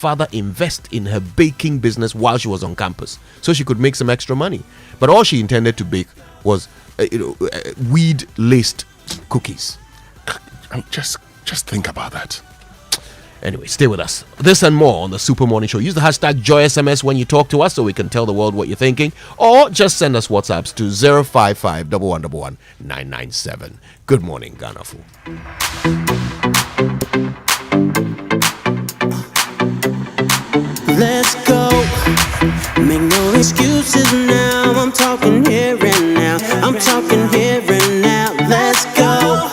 father invest in her baking business while she was on campus so she could make some extra money. But all she intended to bake was weed laced cookies. Just think about that. Anyway, stay with us. This and more on the Super Morning Show. Use the hashtag JoySMS when you talk to us so we can tell the world what you're thinking, or just send us WhatsApps to 055 111 997. Good morning, Ghana Fool. Let's go. Make no excuses now. I'm talking here and now. I'm talking here and now. Let's go.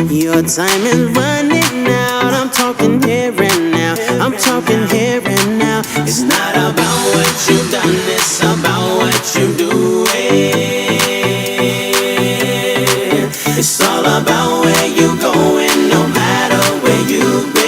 Your time is running out. I'm talking here and now. I'm talking here and now. It's not about what you've done, it's about what you're doing. It's all about where you're going, no matter where you've been.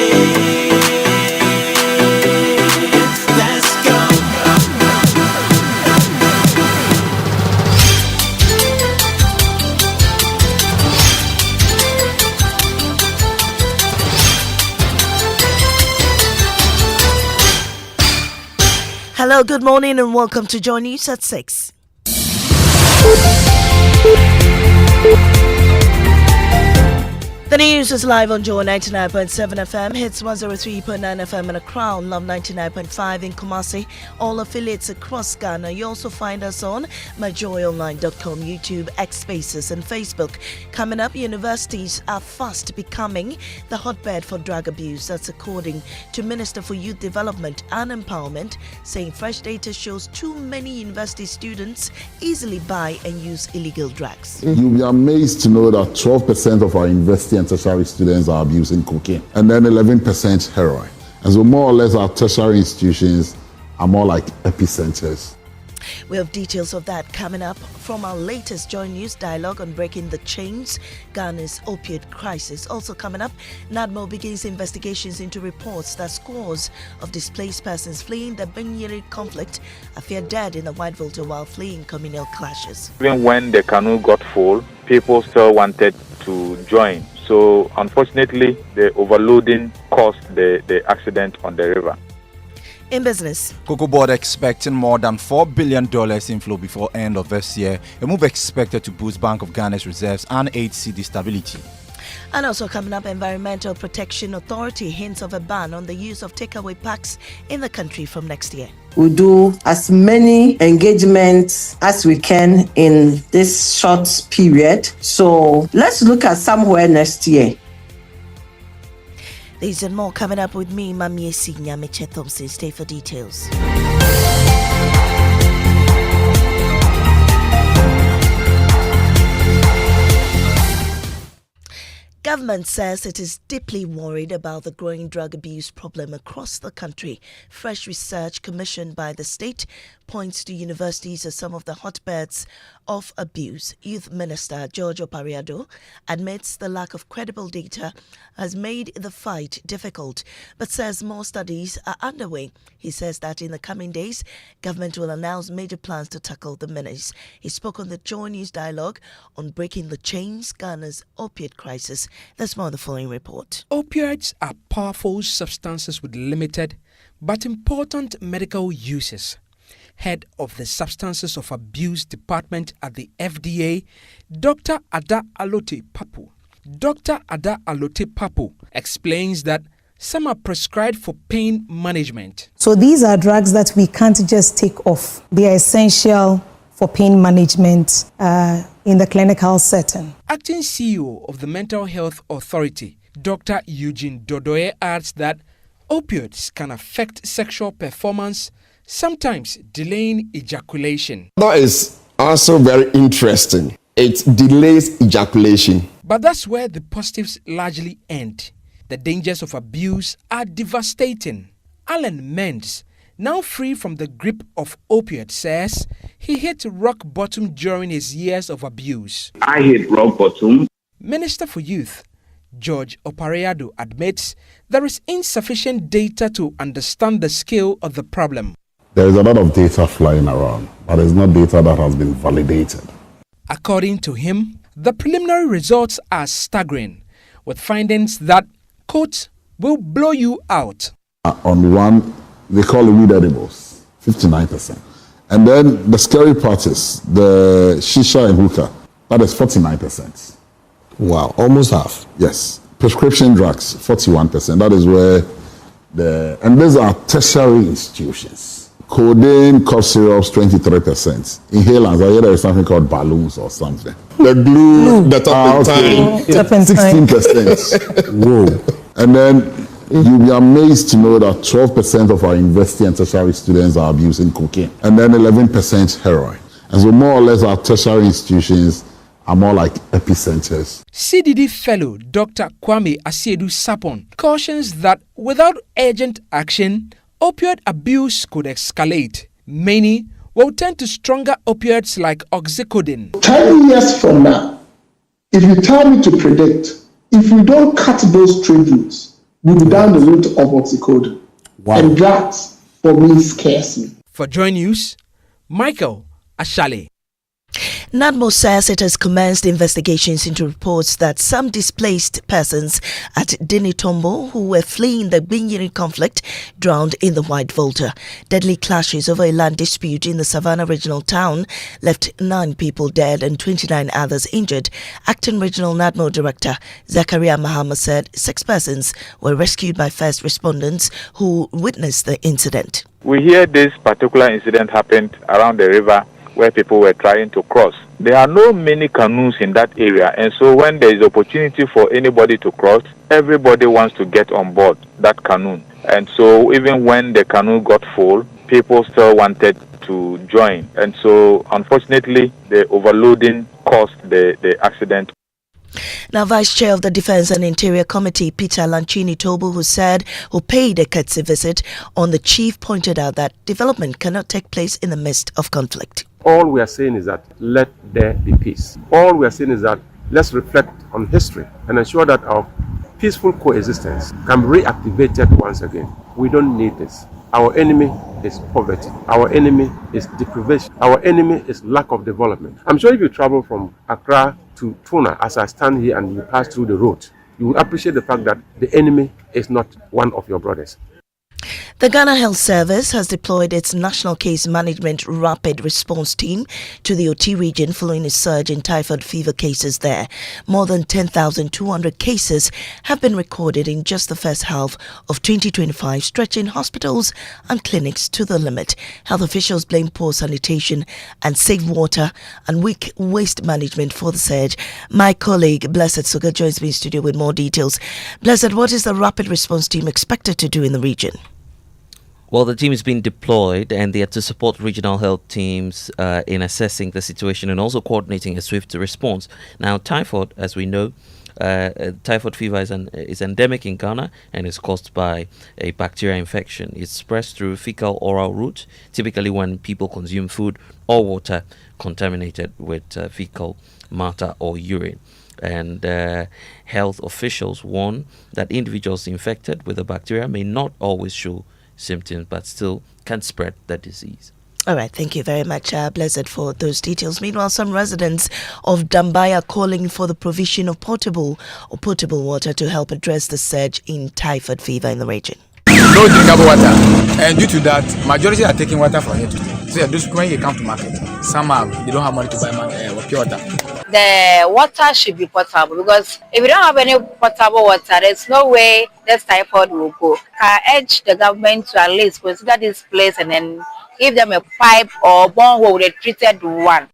Hello, good morning and welcome to Joy News at 6. The news is live on Joy 99.7 FM, Hits 103.9 FM and a Crown, Love 99.5 in Kumasi, all affiliates across Ghana. You also find us on myjoyonline.com, YouTube, X Spaces and Facebook. Coming up, universities are fast becoming the hotbed for drug abuse. That's according to Minister for Youth Development and Empowerment, saying fresh data shows too many university students easily buy and use illegal drugs. You'll be amazed to know that 12% of our university and tertiary students are abusing cocaine, and then 11% heroin. And so more or less our tertiary institutions are more like epicenters. We have details of that coming up from our latest Joy News dialogue on breaking the chains, Ghana's opiate crisis. Also coming up, NADMO begins investigations into reports that scores of displaced persons fleeing the Benyere conflict are feared dead in the White Volta while fleeing communal clashes. Even when the canoe got full, people still wanted to join. So unfortunately, the overloading caused the accident on the river. In business, Cocoa Board expecting more than $4 billion inflow before end of this year, a move expected to boost Bank of Ghana's reserves and aid cedi stability. And also coming up, Environmental Protection Authority hints of a ban on the use of takeaway packs in the country from next year. We do as many engagements as we can in this short period. So let's look at somewhere next year. These and more coming up with me, Mami Esinya Meche Thompson. Stay for details. Government says it is deeply worried about the growing drug abuse problem across the country. Fresh research commissioned by the state points to universities as some of the hotbeds of abuse. Youth Minister Kojo Yankson admits the lack of credible data has made the fight difficult, but says more studies are underway. He says that in the coming days, government will announce major plans to tackle the menace. He spoke on the Joy News dialogue on breaking the chains, Ghana's opiate crisis. There's more on the following report. Opioids are powerful substances with limited but important medical uses. Head of the Substances of Abuse Department at the FDA, Dr. Ada Alote Papu. Dr. Ada Alote Papu explains that some are prescribed for pain management. So these are drugs that we can't just take off. They are essential for pain management in the clinical setting. Acting CEO of the Mental Health Authority, Dr. Eugene Dodoe adds that opioids can affect sexual performance, sometimes delaying ejaculation. That is also very interesting. It delays ejaculation. But that's where the positives largely end. The dangers of abuse are devastating. Alan Mendes, now free from the grip of opioids, says he hit rock bottom during his years of abuse. I hit rock bottom. Minister for Youth George Opareado admits there is insufficient data to understand the scale of the problem. There is a lot of data flying around, but it's not data that has been validated. According to him, the preliminary results are staggering, with findings that, quote, will blow you out. On one they call it weed edibles, 59%. And then the scary part is the shisha and hookah, that is 49%. Wow, almost half. Yes. Prescription drugs, 41%. That is where and these are tertiary institutions. Codeine, cough syrups, 23%. Inhalants, I hear there is something called balloons or something. The glue, the turpentine. 16%. Whoa. And then you'll be amazed to know that 12% of our university and tertiary students are abusing cocaine. And then 11% heroin. And so more or less our tertiary institutions are more like epicenters. CDD fellow Dr. Kwame Asiedu Sapon cautions that without urgent action, opioid abuse could escalate. Many will turn to stronger opioids like oxycodone. 10 years from now, if you tell me to predict, if we don't cut those trade routes, we'll be down the route of oxycodone. Wow. And that, for me, scares me. For Joy News, Michael Ashale. NADMO says it has commenced investigations into reports that some displaced persons at Dinitombo who were fleeing the Binyiri conflict drowned in the White Volta. Deadly clashes over a land dispute in the Savannah regional town left 9 people dead and 29 others injured. Acting Regional NADMO Director Zakaria Mahama said 6 persons were rescued by first respondents who witnessed the incident. We hear this particular incident happened around the river where people were trying to cross. There are no many canoes in that area, and so when there is opportunity for anybody to cross, everybody wants to get on board that canoe. And so even when the canoe got full, people still wanted to join. And so unfortunately, the overloading caused the accident. Now, Vice Chair of the Defense and Interior Committee, Peter Lanchini Tobu, who paid a courtesy visit on the chief, pointed out that development cannot take place in the midst of conflict. All we are saying is that let there be peace. All we are saying is that let's reflect on history and ensure that our peaceful coexistence can be reactivated once again. We don't need this. Our enemy is poverty. Our enemy is deprivation. Our enemy is lack of development. I'm sure if you travel from Accra to Tuna, as I stand here and you pass through the road, you will appreciate the fact that the enemy is not one of your brothers. The Ghana Health Service has deployed its National Case Management Rapid Response Team to the OT region following a surge in typhoid fever cases there. More than 10,200 cases have been recorded in just the first half of 2025, stretching hospitals and clinics to the limit. Health officials blame poor sanitation and safe water and weak waste management for the surge. My colleague Blessed Sogah joins me in studio with more details. Blessed, what is the Rapid Response Team expected to do in the region? Well, the team has been deployed and they are to support regional health teams in assessing the situation and also coordinating a swift response. Now, typhoid, as we know, typhoid fever is endemic in Ghana and is caused by a bacterial infection. It spreads through fecal oral route, typically when people consume food or water contaminated with fecal matter or urine. And health officials warn that individuals infected with the bacteria may not always show symptoms but still can spread the disease. All right, thank you very much, Blessed, for those details. Meanwhile, some residents of Dambai are calling for the provision of potable water to help address the surge in typhoid fever in the region. No drinkable water, and due to that, majority are taking water from here. So those when you come to market, some they don't have money to buy pure water. The water should be potable because if you don't have any potable water, there's no way this typhoid will go. I urge the government to at least consider this place and then give them a pipe or borehole with a treated one.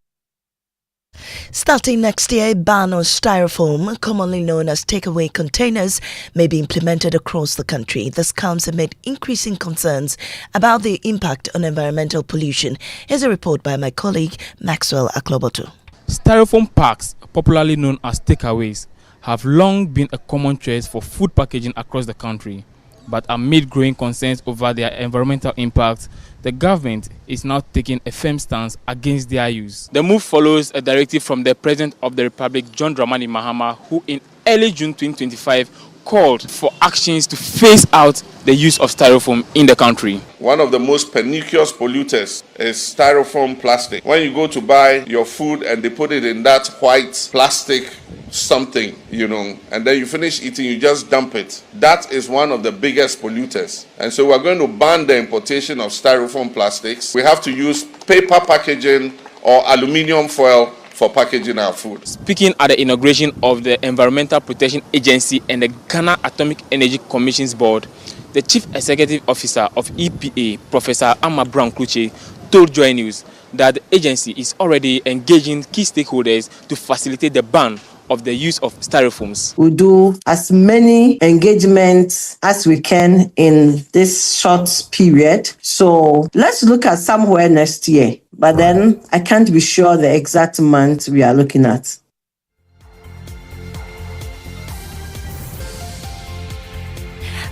Starting next year, a ban on styrofoam, commonly known as takeaway containers, may be implemented across the country. This comes amid increasing concerns about the impact on environmental pollution. Here's a report by my colleague Maxwell Akloboto. Styrofoam packs, popularly known as takeaways, have long been a common choice for food packaging across the country. But amid growing concerns over their environmental impact, the government is now taking a firm stance against their use. The move follows a directive from the President of the Republic, John Dramani Mahama, who in early June 2025 called for actions to phase out the use of styrofoam in the country. One of the most pernicious polluters is styrofoam plastic. When you go to buy your food and they put it in that white plastic something, and then you finish eating, you just dump it. That is one of the biggest polluters. And so we're going to ban the importation of styrofoam plastics. We have to use paper packaging or aluminium foil for packaging our food. Speaking at the inauguration of the Environmental Protection Agency and the Ghana Atomic Energy Commission's board, the Chief Executive Officer of EPA, Professor Amma Brown-Kluche, told Joy News that the agency is already engaging key stakeholders to facilitate the ban of the use of styrofoams. We do as many engagements as we can in this short period. So let's look at somewhere next year. But then I can't be sure the exact month we are looking at.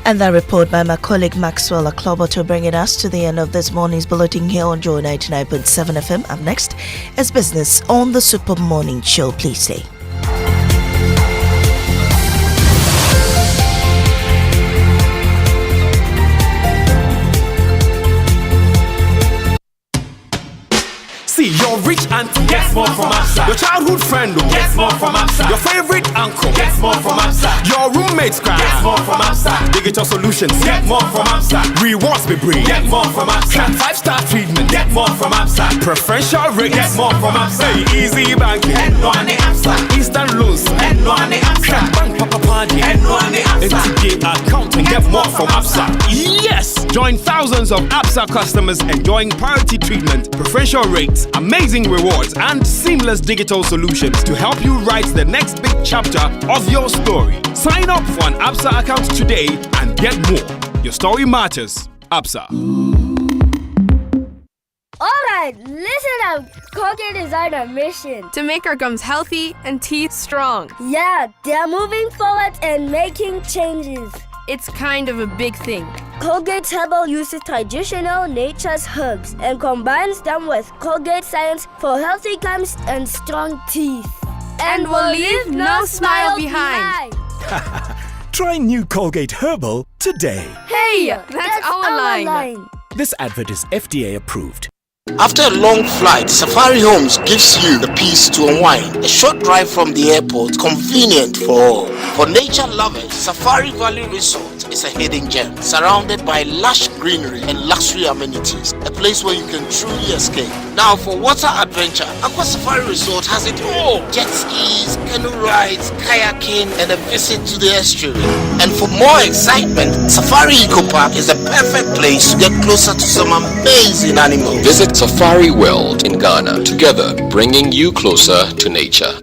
And that report by my colleague Maxwell Aklobo to bringing us to the end of this morning's bulletin here on Joy 99.7 FM. Up next is Business on the Super Morning Show. Please stay. See, your rich auntie gets more from Absa. Your childhood friend gets more from Absa. Your favorite uncle gets more from Absa. Your roommate's cry gets more from Absa. Digital solutions get more from Absa. Rewards be bring get more from Absa. 5-star treatment get more from Absa. Preferential rates get more from Absa. Easy banking and no ane Absa. Instant loans and no ane Absa. Bank papa party and no ane Absa. NTK account and get more from Absa. Yes! Join thousands of Absa customers enjoying priority treatment, preferential rates, amazing rewards, and seamless digital solutions to help you write the next big chapter of your story. Sign up for an Absa account today and get more. Your story matters. Absa. Alright, listen up. Colgate is on a mission to make our gums healthy and teeth strong. Yeah, they're moving forward and making changes. It's kind of a big thing. Colgate Herbal uses traditional nature's herbs and combines them with Colgate Science for healthy gums and strong teeth. And we'll leave no smile behind. Try new Colgate Herbal today. Hey, that's our line. This advert is FDA approved. After a long flight, Safari Homes gives you the peace to unwind. A short drive from the airport, convenient for all. For nature lovers, Safari Valley Resort is a hidden gem, surrounded by lush greenery and luxury amenities. A place where you can truly escape. Now for water adventure, Aqua Safari Resort has it all. Jet skis, canoe rides, kayaking, and a visit to the estuary. And for more excitement, Safari Eco Park is the perfect place to get closer to some amazing animals. Visit Safari World in Ghana, together bringing you closer to nature.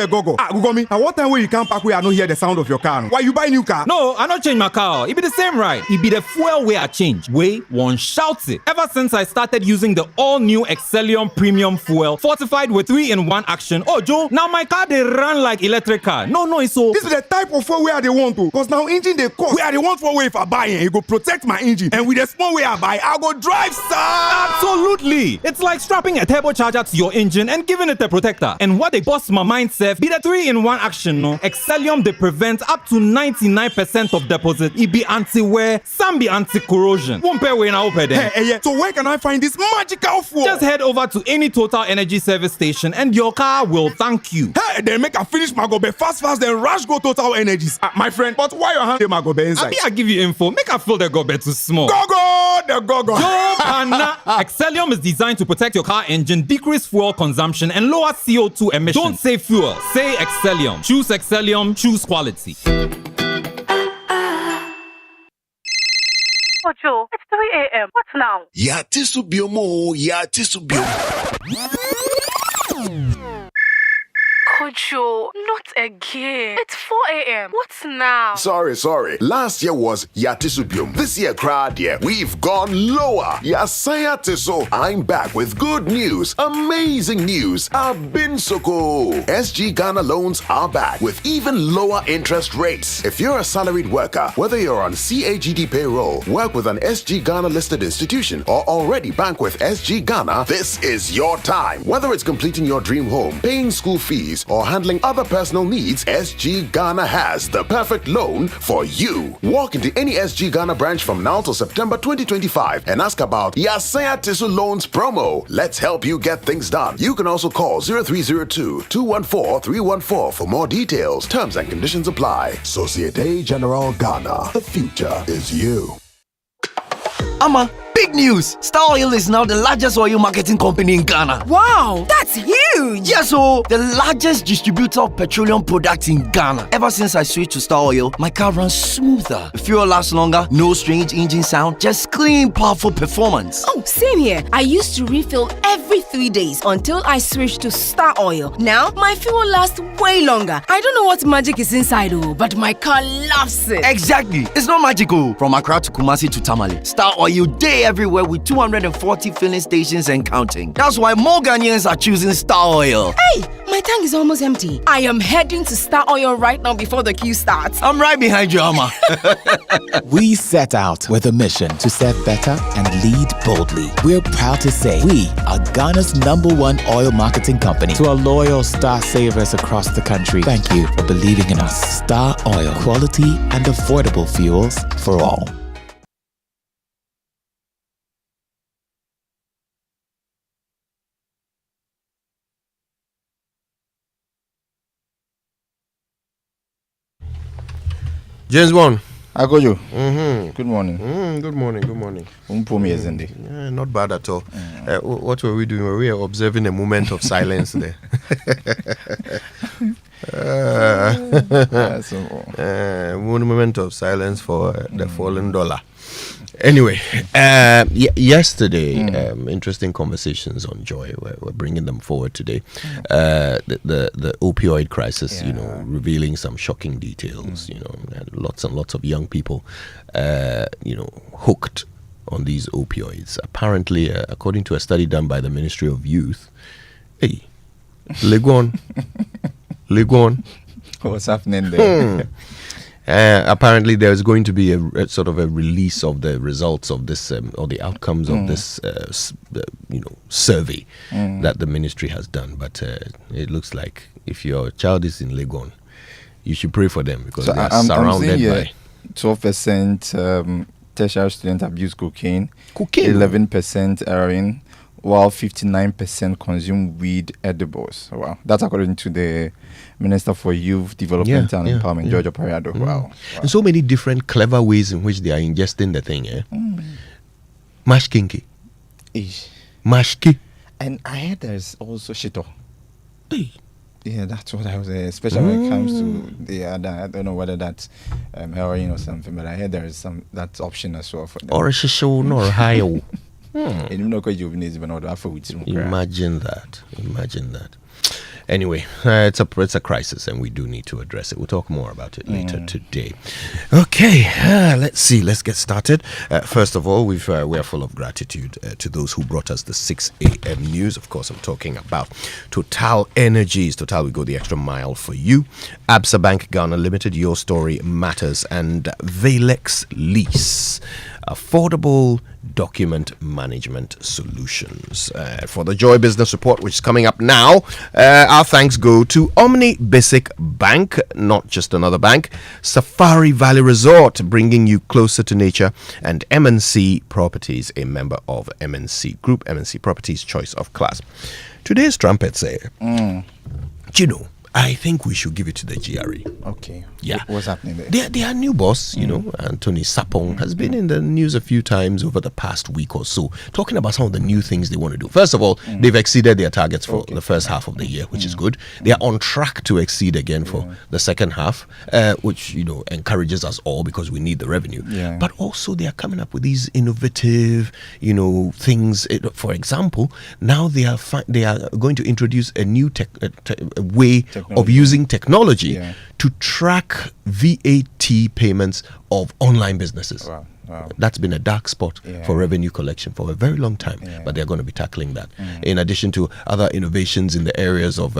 Go. Gugomi, at what time will you come back where I don't hear the sound of your car? Why you buy new car? No, I not change my car. It be the same ride. It be the fuel way I change. Way one shouts it. Ever since I started using the all-new Excellium Premium Fuel, fortified with 3-in-1 action. Oh, Joe, now my car they run like electric car. No, it's so. This is the type of fuel where they want to. Because now engine they cost. Where they want for way if I buy it, it go protect my engine. And with the small way I buy, I go drive, sir. Absolutely. It's like strapping a turbocharger to your engine and giving it a protector. protector. And what they boss my mind self be the 3-in-1 action, no? Excellium, they prevent up to 99% of deposit. It be anti-wear, some be anti-corrosion. Won't pay when I open them. Hey, so where can I find this magical fuel? Just head over to any Total Energy service station and your car will thank you. Hey, then make a finish my gobe fast, then rush go Total Energies. My friend, but why your hand my gobe inside? I give you info. Make a fill the gobe too small. The go. Yo, Pana. Excellium is designed to protect your car engine, decrease fuel consumption, and lower CO2 emissions. Don't say fuel, say Excellium. Choose Excellium, choose quality. Kojo, it's 3 a.m. What now? Ya tisubiomo, ya tisubiomo. Kojo, not again. It's 4 a.m. What's now? Sorry. Last year was Yatisubium. This year, crowd, we've gone lower. Yasaya Tiso. I'm back with good news. Amazing news. I've been so cool. SG Ghana loans are back with even lower interest rates. If you're a salaried worker, whether you're on CAGD payroll, work with an SG Ghana listed institution, or already bank with SG Ghana, this is your time. Whether it's completing your dream home, paying school fees, or handling other personal needs, SG Ghana has the perfect loan for you. Walk into any SG Ghana branch from now till September 2025 and ask about Yasaya Tisu Loans promo. Let's help you get things done. You can also call 0302-214-314 for more details. Terms and conditions apply. Societe Generale Ghana. The future is you. Ama, big news! Star Oil is now the largest oil marketing company in Ghana. Wow, that's huge! Yes, so the largest distributor of petroleum products in Ghana. Ever since I switched to Star Oil, my car runs smoother. The fuel lasts longer, no strange engine sound, just clean, powerful performance. Oh, same here. I used to refill every 3 days until I switched to Star Oil. Now, my fuel lasts way longer. I don't know what magic is inside, but my car loves it. Exactly. It's not magical. From Accra to Kumasi to Tamale, Star Oil day everywhere with 240 filling stations and counting. That's why more Ghanaians are choosing Star Oil. Hey, my tank is almost empty. I am heading to Star Oil right now before the queue starts. I'm right behind you, Ama. We set out with a mission to serve better and lead boldly. We're proud to say we are Ghana's #1 oil marketing company. To our loyal Star savers across the country, thank you for believing in us. Star Oil, quality and affordable fuels for all. James Bond. Kojo. Mm-hmm. Good morning. Good morning. Not bad at all. What were we doing? Were we observing a moment of silence there? Moment of silence for the fallen dollar. Anyway, yesterday, interesting conversations on joy. We're bringing them forward today. The opioid crisis, revealing some shocking details. And lots of young people, hooked on these opioids. Apparently, according to a study done by the Ministry of Youth, Legon. What's happening there? Apparently, there's going to be a sort of a release of the results of this or the outcomes of this, survey that the ministry has done. But it looks like if your child is in Legon, you should pray for them because they are surrounded by 12% tertiary students abuse cocaine, 11% heroin, while 59% consume weed edibles. Wow, that's according to the Minister for Youth Development and Empowerment, George Opariado. Wow. And so many different clever ways in which they are ingesting the thing. Mash kinky. Mashki. And I heard there's also shito. Yeah, that's what I was saying, especially when it comes to the other. I don't know whether that's heroin or something, but I heard there is that option as well for them. Or a shisho nor a high. Imagine that. Anyway, it's a crisis, and we do need to address it. We'll talk more about it later today. Okay, let's see. Let's get started. First of all, we are full of gratitude to those who brought us the 6 a.m. news. Of course, I'm talking about Total Energies. Total, we go the extra mile for you. Absa Bank Ghana Limited, your story matters, and Valex Lease. affordable document management solutions. For the Joy Business Report, which is coming up now, our thanks go to Omni Basic Bank, not just another bank, Safari Valley Resort, bringing you closer to nature, and MNC Properties, a member of MNC Group, MNC Properties Choice of Class. Today's trumpet say, you know, I think we should give it to the GRA. Okay. Yeah. What's happening there? Their new boss, you know, Anthony Sapong, has been in the news a few times over the past week or so, talking about some of the new things they want to do. First of all, they've exceeded their targets for the first half of the year, which is good. They are on track to exceed again for the second half, which, you know, encourages us all because we need the revenue. Yeah. But also they are coming up with these innovative, you know, things. For example, now they are going to introduce a new way of using technology to track VAT payments of online businesses. Wow. That's been a dark spot for revenue collection for a very long time, but they're going to be tackling that. In addition to other innovations in the areas of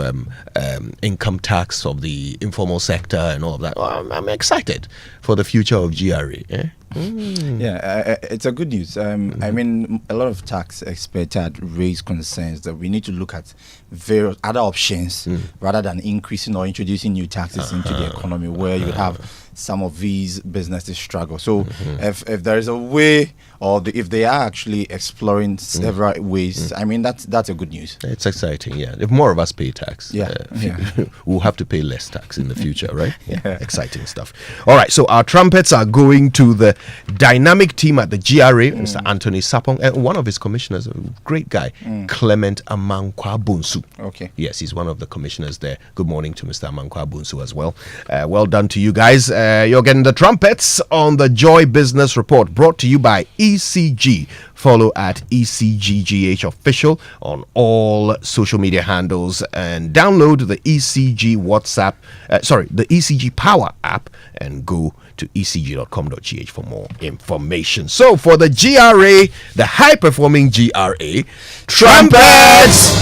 income tax, of the informal sector and all of that. Well, I'm excited for the future of GRA. Yeah, it's a good news. I mean, a lot of tax experts had raised concerns that we need to look at various other options rather than increasing or introducing new taxes into the economy, where you have some of these businesses struggle. So if there is a way, or if they are actually exploring several ways, I mean, that's a good news. It's exciting, yeah. If more of us pay tax, we'll have to pay less tax in the future, right? Exciting stuff. All right, so our trumpets are going to the dynamic team at the GRA, Mr. Anthony Sapong, and one of his commissioners, a great guy, Clement Amankwa Bunsu. Okay. Yes, he's one of the commissioners there. Good morning to Mr. Amankwa Bunsu as well. Well done to you guys. You're getting the trumpets on the Joy Business Report, brought to you by ECG. Follow at ECGGH Official on all social media handles, and download the ECG the ECG Power app, and go to ecg.com.gh for more information. So for the GRA, the high-performing GRA, trumpets!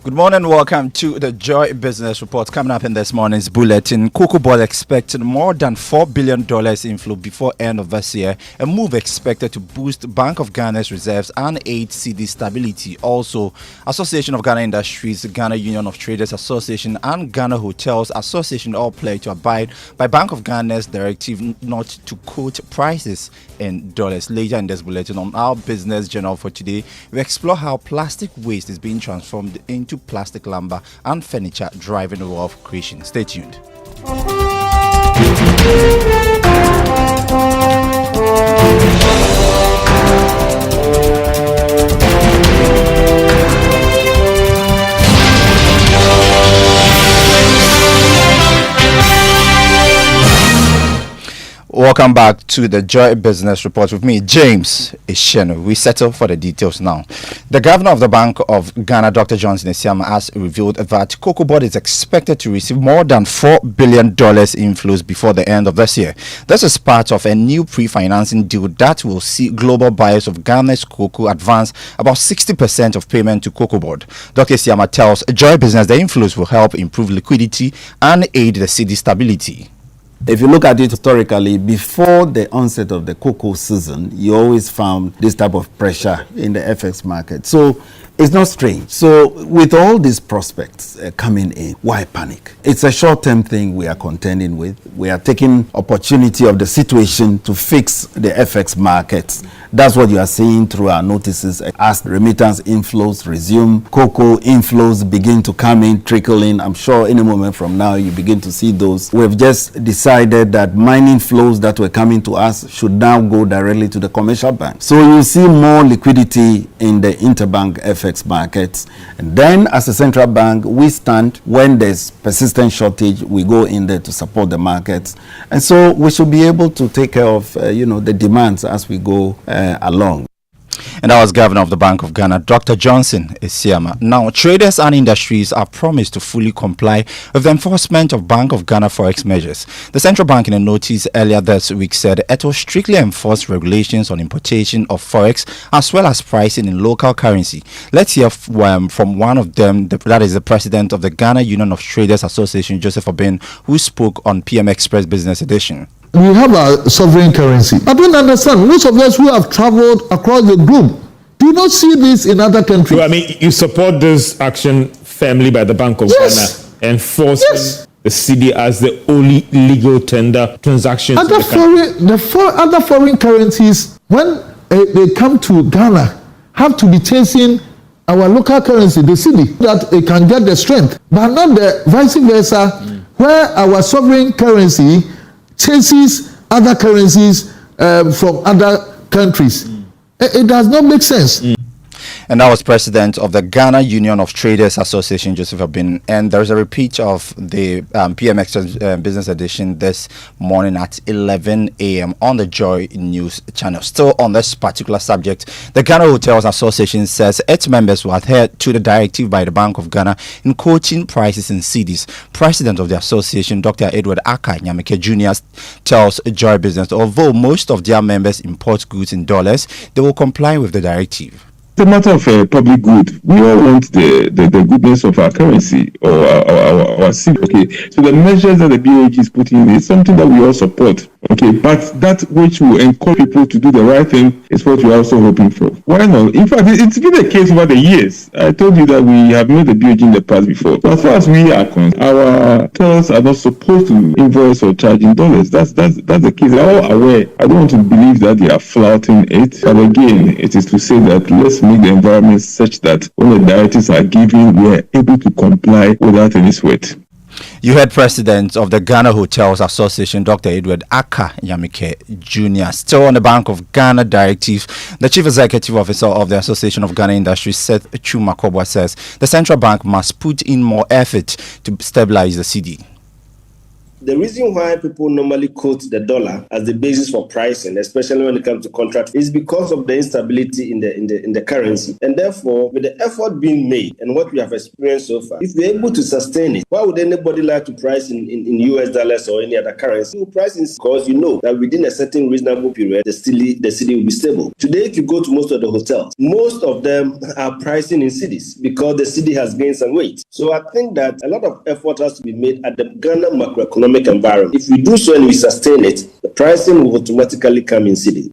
Good morning, welcome to the Joy Business Report. Coming up in this morning's bulletin, Cocoa Board expected more than $4 billion inflow before end of this year, a move expected to boost Bank of Ghana's reserves and aid cedi stability. Also, Association of Ghana Industries, Ghana Union of Traders Association, and Ghana Hotels Association all pledge to abide by Bank of Ghana's directive not to quote prices in dollars. Later in this bulletin, on our business journal for today, we explore how plastic waste is being transformed into plastic lumber and furniture, driving wealth creation. Stay tuned. Welcome back to the Joy Business Report with me, James Isheno. We settle for the details now. The governor of the Bank of Ghana, Dr. Johnson Esiama, has revealed that Cocoa Board is expected to receive more than $4 billion inflows before the end of this year. This is part of a new pre-financing deal that will see global buyers of Ghana's cocoa advance about 60% of payment to Cocoa Board. Dr. Esiama tells Joy Business the inflows will help improve liquidity and aid the cedi stability. If you look at it historically, before the onset of the cocoa season, you always found this type of pressure in the FX market. So it's not strange. So with all these prospects coming in, why panic? It's a short-term thing we are contending with. We are taking opportunity of the situation to fix the FX markets. That's what you are seeing through our notices. As remittance inflows resume, cocoa inflows begin to come in, trickle in. I'm sure any moment from now you begin to see those. We've just decided that mining flows that were coming to us should now go directly to the commercial bank. So you see more liquidity in the interbank FX markets. And then as a central bank, we stand when there's persistent shortage, we go in there to support the markets. And so we should be able to take care of the demands as we go along. And that was Governor of the Bank of Ghana, Dr. Johnson Esiama. Now, traders and industries are promised to fully comply with the enforcement of Bank of Ghana Forex measures. The central bank in a notice earlier this week said it will strictly enforce regulations on importation of Forex as well as pricing in local currency. Let's hear from one of them, that is the president of the Ghana Union of Traders Association, Joseph Obin, who spoke on PM Express Business Edition. We have a sovereign currency. I don't understand. Most of us who have traveled across the globe do not see this in other countries. So, I mean, you support this action firmly by the Bank of Ghana, enforcing the CD as the only legal tender transactions. Other foreign currencies, when they come to Ghana, have to be chasing our local currency, the CD, that it can get the strength, but not the vice versa, where our sovereign currency chases other currencies from other countries. It does not make sense. And that was president of the Ghana Union of Traders Association, Joseph Obin. And there's a repeat of the PMX Business Edition this morning at 11 a.m. on the Joy News channel. Still on this particular subject, the Ghana Hotels Association says its members will adhere to the directive by the Bank of Ghana in quoting prices in cedis. President of the association, Dr. Edward Aka Nyamike Jr., tells Joy Business, although most of their members import goods in dollars, they will comply with the directive. It's a matter of public good. We all want the goodness of our currency or our city. Okay, so the measures that the BOG is putting in is something that we all support. Okay, but that which will encourage people to do the right thing is what we're also hoping for. Why not? In fact, it's been the case over the years. I told you that we have made the BOG in the past before. But as far as we are concerned, our hotels are not supposed to invoice or charge in dollars. That's the case. They're all aware. I don't want to believe that they are flouting it. But again, it is to say that let's make the environment such that when the directives are given, we are able to comply without any sweat. You heard President of the Ghana Hotels Association, Dr. Edward Aka Nyamike Jr. Still on the Bank of Ghana directive, the Chief Executive Officer of the Association of Ghana Industries, Seth Chuma Kobwa, says the central bank must put in more effort to stabilize the cedi. The reason why people normally quote the dollar as the basis for pricing, especially when it comes to contracts, is because of the instability in the currency. And therefore, with the effort being made and what we have experienced so far, if we're able to sustain it, why would anybody like to price in US dollars or any other currency? You price in because you know that within a certain reasonable period, the cedi will be stable. Today, if you go to most of the hotels, most of them are pricing in cedis because the cedi has gained some weight. So I think that a lot of effort has to be made at the Ghana macroeconomic environment. If we do so and we sustain it, the pricing will automatically come in cedi.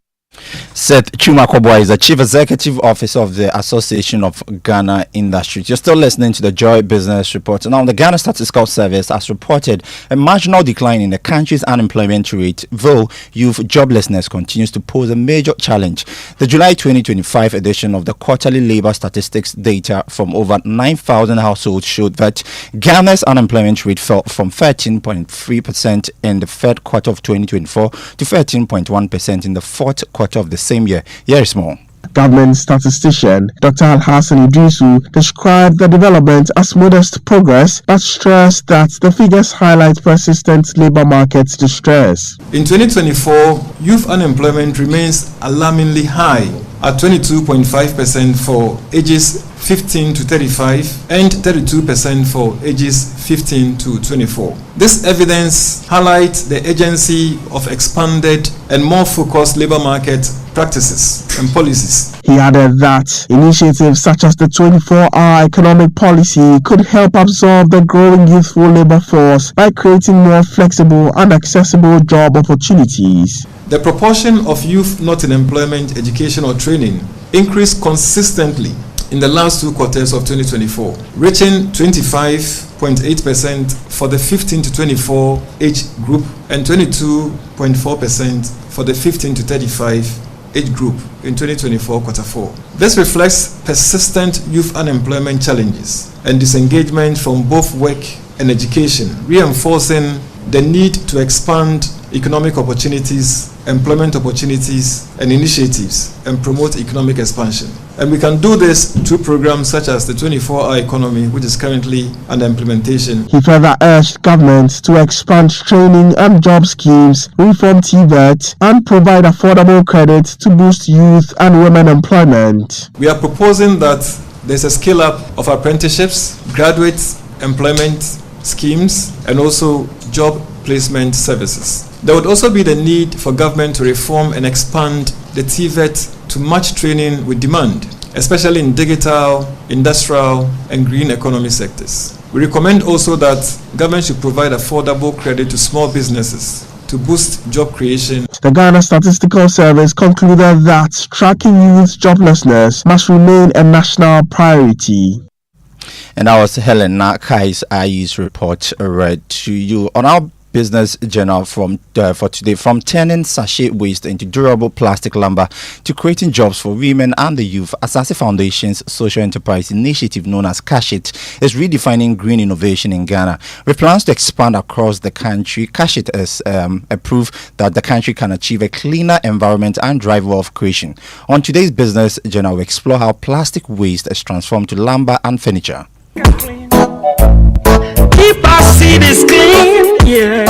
Seth Chuma Kobwa is the Chief Executive Officer of the Association of Ghana Industries. You're still listening to the Joy Business Report. Now, the Ghana Statistical Service has reported a marginal decline in the country's unemployment rate, though youth joblessness continues to pose a major challenge. The July 2025 edition of the quarterly labor statistics data from over 9,000 households showed that Ghana's unemployment rate fell from 13.3% in the third quarter of 2024 to 13.1% in the fourth quarter of the same year. Here is more. Government statistician Dr. Al-Hassan Idrisu described the development as modest progress, but stressed that the figures highlight persistent labor market distress. In 2024, youth unemployment remains alarmingly high at 22.5% for ages 15 to 35 and 32% for ages 15 to 24. This evidence highlights the urgency of expanded and more focused labor market practices and policies. He added that initiatives such as the 24-hour economic policy could help absorb the growing youthful labor force by creating more flexible and accessible job opportunities. The proportion of youth not in employment, education or training increased consistently in the last two quarters of 2024, reaching 25.8% for the 15 to 24 age group and 22.4% for the 15 to 35 age group in 2024 quarter 4. This reflects persistent youth unemployment challenges and disengagement from both work and education, reinforcing the need to expand economic opportunities, employment opportunities and initiatives and promote economic expansion. And we can do this through programs such as the 24-hour economy, which is currently under implementation. He further urged government to expand training and job schemes, reform TVET, and provide affordable credit to boost youth and women employment. We are proposing that there's a scale-up of apprenticeships, graduate employment schemes, and also job placement services. There would also be the need for government to reform and expand the TVET to match training with demand, especially in digital, industrial, and green economy sectors. We recommend also that government should provide affordable credit to small businesses to boost job creation. The Ghana Statistical Service concluded that tracking youth joblessness must remain a national priority. And that was Helen Nakai's IE's report read to you on our Business Journal for today. From turning sachet waste into durable plastic lumber to creating jobs for women and the youth, Asase Foundation's social enterprise initiative known as Kashit is redefining green innovation in Ghana. With plans to expand across the country, Kashit is a proof that the country can achieve a cleaner environment and drive wealth creation. On today's Business Journal, we explore how plastic waste is transformed to lumber and furniture. Keep our cities clean, yeah.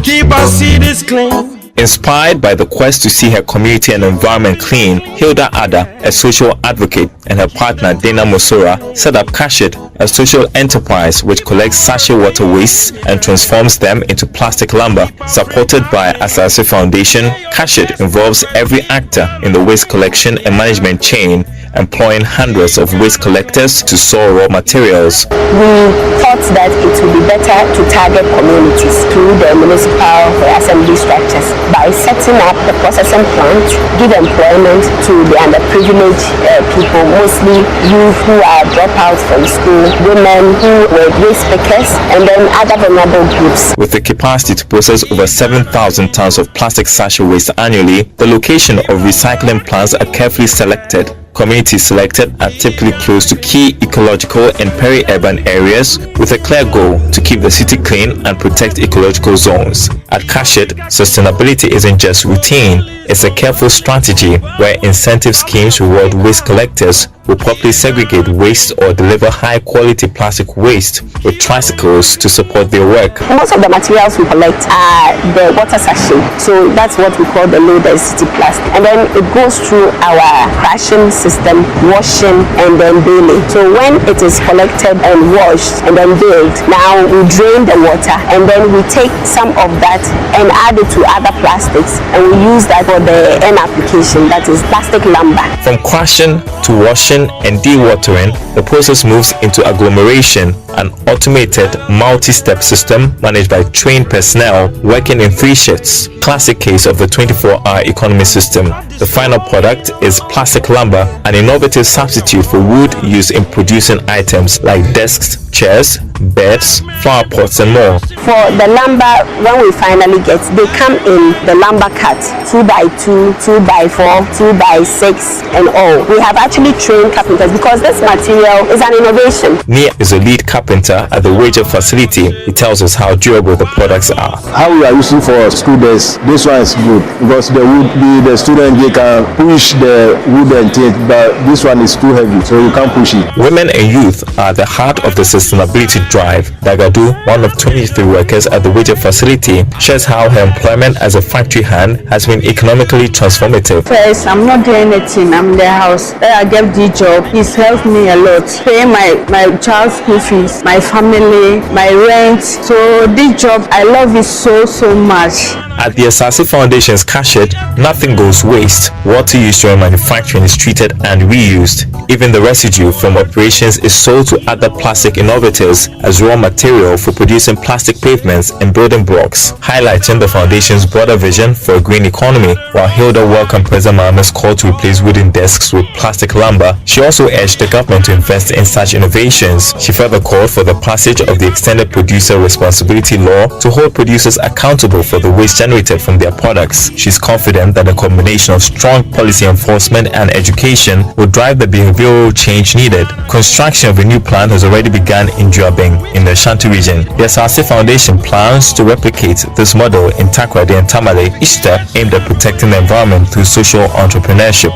Keep our cities clean. Inspired by the quest to see her community and environment clean, Hilda Ada, a social advocate, and her partner Dana Mosora set up Kashit, a social enterprise which collects sachet water wastes and transforms them into plastic lumber. Supported by Asase Foundation, Kashit involves every actor in the waste collection and management chain, employing hundreds of waste collectors to store raw materials. We thought that it would be better to target communities through the municipal assembly structures by setting up the processing plant, give employment to the underprivileged people, mostly youth who are dropouts from school, women who were waste pickers, and then other vulnerable groups. With the capacity to process over 7,000 tons of plastic sachet waste annually, the location of recycling plants are carefully selected. Communities selected are typically close to key ecological and peri-urban areas with a clear goal to keep the city clean and protect ecological zones. At Kashit, sustainability isn't just routine, it's a careful strategy where incentive schemes reward waste collectors who properly segregate waste or deliver high-quality plastic waste with tricycles to support their work. Most of the materials we collect are the water sachet, so that's what we call the low-density plastic. And then it goes through our crushing system, washing, and then baling. So when it is collected and washed and then baled, now we drain the water and then we take some of that and add it to other plastics, and we use that for the end application, that is plastic lumber. From crushing to washing and dewatering, the process moves into agglomeration, an automated multi-step system managed by trained personnel working in 3 shifts. Classic case of the 24-hour economy system. The final product is plastic lumber, an innovative substitute for wood used in producing items like desks, chairs, beds, flower pots, and more. For the lumber, when we finally get, they come in the lumber cut, 2x2, 2x4, 2x6, and all. We have actually trained carpenters because this material is an innovation. Nia is a lead carpenter at the Wager facility. He tells us how durable the products are. How we are using for students, this one is good because the student, they can push the wood and things, but this one is too heavy, so you can't push it. Women and youth are the heart of the sustainability drive. Dagadu, one of 23 workers at the Wager facility, shares how her employment as a factory hand has been economically transformative. First, I'm not doing anything. I'm in the house. I get the job. It's helped me a lot. Paying my child's school fees, my family, my rent. So this job, I love it so much. At the Asase Foundation's Kashit, nothing goes waste. Water used during manufacturing is treated and reused. Even the residue from operations is sold to other plastic innovators as raw material for producing plastic pavements and building blocks, highlighting the foundation's broader vision for a green economy. While Hilda welcomed President Mahama's call to replace wooden desks with plastic lumber, she also urged the government to invest in such innovations. She further called for the passage of the Extended Producer Responsibility Law to hold producers accountable for the waste generated from their products. She's confident that a combination of strong policy enforcement and education will drive the behavioral change needed. Construction of a new plant has already begun in Juabeng, in the Ashanti region. The Asase Foundation plans to replicate this model in Takoradi and Tamale, each step aimed at protecting the environment through social entrepreneurship.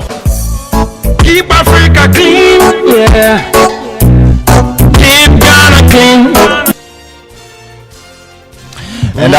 Keep Africa clean, yeah. Keep Ghana clean. And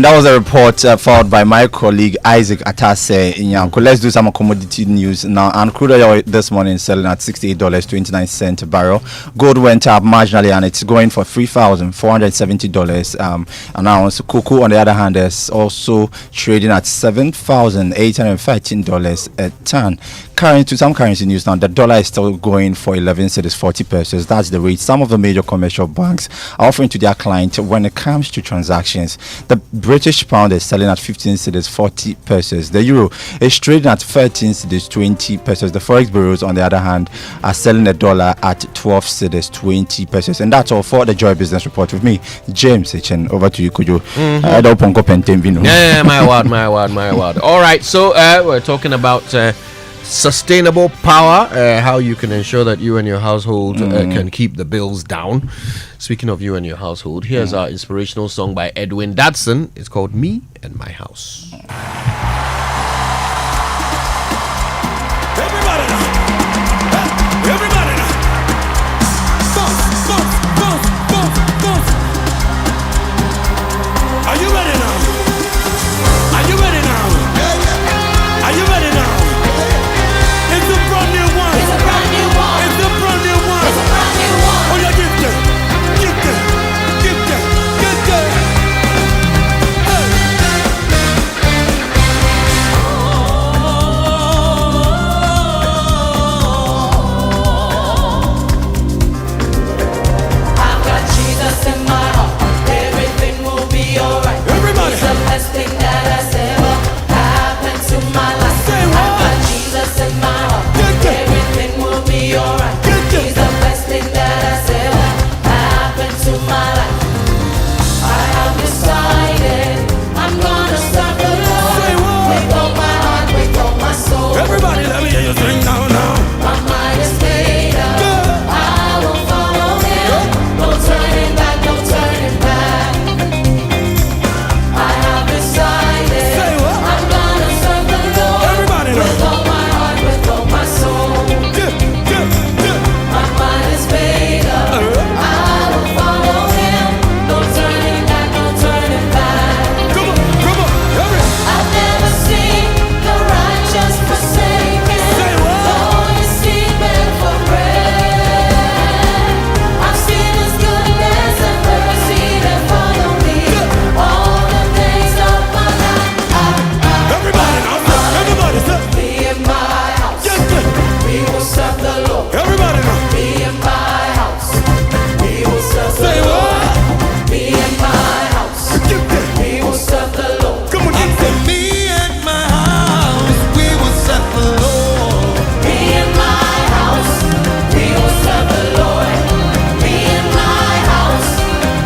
that was a report filed by my colleague Isaac Atase in Yanko. Let's do some commodity news now. And crude oil this morning selling at $68.29 a barrel. Gold went up marginally and it's going for $3,470 an ounce. Cocoa, on the other hand, is also trading at $7,813 a ton. To some currency news now, the dollar is still going for 11 cedis 40 pesos. That's the rate some of the major commercial banks are offering to their clients when it comes to transactions. The British pound is selling at 15 cedis 40 pesos. The euro is trading at 13 cedis 20 pesos. The forex bureaus, on the other hand, are selling the dollar at 12 cedis 20 pesos. And that's all for the Joy Business Report with me, James Echen. Over to you, Kojo. Yeah, my word. All right, so we're talking about sustainable power, how you can ensure that you and your household can keep the bills down. Speaking of you and your household, here's our inspirational song by Edwin Dadson. It's called Me and My House. Everybody now. Everybody now. Bounce. Are you ready now? Are you ready now? Are you ready now? It's a brand new one. It's a brand new one. It's a brand new one. It's a brand new one. Oh, yeah, give them. Hey. I've got Jesus in my heart. Everything will be alright. Everybody. It's the best thing that has ever happened to my life. I've got Jesus in my heart. Everything will be alright. He's the best thing that has ever happened to my life. I have decided I'm gonna serve the Lord with all my heart, with all my soul. Everybody, let me hear you sing now. My mind is made up. I will follow Him. No turning back, no turning back. I have decided I'm gonna serve the Lord with all my heart, with all my soul. My mind is made up. I will follow Him. No turning back, no turning back. Come on, hurry. I've never seen the righteous forsaken, nor his seed beg for bread. I've seen His goodness and mercy that follow me all the days of my life. Everybody say, me and my house, we will serve the Lord. Everybody now. Me and my house, we will serve the Lord. Me and my house, we will serve the Lord. Come on, me and my house, we will serve the Lord. Me and my house, we will serve the Lord. Me and my house,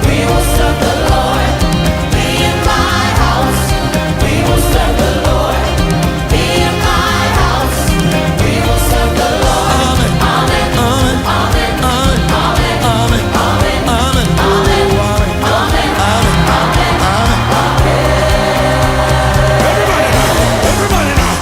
we will serve the Lord. Me and my house, we will serve the Lord. Me and my house, we will serve the Lord. Amen. Amen. Amen. Amen. Amen. Amen. Amen. Amen. Everybody now.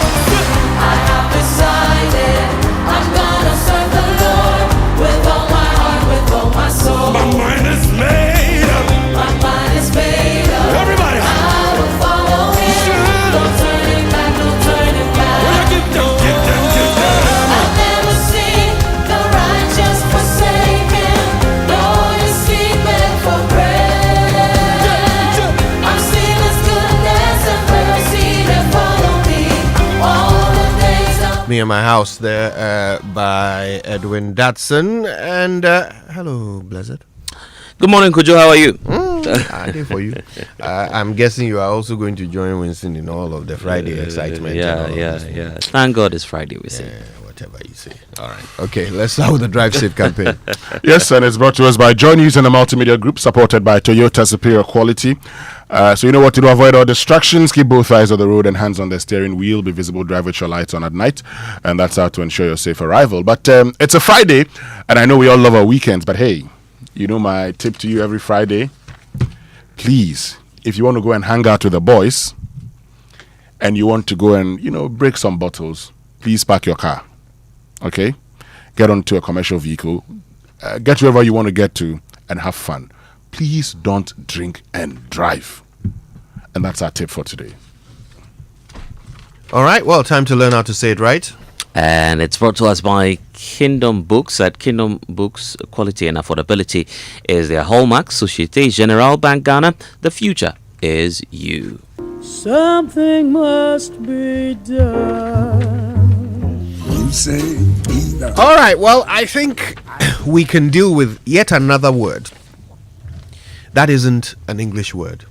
I have decided I'm gonna serve the Lord with all my heart, with all my soul. My mind is made up. My mind is made up. Everybody. I will follow Him. No turning back, no turning back. Give them. I've never seen the righteous forsaken, nor his seed beg for bread. I've seen His goodness and mercy that follow me all the days of Me and My House there by Edwin Dadson. And hello, Blessed. Good morning, Kojo. How are you? I did for you. I'm guessing you are also going to join Winston in all of the Friday excitement. Yeah. Thank God it's Friday, we say. Whatever you say. All right. Okay, let's start with the Drive Safe campaign. Yes, and it's brought to us by Joy News and the Multimedia Group, supported by Toyota Superior Quality. So you know what to do. Avoid all distractions. Keep both eyes on the road and hands on the steering wheel. Be visible. Drive with your lights on at night. And that's how to ensure your safe arrival. But it's a Friday, and I know we all love our weekends. But hey, you know my tip to you every Friday? Please, if you want to go and hang out with the boys, and you want to go and, break some bottles, please park your car. Okay? Get onto a commercial vehicle, get wherever you want to get to, and have fun. Please don't drink and drive. And that's our tip for today. All right, well, time to learn how to say it right. And it's brought to us by Kingdom Books. At Kingdom Books, quality and affordability is their hallmark. Societe Generale Bank Ghana, the future is you. Something must be done. You say either. All right, well, I think we can deal with yet another word that isn't an English word,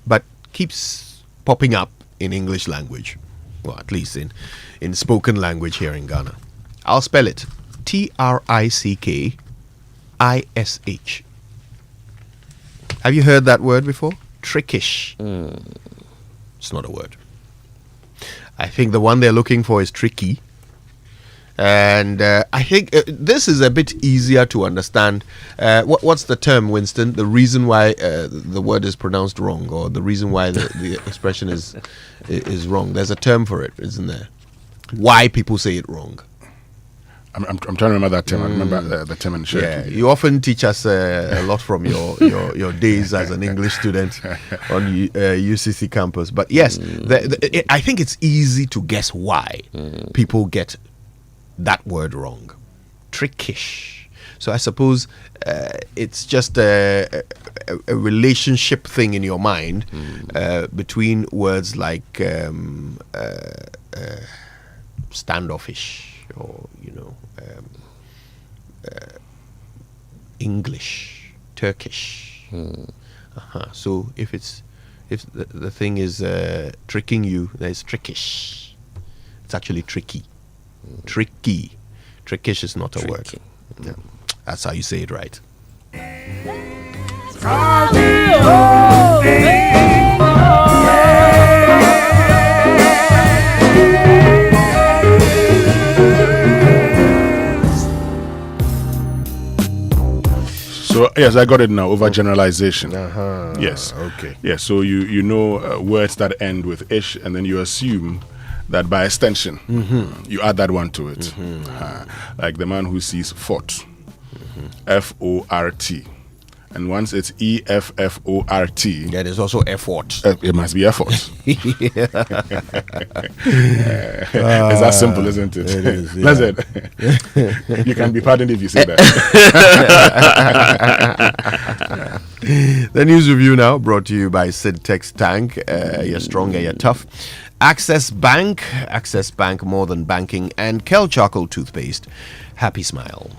but keeps popping up in English language. Well, at least in spoken language here in Ghana. I'll spell it. Trickish. Have you heard that word before? Trickish. It's not a word. I think the one they're looking for is tricky. And I think this is a bit easier to understand. What's the term, Winston? The reason why the word is pronounced wrong, or the reason why the expression is wrong. There's a term for it, isn't there? Why people say it wrong. I'm trying to remember that term. I remember the term in Yeah, you often teach us a lot from your days as an English student on UCC campus. But yes, I think it's easy to guess why people get that word wrong. Trickish. So I suppose it's just a relationship thing in your mind between words like standoffish, or English, Turkish. So if the thing is tricking you, it's trickish. It's actually tricky. Tricky. Trickish is not a word. Yeah. That's how you say it right. So yes, I got it now. Overgeneralization. Yes. Okay. Yes. So you know words that end with ish, and then you assume that by extension you add that one to it. Like the man who sees fort, F-O-R-T, and once it's E-F-F-O-R-T, yeah, there's also effort. It must be effort. It's that simple, isn't it? It is. That's it. You can be pardoned if you say that. The news review now brought to you by Sidtex Tank. You're stronger, you're tough. Access Bank, more than banking, and Kel Charcoal Toothpaste. Happy smile.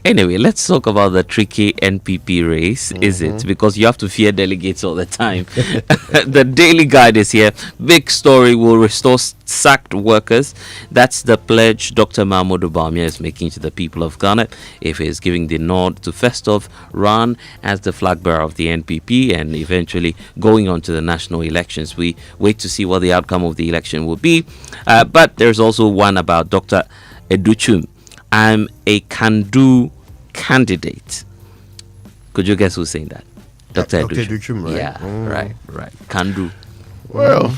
Anyway, let's talk about the tricky NPP race, is it? Because you have to fear delegates all the time. The Daily Guide is here. Big story: will restore sacked workers. That's the pledge Dr. Mahmoud Bawumia is making to the people of Ghana if he is giving the nod to Festive run as the flag bearer of the NPP and eventually going on to the national elections. We wait to see what the outcome of the election will be. But there's also one about Dr. Educhum. I'm a can-do candidate. Could you guess who's saying that? Dr. Educhum, right? Yeah, right. Can-do. Well,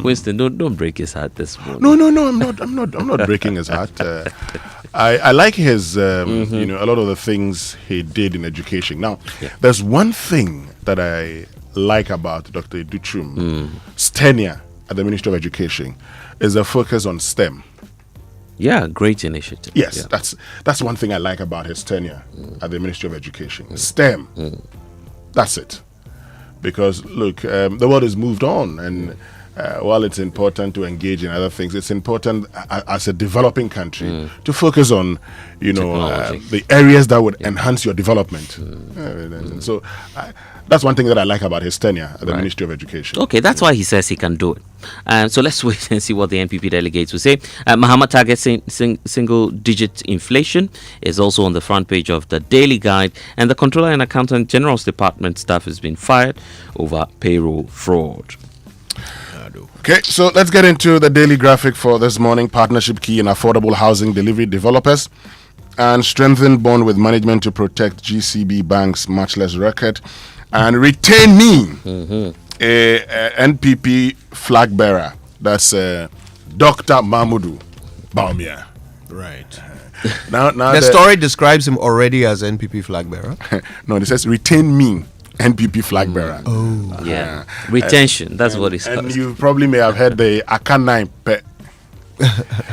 Winston, don't break his heart this morning. No, I'm not breaking his heart. I like his, a lot of the things he did in education. Now, there's one thing that I like about Dr. Educhum's tenure at the Ministry of Education is a focus on STEM. Yeah, great initiative. Yes, yeah. that's one thing I like about his tenure at the Ministry of Education. STEM. That's it. Because, look, the world has moved on, and while it's important to engage in other things, it's important as a developing country to focus on, the areas that would enhance your development. So that's one thing that I like about his tenure at the Ministry of Education. Okay, that's why he says he can do it. So let's wait and see what the NPP delegates will say. Mahama targets single-digit inflation is also on the front page of the Daily Guide, and the Controller and Accountant General's Department staff has been fired over payroll fraud. Okay, so let's get into the daily graphic for this morning. Partnership key in affordable housing delivery developers and strengthen bond with management to protect GCB Bank's matchless record and retain me, a NPP flag bearer. That's Dr. Mahmoud Baumia. Right. Now the story describes him already as NPP flag bearer. No, it says retain me, NPP flag bearer. Oh, yeah. Retention. That's what it's called. And you probably may have heard the Aka 9 pe.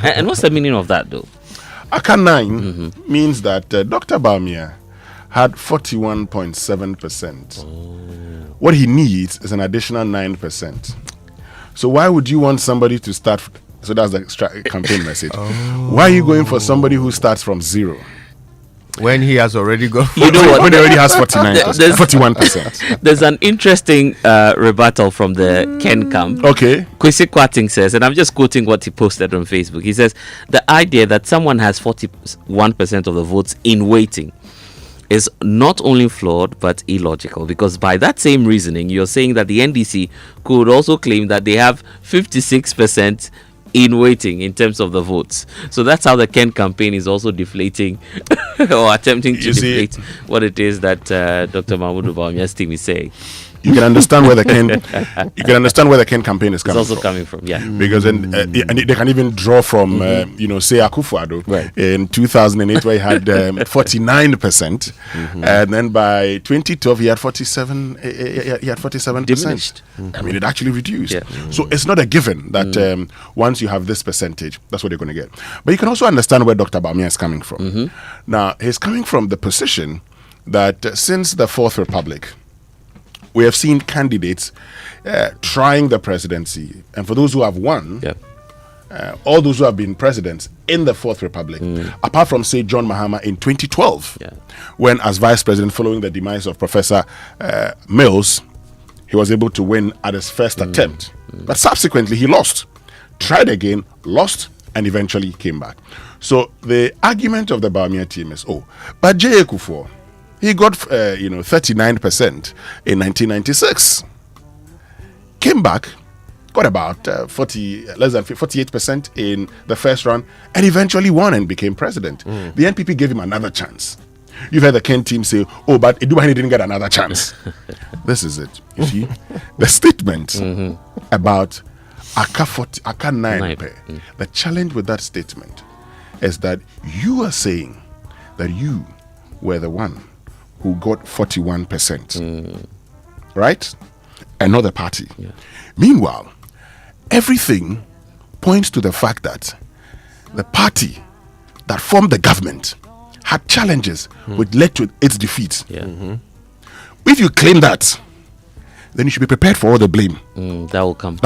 And what's the meaning of that, though? Aka 9 means that Dr. Baumia had 41.7%. What he needs is an additional 9%. So why would you want somebody to start? So that's the campaign message. Why are you going for somebody who starts from zero? When he has already got, You know what? When he already has 41%. There's an interesting rebuttal from the Ken camp. Okay. Kwesi Kwarteng says, and I'm just quoting what he posted on Facebook. He says, the idea that someone has 41% of the votes in waiting is not only flawed but illogical, because by that same reasoning, you're saying that the NDC could also claim that they have 56% in waiting in terms of the votes. So that's how the Ken campaign is also deflating or attempting to deflate what it is that Dr. Mahmoud Bawumia's team is saying. You can understand where the Ken campaign is coming it's also coming from, yeah. Because and they can even draw from say Akufo-Addo in 2008 where he had 49%, and then by 2012 he had 47%. Diminished. I mean, it actually reduced. So it's not a given that once you have this percentage, that's what you're going to get. But you can also understand where Dr. Baumia is coming from. Now, he's coming from the position that since the Fourth Republic, we have seen candidates trying the presidency. And for those who have won, all those who have been presidents in the Fourth Republic, apart from, say, John Mahama in 2012, when as vice president, following the demise of Professor Mills, he was able to win at his first attempt. But subsequently, he lost. Tried again, lost, and eventually came back. So the argument of the Baumia team is, but J.A. Kufuor, he got 39% in 1996. Came back, got about less than 48% in the first round, and eventually won and became president. The NPP gave him another chance. You've heard the Ken team say, but Edubani didn't get another chance. This is it. You see, the statement about Aka 9. The challenge with that statement is that you are saying that you were the one who got 41%, right? And not the party. Meanwhile, everything points to the fact that the party that formed the government had challenges which led to its defeat. If you claim that, then you should be prepared for all the blame. That will come.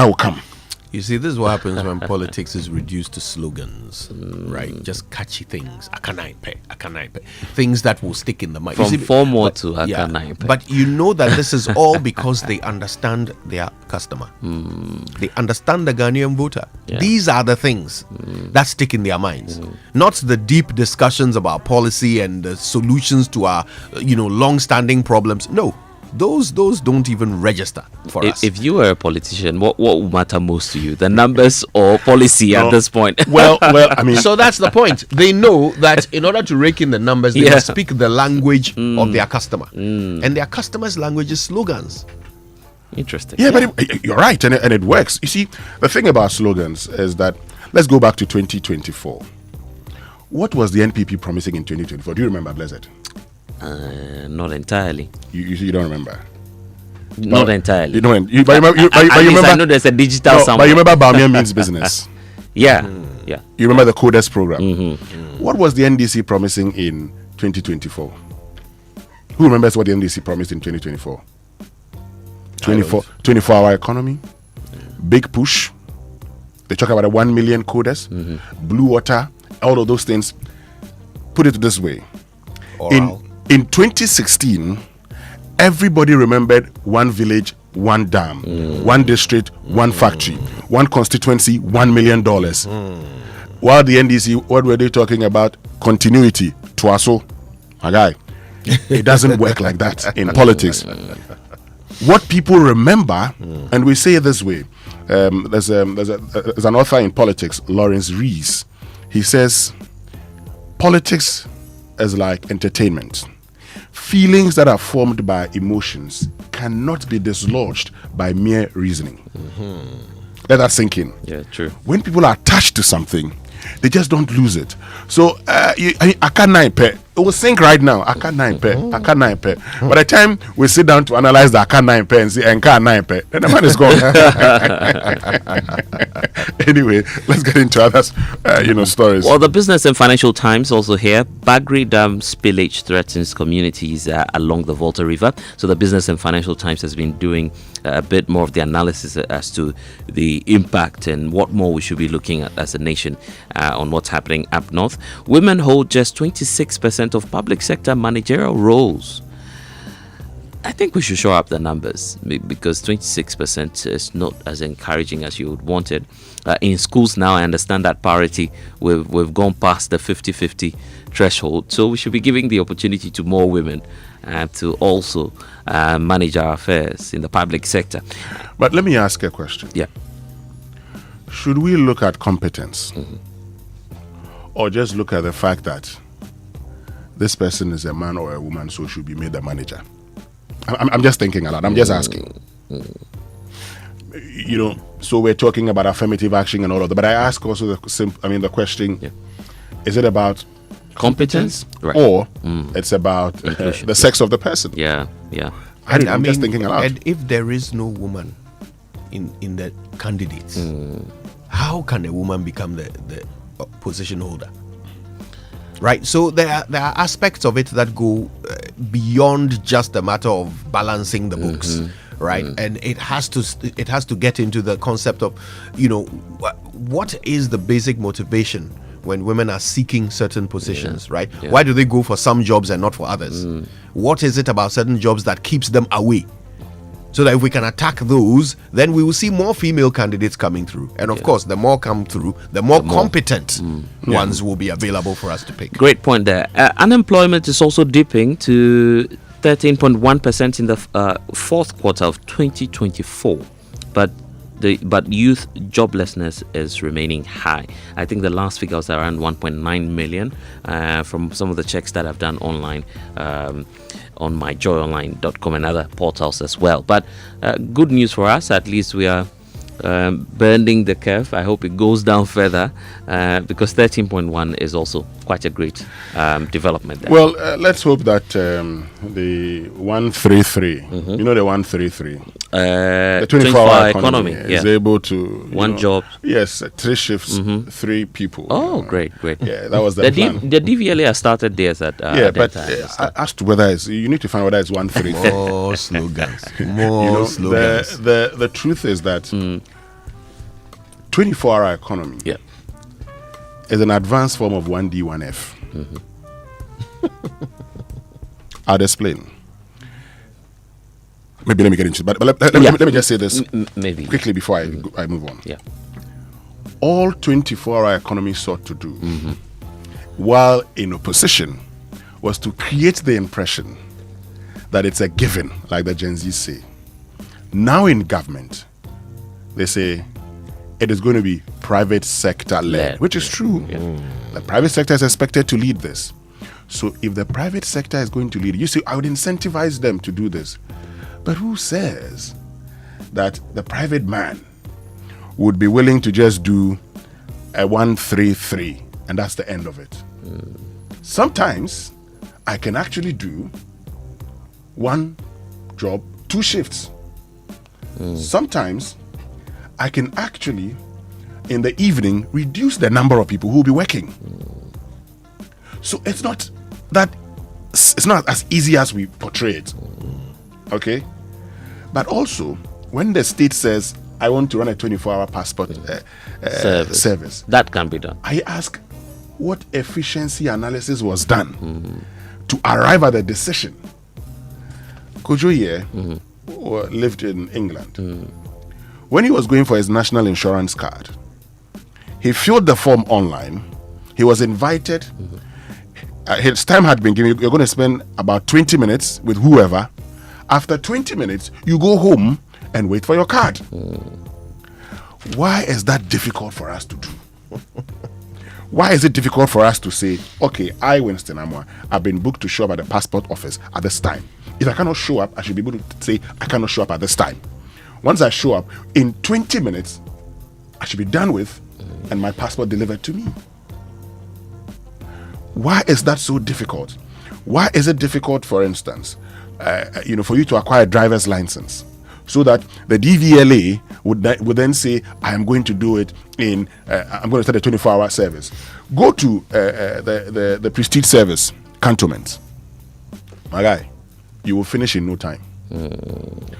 You see, this is what happens when politics is reduced to slogans, right? Just catchy things. Akanaipe. Things that will stick in the mind. From formal to Akanaipe. But you know that this is all because they understand their customer. They understand the Ghanaian voter. These are the things that stick in their minds. Not the deep discussions about policy and the solutions to our, long-standing problems. No. Those don't even register for us. If you were a politician, what would matter most to you, the numbers or policy at this point? Well, I mean, so that's the point. They know that in order to rake in the numbers, they must speak the language of their customer, and their customer's language is slogans. Interesting. Yeah, but you're right, and it works. You see, the thing about slogans is that, let's go back to 2024. What was the NPP promising in 2024? Do you remember, Blessed? Not entirely. You don't remember? Not entirely. You don't. But you remember? I know there's a digital somewhere. But you remember Baumia means business. Yeah. You remember the Coders program? What was the NDC promising in 2024? Who remembers what the NDC promised in 2024? 24-hour economy, big push. They talk about 1 million coders, blue water, all of those things. Put it this way. In 2016, everybody remembered one village, one dam, one district, one factory, one constituency, $1 million. While the NDC, what were they talking about? Continuity. Twaso. Agai. It doesn't work like that in politics. What people remember, and we say it this way, there's an author in politics, Lawrence Rees. He says, politics is like entertainment. Feelings that are formed by emotions cannot be dislodged by mere reasoning. Let that sink in. Yeah, true. When people are attached to something, they just don't lose it. So Aka 9 pe, it will sink right now. Aka 9 pe, Aka 9 pe. By the time we sit down to analyze the Aka 9 pe and see Aka 9 pe, then the man is gone. Anyway, let's get into other stories. Well, the Business and Financial Times also here. Bagri Dam spillage threatens communities along the Volta River. So the Business and Financial Times has been doing a bit more of the analysis as to the impact and what more we should be looking at as a nation on what's happening up north. Women hold just 26% of public sector managerial roles. I think we should show up the numbers because 26% is not as encouraging as you would want it. In schools now, I understand that parity, we've gone past the 50-50 threshold. So we should be giving the opportunity to more women to also manage our affairs in the public sector. But let me ask a question. Yeah. Should we look at competence or just look at the fact that this person is a man or a woman, so should be made a manager? I'm just thinking a lot. I'm just asking. So we're talking about affirmative action and all of that. But I ask also the question: is it about competence, right, or it's about the sex of the person? Yeah. I'm just thinking a lot. And if there is no woman in the candidates, how can a woman become the position holder? Right, so there are aspects of it that go beyond just a matter of balancing the books, right? And it has to get into the concept of, what is the basic motivation when women are seeking certain positions, right? Yeah. Why do they go for some jobs and not for others? What is it about certain jobs that keeps them away? So that if we can attack those, then we will see more female candidates coming through. And of course, the more come through, the more competent ones will be available for us to pick. Great point there. Unemployment is also dipping to 13.1% in the fourth quarter of 2024. But youth joblessness is remaining high. I think the last figure was around 1.9 million from some of the checks that I've done online. On myjoyonline.com and other portals as well. But good news for us, at least we are bending the curve. I hope it goes down further because 13.1 is also quite a great development there. Well, let's hope that the 133, the 133, the 24-hour economy is able to job. Yes, 3 shifts, 3 people. Oh, great. Yeah, that was the plan. The DVLA has started theirs at but as to whether you need to find whether it's 133. More slogans. Slogans. The truth is that 24-hour economy is an advanced form of 1D, 1F. I'll explain. Maybe let me get into it. But let me just say this quickly before I move on. Yeah. All 24-hour economy sought to do, while in opposition, was to create the impression that it's a given, like the Gen Z say. Now in government, they say it is going to be private sector led, which is true. The private sector is expected to lead this. So if the private sector is going to lead, you see, I would incentivize them to do this. But who says that the private man would be willing to just do a 133 and that's the end of it? Sometimes I can actually do one job, 2 shifts. Sometimes I can actually, in the evening, reduce the number of people who will be working. So it's not as easy as we portray it. Okay? But also, when the state says, I want to run a 24-hour passport service, that can be done. I ask, what efficiency analysis was done to arrive at the decision? Kojo here lived in England. When he was going for his national insurance card, he filled the form online. He was invited. His time had been given. You're going to spend about 20 minutes with whoever. After 20 minutes, you go home and wait for your card. Why is that difficult for us to do? Why is it difficult for us to say, okay, I, Winston Amoah, I've been booked to show up at the passport office at this time. If I cannot show up, I should be able to say, I cannot show up at this time. Once I show up, in 20 minutes, I should be done with and my passport delivered to me. Why is that so difficult? Why is it difficult, for instance, for you to acquire a driver's license, so that the DVLA would then say, I am going to do it I'm going to start a 24-hour service. Go to the prestige service cantonment. My guy, you will finish in no time.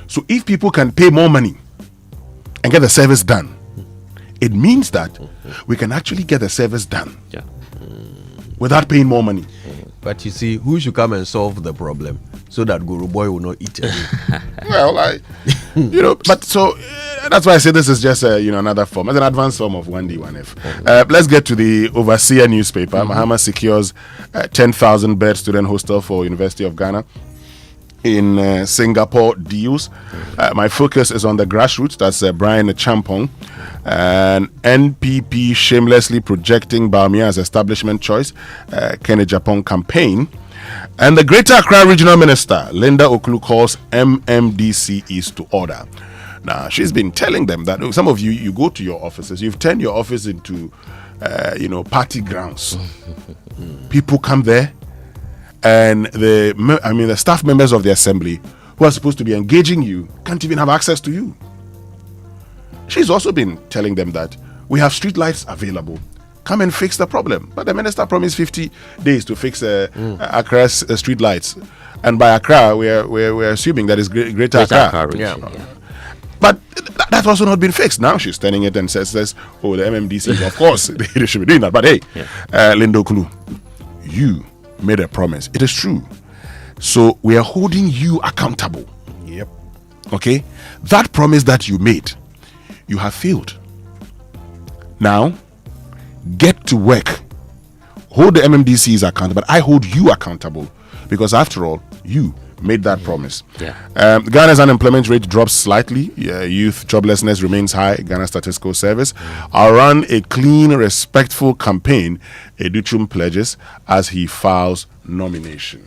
So if people can pay more money and get the service done, it means that we can actually get the service done without paying more money. But you see, who should come and solve the problem so that Guru Boy will not eat it? Well, but so that's why I say this is just another form, as an advanced form of 1D, 1F. Let's get to the Overseer newspaper. Mahama secures 10,000 bed student hostel for University of Ghana in Singapore deals. My focus is on the grassroots. That's Brian Champong. And NPP shamelessly projecting Bawumia as establishment choice. Kenny Japan campaign. And the Greater Accra Regional Minister, Linda Okulu, calls MMDCEs to order. Now, she's been telling them that some of you go to your offices, you've turned your office into, party grounds. People come there, and the staff members of the assembly who are supposed to be engaging you can't even have access to you. She's also been telling them that we have street lights available. Come and fix the problem. But the minister promised 50 days to fix Accra's street lights. And by Accra, we're assuming that is Greater Accra. But that's also not been fixed. Now she's turning it and says, the MMDC, of course, they should be doing that. But hey, Linda Okulu, you made a promise. It is true. So we are holding you accountable. Yep. Okay? That promise that you made, you have failed. Now, get to work. Hold the MMDCs accountable, but I hold you accountable, because after all, you made that promise. Ghana's unemployment rate drops slightly. Youth joblessness remains high. Ghana Statistical Service. I'll run a clean, respectful campaign, Educhum pledges as he files nomination.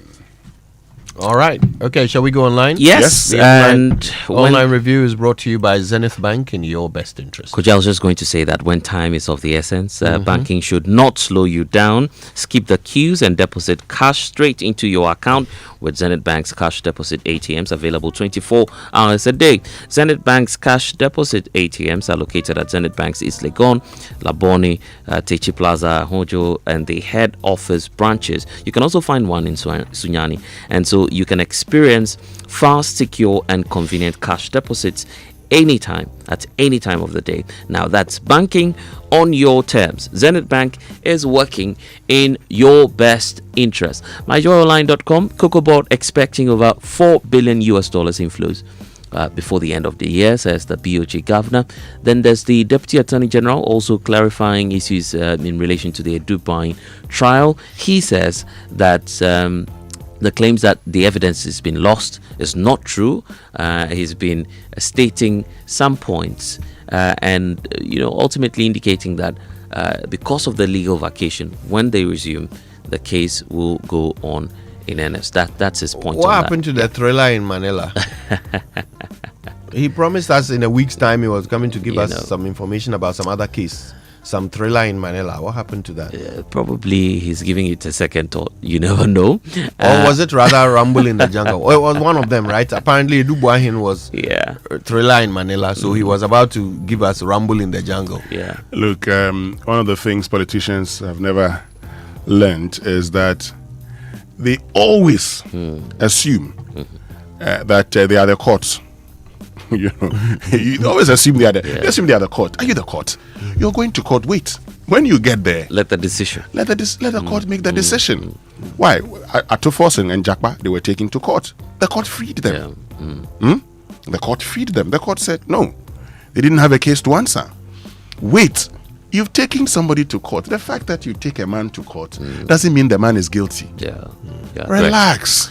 All right. Okay, shall we go online? Yes. And online review is brought to you by Zenith Bank in your best interest. Kojo, I was just going to say that when time is of the essence, banking should not slow you down. Skip the queues and deposit cash straight into your account with Zenith Bank's cash deposit ATMs available 24 hours a day. Zenith Bank's cash deposit ATMs are located at Zenith Bank's East Legon, Laboni, Techi Plaza, Hojo, and the head office branches. You can also find one in Sunyani. And so you can experience fast, secure, and convenient cash deposits anytime, at any time of the day. Now, that's banking on your terms. Zenith Bank is working in your best interest. MyJoyOnline.com, Cocoa Board expecting over $4 billion inflows before the end of the year, says the BOG governor. Then there's the Deputy Attorney General also clarifying issues in relation to the Dubai trial. He says that the claims that the evidence has been lost is not true. He's been stating some points and ultimately indicating that because of the legal vacation, when they resume, the case will go on in earnest. That's his point. What happened to the thriller in Manila? He promised us in a week's time he was coming to give us some information about some other case. Some thriller in Manila. What happened to that? Probably he's giving it a second thought. You never know. Or was it rather Rumble in the Jungle? Well, it was one of them, right? Apparently, Dubuahin was thriller in Manila, so he was about to give us Rumble in the Jungle. Yeah. Look, one of the things politicians have never learned is that they always assume that they are the courts. You always assume they are the court. Are you the court? You're going to court. Wait, when you get there, let the decision. Let the court make the decision. Why? Atufosin and Jakba, they were taken to court. The court freed them. The court freed them. The court said no, they didn't have a case to answer. Wait, you've taken somebody to court. The fact that you take a man to court doesn't mean the man is guilty. Relax.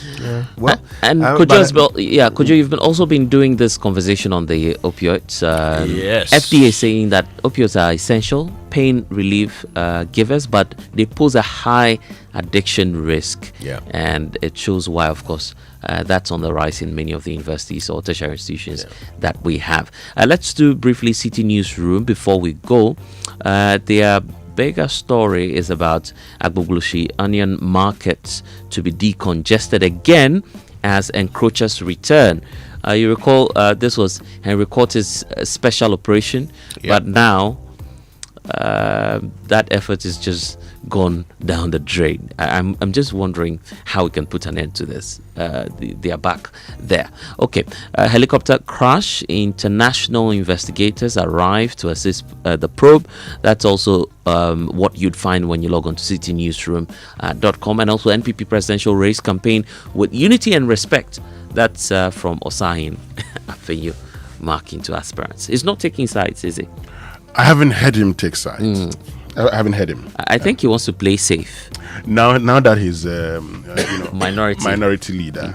Well, and Kojo, you've also been doing this conversation on the opioids. Yes. FDA saying that opioids are essential pain relief givers, but they pose a high addiction risk. Yeah. And it shows why, of course, that's on the rise in many of the universities or tertiary institutions that we have. Let's do briefly City Newsroom before we go. Their bigger story is about Agboglushi onion markets to be decongested again as encroachers return. You recall this was Henry Cortez' special operation, but now that effort is just gone down the drain. I'm just wondering how we can put an end to this. They are back there. Okay, helicopter crash. International investigators arrived to assist the probe. That's also what you'd find when you log on to citynewsroom.com. And also NPP presidential race campaign with unity and respect. That's from Osahin Afenyo marking to aspirants. He's not taking sides, is he? I haven't heard him take sides. I haven't heard him. I think he wants to play safe. Now that he's minority leader,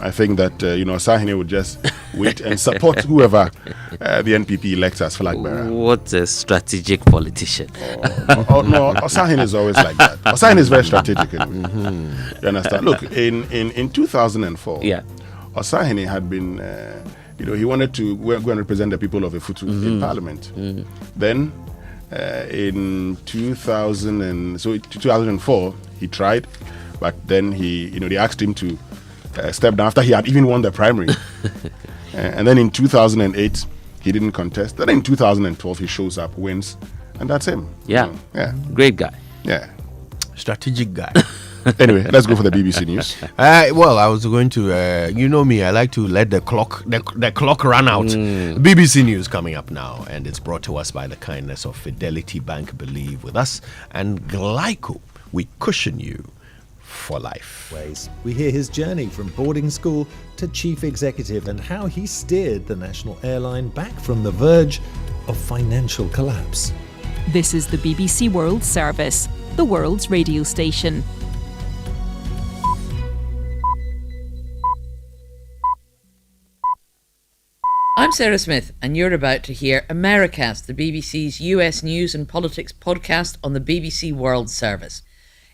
I think that Sahine would just wait and support whoever the NPP elects as flag bearer. What a strategic politician! No, Sahine is always like that. Sahine is very strategic. You understand? Look, in 2004, Osahine had been. He wanted to go and represent the people of Efutu in Parliament. Then, in 2004, he tried, but then they asked him to step down after he had even won the primary. And then in 2008, he didn't contest. Then in 2012, he shows up, wins, and that's him. Yeah, great guy. Yeah, strategic guy. Anyway, let's go for the BBC News. Well, I was going to, you know me, I like to let the clock run out. BBC News coming up now, and it's brought to us by the kindness of Fidelity Bank. Believe with us, and Glyco, we cushion you for life. We hear his journey from boarding school to chief executive and how he steered the national airline back from the verge of financial collapse. This is the BBC World Service, the world's radio station. I'm Sarah Smith, and you're about to hear Americast, the BBC's US news and politics podcast on the BBC World Service.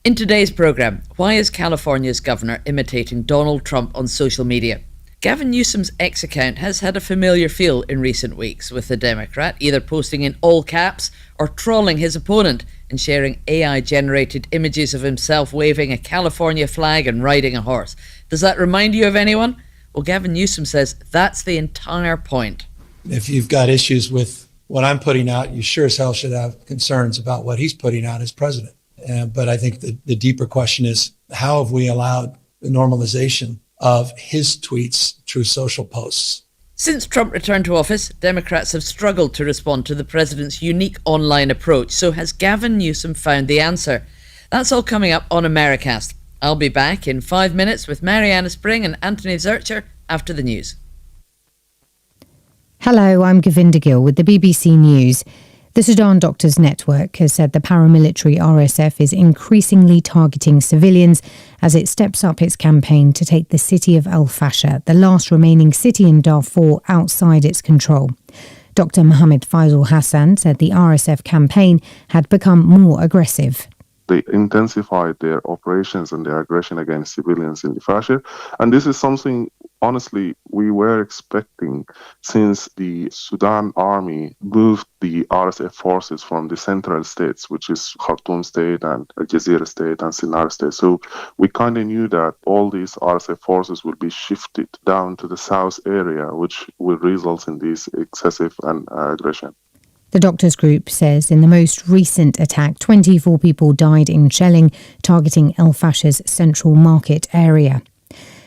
In today's programme, why is California's governor imitating Donald Trump on social media? Gavin Newsom's X account has had a familiar feel in recent weeks, with the Democrat either posting in all caps or trolling his opponent and sharing AI-generated images of himself waving a California flag and riding a horse. Does that remind you of anyone? Well, Gavin Newsom says that's the entire point. If you've got issues with what I'm putting out, you sure as hell should have concerns about what he's putting out as president. But I think the deeper question is, how have we allowed the normalization of his tweets through social posts? Since Trump returned to office, Democrats have struggled to respond to the president's unique online approach. So has Gavin Newsom found the answer? That's all coming up on Americast. I'll be back in 5 minutes with Mariana Spring and Anthony Zurcher after the news. Hello, I'm Govinda Gill with the BBC News. The Sudan Doctors Network has said the paramilitary RSF is increasingly targeting civilians as it steps up its campaign to take the city of El Fasher, the last remaining city in Darfur, outside its control. Dr. Mohammed Faisal Hassan said the RSF campaign had become more aggressive. They intensified their operations and their aggression against civilians in the Fasher. And this is something, honestly, we were expecting since the Sudan army moved the RSF forces from the central states, which is Khartoum state and Al Jazeera state and Sinnar state. So we kind of knew that all these RSF forces will be shifted down to the south area, which will result in this excessive aggression. The doctors group says in the most recent attack, 24 people died in shelling targeting El Fasher's central market area.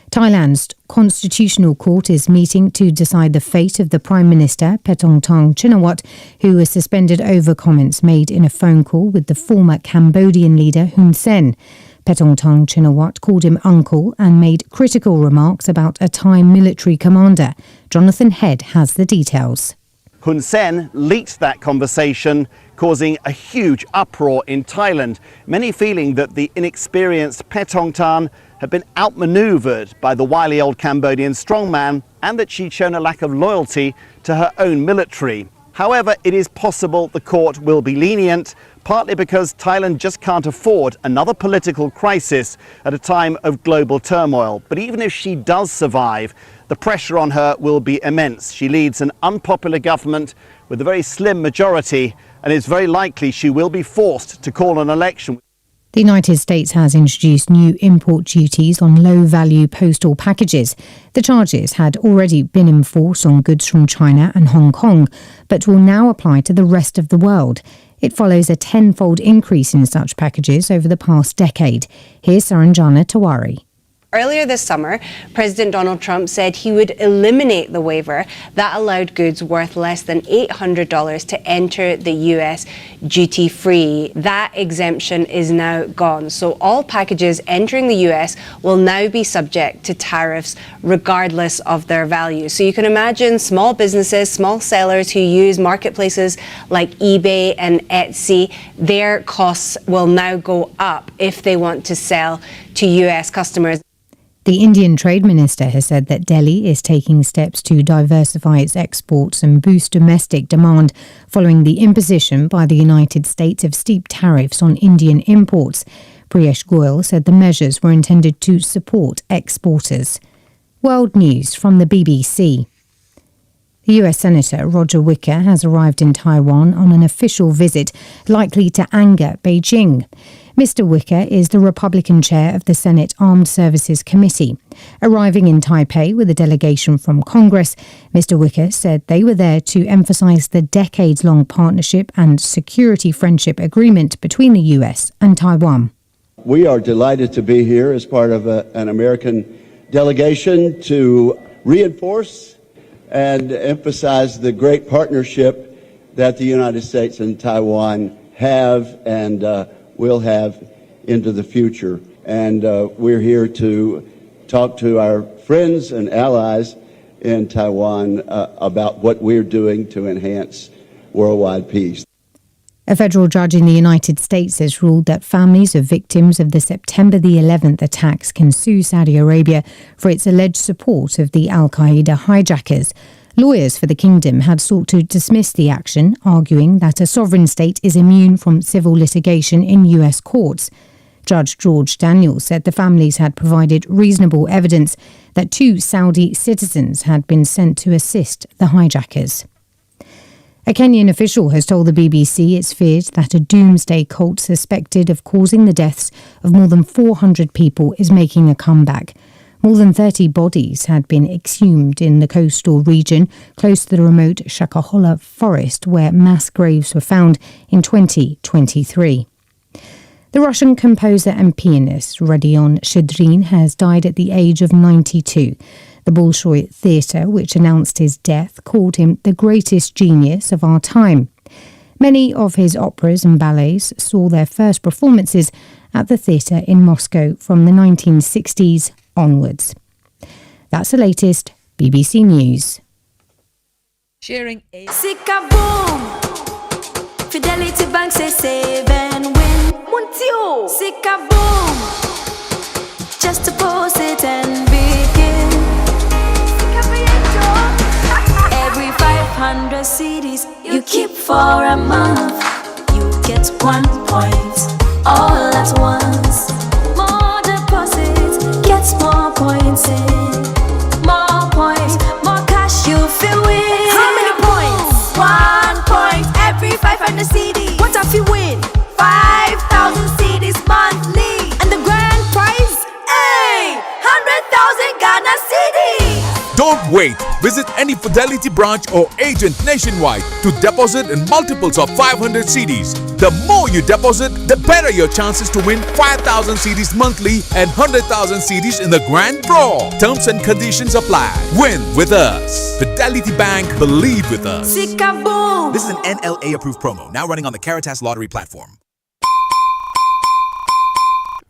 Thailand's constitutional court is meeting to decide the fate of the Prime Minister, Paetongtarn Shinawatra, who was suspended over comments made in a phone call with the former Cambodian leader Hun Sen. Paetongtarn Shinawatra called him uncle and made critical remarks about a Thai military commander. Jonathan Head has the details. Hun Sen leaked that conversation, causing a huge uproar in Thailand, many feeling that the inexperienced Paetongtarn had been outmaneuvered by the wily old Cambodian strongman and that she'd shown a lack of loyalty to her own military. However, it is possible the court will be lenient, partly because Thailand just can't afford another political crisis at a time of global turmoil. But even if she does survive, the pressure on her will be immense. She leads an unpopular government with a very slim majority, and it's very likely she will be forced to call an election. The United States has introduced new import duties on low-value postal packages. The charges had already been in force on goods from China and Hong Kong, but will now apply to the rest of the world. It follows a tenfold increase in such packages over the past decade. Here's Saranjana Tawari. Earlier this summer, President Donald Trump said he would eliminate the waiver that allowed goods worth less than $800 to enter the US duty-free. That exemption is now gone. So all packages entering the US will now be subject to tariffs regardless of their value. So you can imagine small businesses, small sellers who use marketplaces like eBay and Etsy, their costs will now go up if they want to sell to US customers. The Indian Trade Minister has said that Delhi is taking steps to diversify its exports and boost domestic demand following the imposition by the United States of steep tariffs on Indian imports. Priyesh Goyal said the measures were intended to support exporters. World news from the BBC. The US Senator Roger Wicker has arrived in Taiwan on an official visit likely to anger Beijing. Mr. Wicker is the Republican chair of the Senate Armed Services Committee. Arriving in Taipei with a delegation from Congress, Mr. Wicker said they were there to emphasize the decades-long partnership and security friendship agreement between the US and Taiwan. We are delighted to be here as part of an American delegation to reinforce and emphasize the great partnership that the United States and Taiwan have and will have into the future. And we're here to talk to our friends and allies in Taiwan about what we're doing to enhance worldwide peace. A federal judge in the United States has ruled that families of victims of the September the 11th attacks can sue Saudi Arabia for its alleged support of the al-Qaeda hijackers. Lawyers for the kingdom had sought to dismiss the action, arguing that a sovereign state is immune from civil litigation in US courts. Judge George Daniels said the families had provided reasonable evidence that 2 Saudi citizens had been sent to assist the hijackers. A Kenyan official has told the BBC it's feared that a doomsday cult suspected of causing the deaths of more than 400 people is making a comeback. More than 30 bodies had been exhumed in the coastal region close to the remote Shakahola forest where mass graves were found in 2023. The Russian composer and pianist Rodion Shchedrin has died at the age of 92. The Bolshoi Theatre, which announced his death, called him the greatest genius of our time. Many of his operas and ballets saw their first performances at the theatre in Moscow from the 1960s onwards. That's the latest BBC News. Sharing a Sika boom. Fidelity Bank say save and win. Muntio. Sika boom. Just deposit and begin. Every 500 CDs you keep for a month, you get 1 point all at once. More deposits gets more points in. More points, more cash you feel win. How many points? 1 point every 500 CDs. What if you win? 5,000 CDs monthly. And the grand prize? Hey! 100,000 Ghana CDs. Don't wait. Visit any Fidelity branch or agent nationwide to deposit in multiples of 500 CDs. The more you deposit, the better your chances to win 5,000 CDs monthly and 100,000 CDs in the grand draw. Terms and conditions apply. Win with us. Fidelity Bank, believe with us. Sika-boom. This is an NLA approved promo, now running on the Caritas Lottery platform.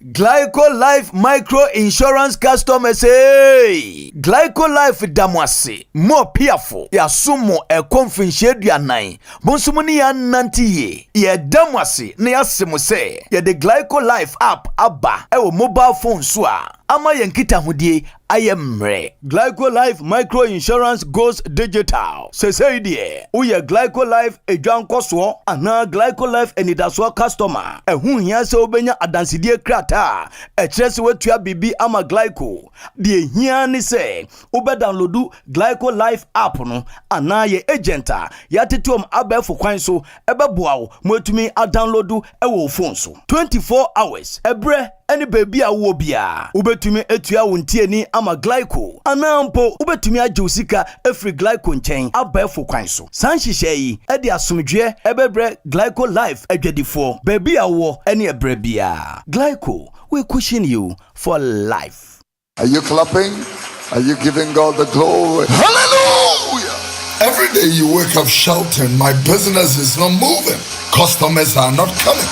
Glyco Life Micro Insurance customers, hey! Glyco Life Damwasi, more piafo, ya sumo e konfinche duanai, bonsumuni ya nantiye, ye damwasi, ne ya simuse, ye de Glyco Life app abba, ewo mobile phone swa, ama yankita hudie, ayemre. Glyco Life Micro Insurance goes digital. Sese die, uye Glyco Life ejuan koswo, ana Glyco Life enidaswa customer, ehun hiase obenya adansidie krata, etresi wetua bibi ama Glyco, die hiani se, ube downloadu Glyco Life app no, ana ye agenta, yatituom abefu kwanso, ebe buawo, mwetumi a downloadu ewo phone so. 24 hours, ebre, any baby a wobia, ubetumi etua wuntie ni ama Glyco, anampo ubetumi ajusika every Glyco nchen abefu kwanso. Sanshishe edi asumdwe ebebre Glyco Life edwedifo, baby a wo any ebrebia. Glyco, we cushion you for life. Are you clapping? Are you giving God the glory? Hallelujah! Every day you wake up shouting, my business is not moving. Customers are not coming.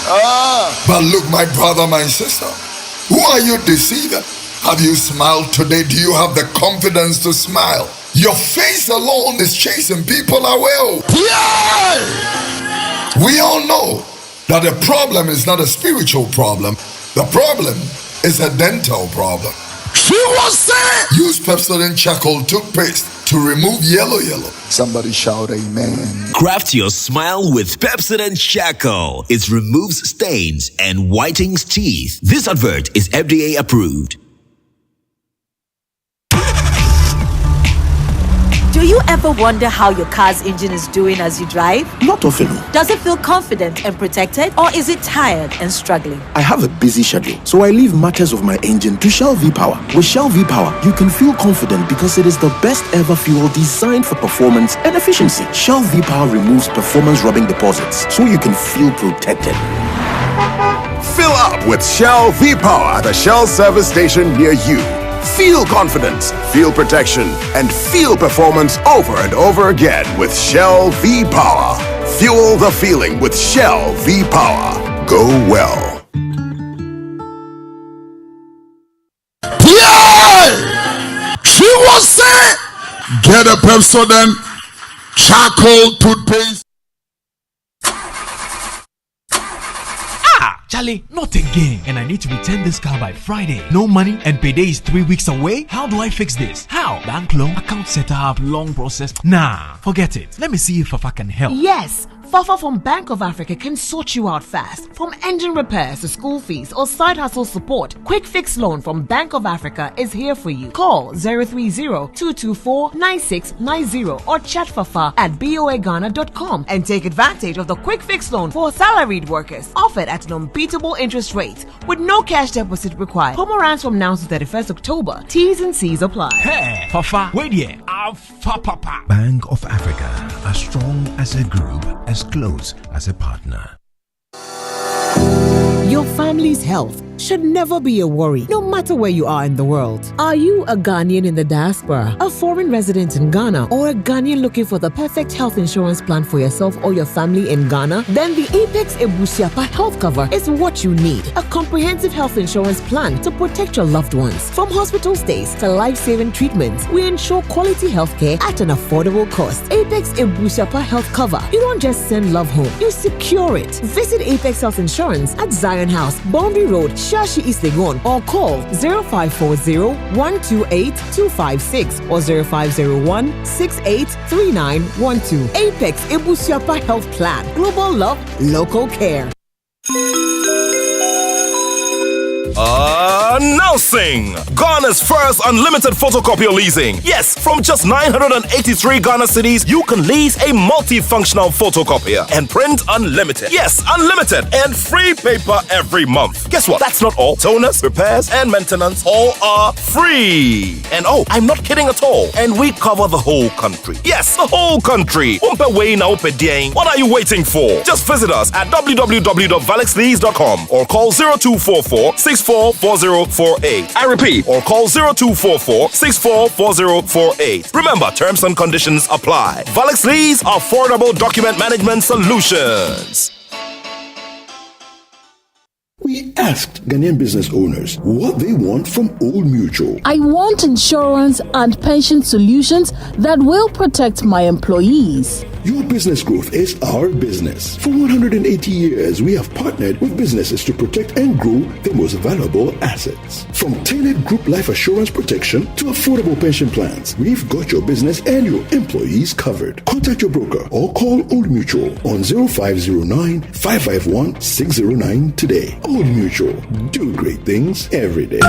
But look, my brother, my sister, who are you deceiving? Have you smiled today? Do you have the confidence to smile? Your face alone is chasing people away. Yeah! We all know that the problem is not a spiritual problem. The problem is a dental problem. She was saying, use Pepsodent charcoal toothpaste to remove yellow. Somebody shout amen. Craft your smile with Pepsodent Charcoal. It removes stains and whitens teeth. This advert is FDA approved. Do you ever wonder how your car's engine is doing as you drive? Not often. Does it feel confident and protected, or is it tired and struggling? I have a busy schedule, so I leave matters of my engine to Shell V-Power. With Shell V-Power, you can feel confident because it is the best ever fuel designed for performance and efficiency. Shell V-Power removes performance rubbing deposits, so you can feel protected. Fill up with Shell V-Power at a Shell service station near you. Feel confidence, feel protection, and feel performance over and over again with Shell V-Power. Fuel the feeling with Shell V-Power. Go well. Yeah! She was saying, get a Pepsodent charcoal toothpaste. Charlie, not again. And I need to return this car by Friday. No money and payday is 3 weeks away. How do I fix this? How? Bank loan, account setup, long process. Nah, forget it. Let me see if Fafa can help. Yes, Fafa from Bank of Africa can sort you out fast. From engine repairs to school fees or side hustle support, Quick Fix Loan from Bank of Africa is here for you. Call 030-224-9690 or chat Fafa at boaghana.com and take advantage of the Quick Fix Loan for salaried workers, offered at an unbeatable interest rate with no cash deposit required. Promo runs from now to 31st October. T's and C's apply. Hey, Fafa, wait here. Papa. Bank of Africa, as strong as a group, as close as a partner. Your family's health should never be a worry, no matter where you are in the world. Are you a Ghanaian in the diaspora, a foreign resident in Ghana, or a Ghanaian looking for the perfect health insurance plan for yourself or your family in Ghana? Then the Apex Ebusiapa Health Cover is what you need. A comprehensive health insurance plan to protect your loved ones. From hospital stays to life-saving treatments, we ensure quality healthcare at an affordable cost. Apex Ebusiapa Health Cover. You don't just send love home, you secure it. Visit Apex Health Insurance at Zion House, Boundary Road, Shashi East Legon, or call 0540-128-256 or 0501-683912. Apex Ebusiapa Health Plan. Global love, local care. Announcing Ghana's first unlimited photocopier leasing. Yes, from just 983 Ghana cedis, you can lease a multifunctional photocopier and print unlimited. Yes, unlimited and free paper every month. Guess what? That's not all. Toners, repairs, and maintenance all are free. And oh, I'm not kidding at all. And we cover the whole country. Yes, the whole country. What are you waiting for? Just visit us at www.valexlease.com or call 0244-644048. I repeat, or call 0244-644048. Remember, terms and conditions apply. Valex Lease, affordable document management solutions. We asked Ghanaian business owners what they want from Old Mutual. I want insurance and pension solutions that will protect my employees. Your business growth is our business. For 180 years, we have partnered with businesses to protect and grow their most valuable assets. From tailored group life assurance protection to affordable pension plans, we've got your business and your employees covered. Contact your broker or call Old Mutual on 0509 551 609 today. Old Mutual, do great things every day.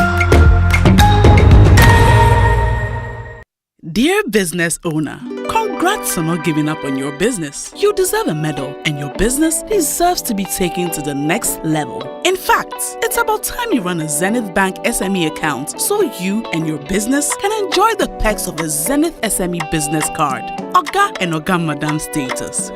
Dear business owner, congrats on not giving up on your business. You deserve a medal, and your business deserves to be taken to the next level. In fact, it's about time you run a Zenith Bank SME account so you and your business can enjoy the perks of a Zenith SME business card. Oga and Oga Madam status.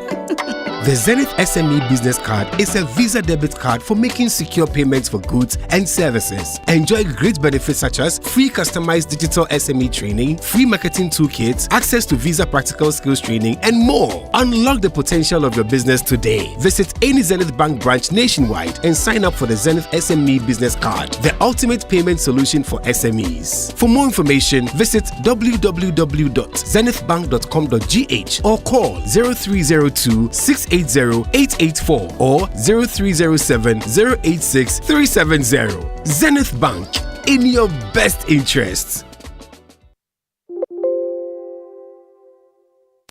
The Zenith SME Business Card is a Visa debit card for making secure payments for goods and services. Enjoy great benefits such as free customized digital SME training, free marketing toolkits, access to Visa practical skills training, and more. Unlock the potential of your business today. Visit any Zenith Bank branch nationwide and sign up for the Zenith SME Business Card, the ultimate payment solution for SMEs. For more information, visit www.zenithbank.com.gh or call 0302 680-884 or 0307-086-370. Zenith Bank, in your best interests.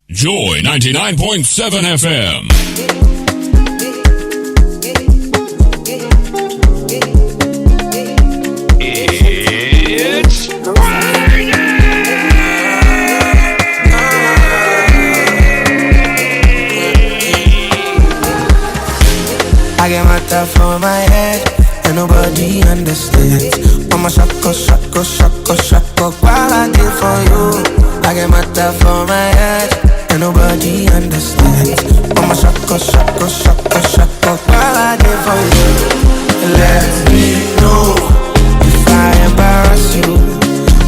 Joy 99.7 FM. I get my stuff on my head, and nobody understands. Mama shako, shako, shako, shako, while I did for you. I get my stuff on my head, and nobody understands. Mama shako, shako, shako, shako, while I did for you. Let me know if I embarrass you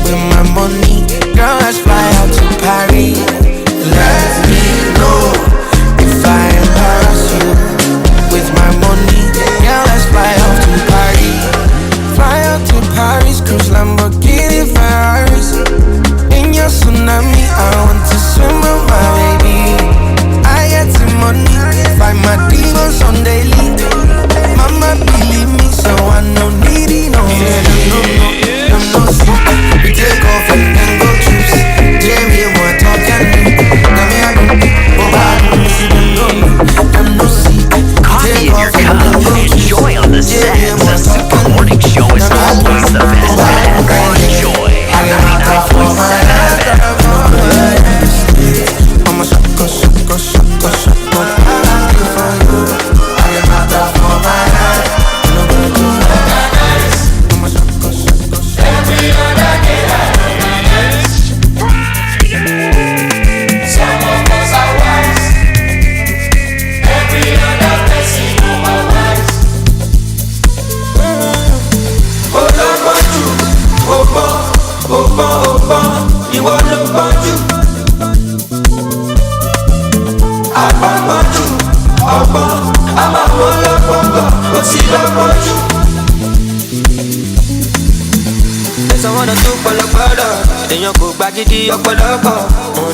with my money. Girl, let's fly out to Paris. Let me know if I embarrass you with my money, yeah, let's fly out to Paris. Fly out to Paris, cruise Lamborghini Ferraris. In your tsunami, I want to swim with my baby. I get some money, find my demons on daily. Mama believe me, so I no needy, no. No, we take off and go trips. Jamie, what talk and do? Got me, I don't go back, see them go. I'm no see. Coffee in your cup, enjoy on the set. The Super Morning Show is always the best. Enjoy 99.7. I'm a shako, shako, shako, shako. I get my stuff for my head. Nobody knows. I'm a shako, shako, shako. Every other day I Friday. Some of us are wise. Every other person know my wise. You want to punch you. I'm a someone to do for the brother. Then you go back to the Okoloko.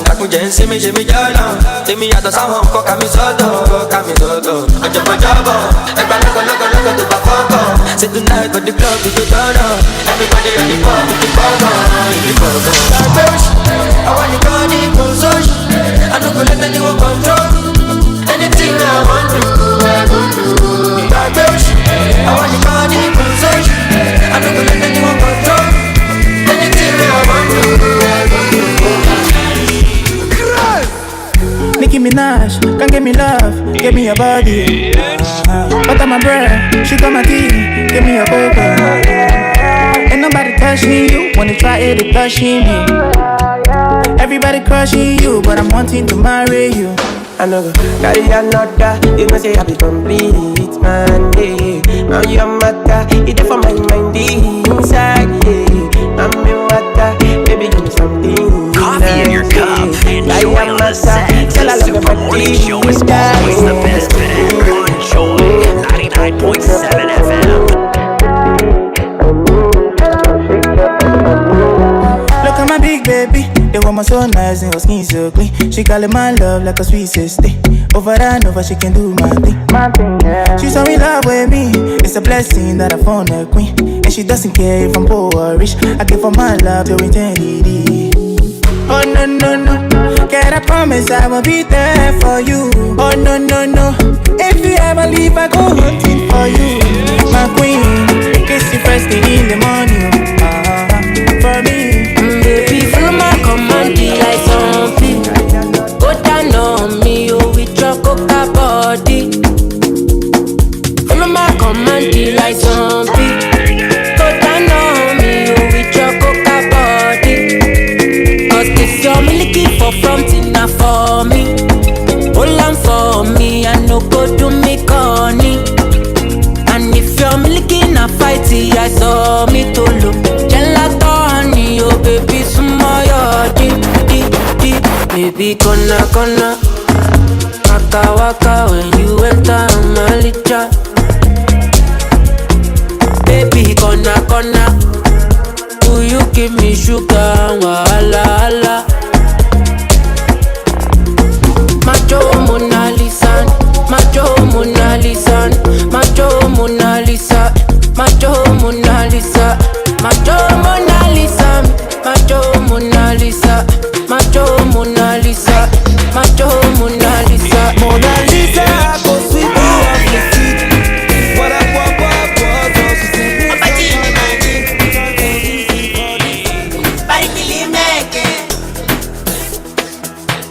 Nakunje and see me, Jala. Take me out of someone, Kamisoto. I jump a job. Look to the photo. Say tonight, but the club is the turn up. Everybody on the pub, with the burger. I want the body, consult. I don't go let anyone control. Anything I want to do, I go do. I want the body, consult. I don't go let anyone control. Anything I want to do, I go do. Nicki Minaj, come give me love, give me your body. Butter my bread, sugar my tea, give me your cocoa. Ain't nobody touching you, when they try it, they touching me. Everybody crushing you, but I'm wanting to marry you. I know, carry another, you know say I be complete, man, yeah. Now you're matter, it's for my mind inside, yeah. I'm in water, baby, give me something. Coffee in your cup, enjoy on the set. The Super Morning Show is always the best. Enjoy 99.7 FM. baby. The woman so nice and her skin so clean. She calling my love like a sweet sister. Over and over, she can do my thing. Yeah. She's so in love with me. It's a blessing that I found a queen. And she doesn't care if I'm poor or rich. I give her my love to eternity. Oh no no no, can I promise I will be there for you? Oh no no no, if you ever leave I go hunting for you. My queen, kiss you first thing in the morning. For me, baby, follow my command like zombie. Go down on me, oh, with your coca body. Follow my command like zombie. Go down on me, oh, with your coca body. Cause if you're looking for something not for me, hold on for me, I no go do me corny. And if you're looking a fighty, I saw me to look. Gelatoni, oh baby, sumoyo, deep. Baby, gonna, waka when you enter my licha. Baby, gonna, do you give me sugar, wahala. Macho Mona Lisa, Macho Mona Lisa, Macho Mona Lisa, Macho Mona Lisa, Macho Mona Lisa, Macho Mona Lisa, Macho Mona Lisa, Macho Mona Lisa, Mona Lisa, go sweep you off your feet. What I want, she said,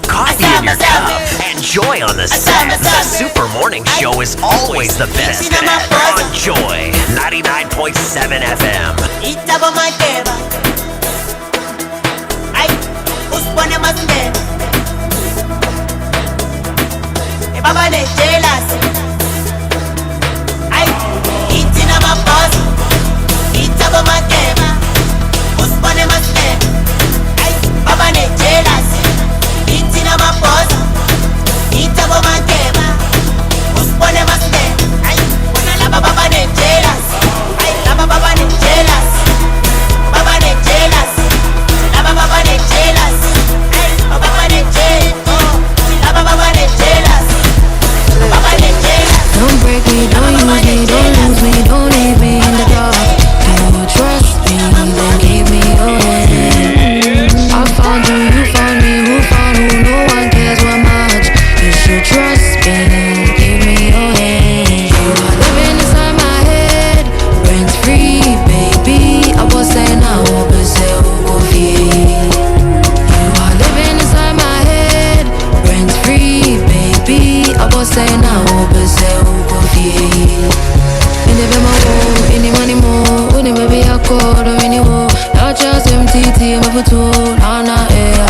Coffee in your cup and joy on the set. The Super Morning Show is always the best. On Joy 99.7 FM. Itaba Makeba. Ay, uspone masne. E baba ne jealous. Ay, itina mapos. Itaba Makeba. Uspone masne. Ay, baba ne jealous. Itina mapos. Itaba Makeba. Uspone masne. Ay, wana la baba ne jealous. Ay, la baba ne jealous. Baba ne jealous. La baba ne jealous. Ay, baba ne jealous. La baba ne jealous. Baba ne jealous. Don't break me, don't use me, don't lose me, don't leave me in the dark. You trust me, then give me your hand. I found you, you found me, who found who? No one cares what much. You should trust me, give me your hand. You are living inside my head, rent free, baby. I was saying I hope it's You are living inside my head, rent free, baby. I was saying I hope it's any money more, when baby I called or any more. Not just MTT, I'm a tool, Anna air.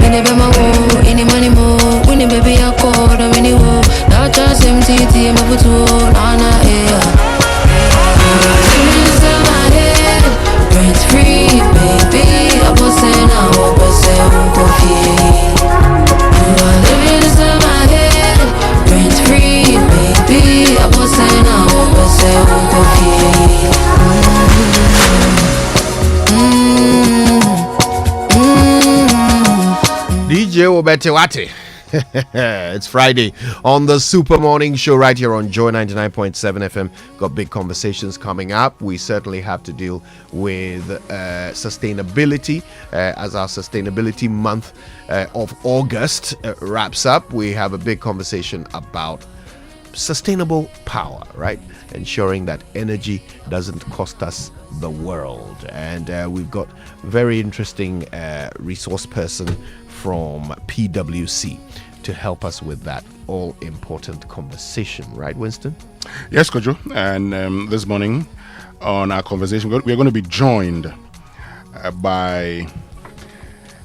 Any money more, when baby I called or any more. Not just MTT, I'm a tool, Anna air. Inside my head, rent free, baby. I was saying I hope it's You are living inside my head, rent free, baby. I was saying I hope it's DJ Obetewate. It's Friday on the Super Morning Show right here on Joy 99.7 FM. Got big conversations coming up. We certainly have to deal with sustainability as our sustainability month of August wraps up. We have a big conversation about sustainable power, right? Ensuring that energy doesn't cost us the world. And we've got very interesting resource person from PwC to help us with that all important conversation, right, Winston? Yes, Kojo. And this morning on our conversation, we're going to be joined by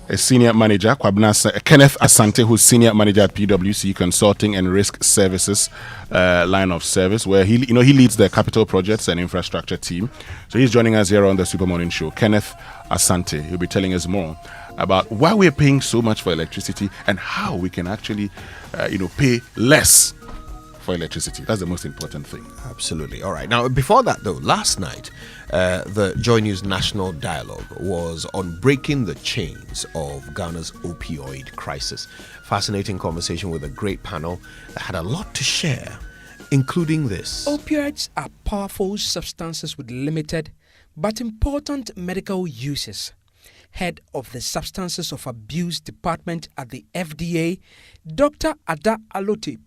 a senior manager, Kenneth Asante, who's senior manager at PwC Consulting and Risk Services line of service, where he leads the capital projects and infrastructure team. So he's joining us here on the Super Morning Show. Kenneth Asante, he'll be telling us more about why we're paying so much for electricity and how we can actually, pay less for electricity. That's the most important thing. Absolutely. All right. Now, before that, though, last night, the Joy News National Dialogue was on breaking the chains of Ghana's opioid crisis. Fascinating conversation with a great panel that had a lot to share, including this. Opioids are powerful substances with limited but important medical uses. Head of the Substances of Abuse Department at the FDA, Dr. Ada Alote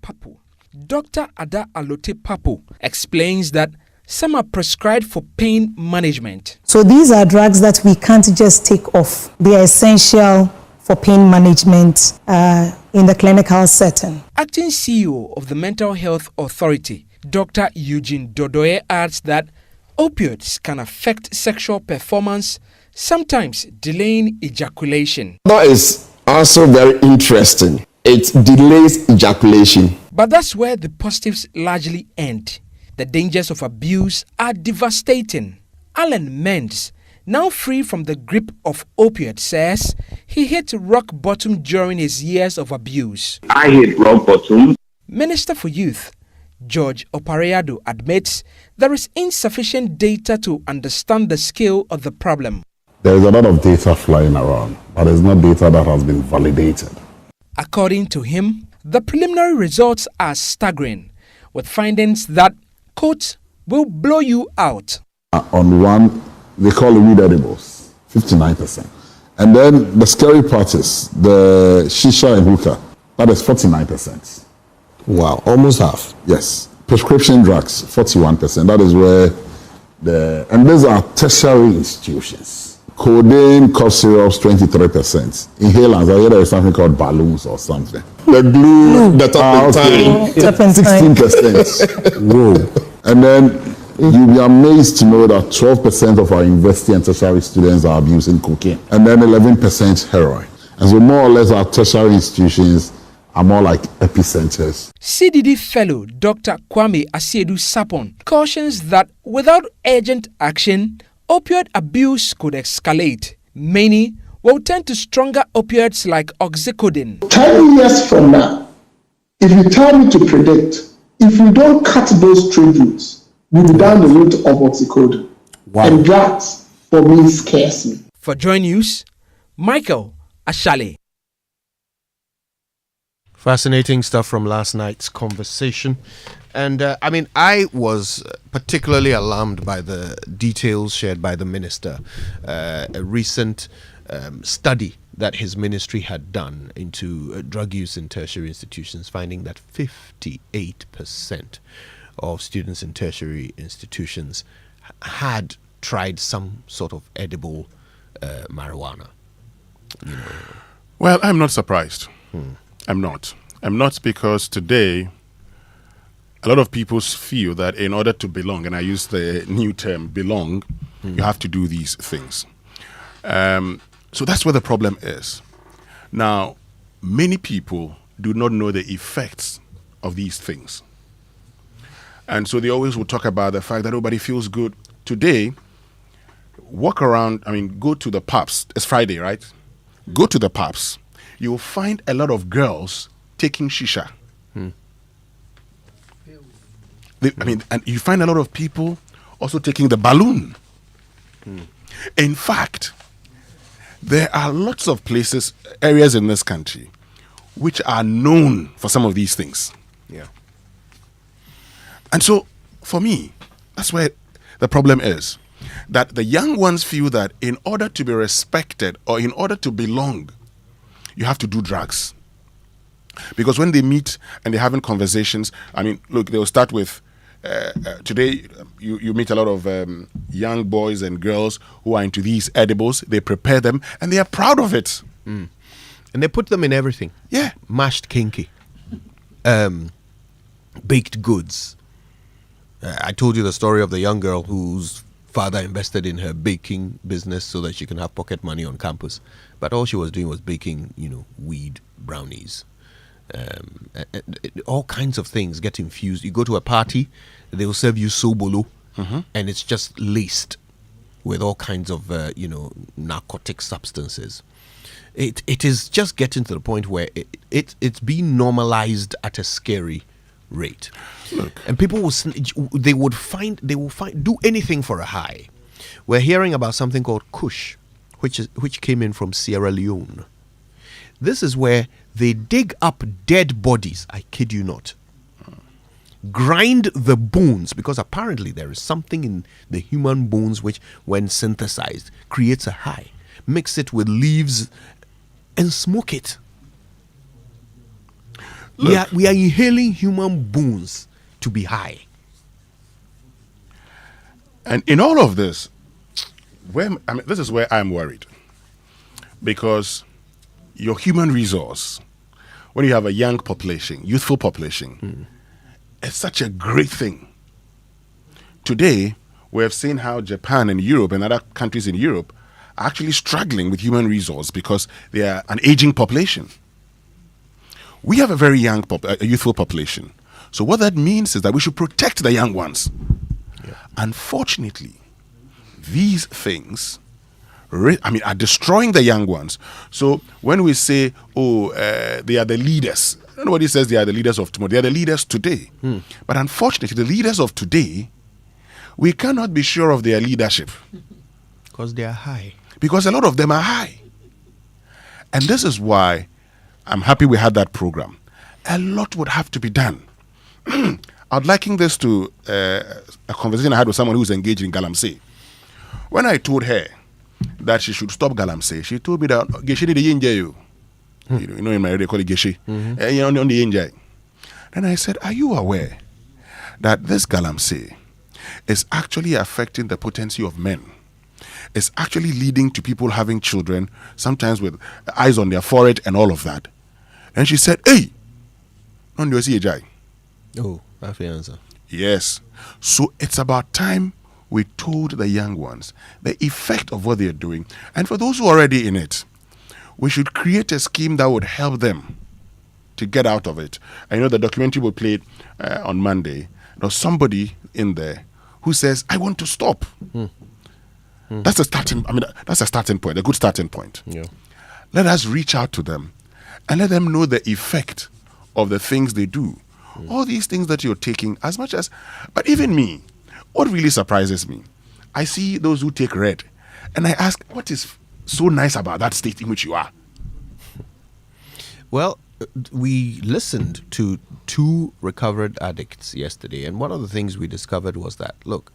Papu explains that some are prescribed for pain management. So these are drugs that we can't just take off. They are essential for pain management in the clinical setting. Acting CEO of the Mental Health Authority, Dr. Eugene Dodoe adds that opioids can affect sexual performance, sometimes delaying ejaculation. That is also very interesting. It delays ejaculation. But that's where the positives largely end. The dangers of abuse are devastating. Alan Mendes, now free from the grip of opioids, says he hit rock bottom during his years of abuse. I hit rock bottom. Minister for Youth, George Opareado, admits there is insufficient data to understand the scale of the problem. There is a lot of data flying around, but there's no data that has been validated. According to him, the preliminary results are staggering, with findings that, quote, will blow you out. On one, they call it weed edibles, 59%. And then the scary part is the shisha and hookah, that is 49%. Wow, almost half. Yes. Prescription drugs, 41%. That is where and these are tertiary institutions. Codeine, cough syrups, 23%. Inhalants, I hear there is something called balloons or something. The glue, the turpentine. 16%. Whoa. And then you'll be amazed to know that 12% of our university and tertiary students are abusing cocaine. And then 11% heroin. And so more or less our tertiary institutions are more like epicenters. CDD fellow Dr. Kwame Asiedu Sapon cautions that without urgent action, opioid abuse could escalate. Many will turn to stronger opioids like oxycodone. 10 years from now, if you tell me to predict, if we don't cut those trade routes, we'll be down the route of oxycodone. Wow. And that, for me, scares me. For Joy News, Michael Ashale. Fascinating stuff from last night's conversation. And I was particularly alarmed by the details shared by the minister. A recent study that his ministry had done into drug use in tertiary institutions, finding that 58% of students in tertiary institutions had tried some sort of edible marijuana. You know. Well, I'm not surprised. I'm not, because today a lot of people feel that in order to belong, and I use the new term belong, you have to do these things. So that's where the problem is. Now, many people do not know the effects of these things. And so they always will talk about the fact that everybody feels good. Today, walk around, go to the pubs. It's Friday, right? Go to the pubs. You'll find a lot of girls taking shisha. And you find a lot of people also taking the balloon. In fact, there are lots of places, areas in this country, which are known for some of these things. Yeah. And so, for me, that's where the problem is. That the young ones feel that in order to be respected or in order to belong, you have to do drugs. Because when they meet and they're having conversations, look, they'll start with, today you meet a lot of young boys and girls who are into these edibles. They prepare them and they are proud of it. And they put them in everything. Yeah. Mashed kinky. Baked goods. I told you the story of the young girl whose father invested in her baking business so that she can have pocket money on campus. But all she was doing was baking, weed brownies. All kinds of things get infused. You go to a party, they will serve you sobolo, and it's just laced with all kinds of, narcotic substances. It is just getting to the point where it's being normalized at a scary rate. And people will do anything for a high. We're hearing about something called Kush, which came in from Sierra Leone. This is where they dig up dead bodies, I kid you not, grind the bones, because apparently there is something in the human bones which, when synthesized, creates a high. Mix it with leaves and smoke it. We are inhaling human bones to be high. And in all of this, this is where I'm worried. Because your human resource, when you have a young population, youthful population, it's such a great thing. Today, we have seen how Japan and Europe and other countries in Europe are actually struggling with human resource because they are an aging population. We have a very young, youthful population. So what that means is that we should protect the young ones. Yeah. Unfortunately, these things are destroying the young ones. So when we say, they are the leaders, nobody says they are the leaders of tomorrow. They are the leaders today. But unfortunately, the leaders of today, we cannot be sure of their leadership. Because they are high. Because a lot of them are high. And this is why I'm happy we had that program. A lot would have to be done. I'd liken this to a conversation I had with someone who's engaged in galamsey. When I told her that she should stop galamsey, she told me that Geshe did the you. You know, in my area they call it Geshe. On the Injay. Then I said, are you aware that this galamsey is actually affecting the potency of men? It's actually leading to people having children, sometimes with eyes on their forehead and all of that. And she said, hey, on the CJ. Oh, that's the answer. Yes. So it's about time we told the young ones the effect of what they're doing. And for those who are already in it, we should create a scheme that would help them to get out of it. I know the documentary we played on Monday. There's somebody in there who says, I want to stop. That's a starting. That's a starting point, a good starting point. Yeah. Let us reach out to them and let them know the effect of the things they do. All these things that you're taking, as much as, but even me, what really surprises me, I see those who take red, and I ask, what is so nice about that state in which you are? Well, we listened to 2 recovered addicts yesterday, and one of the things we discovered was that, look,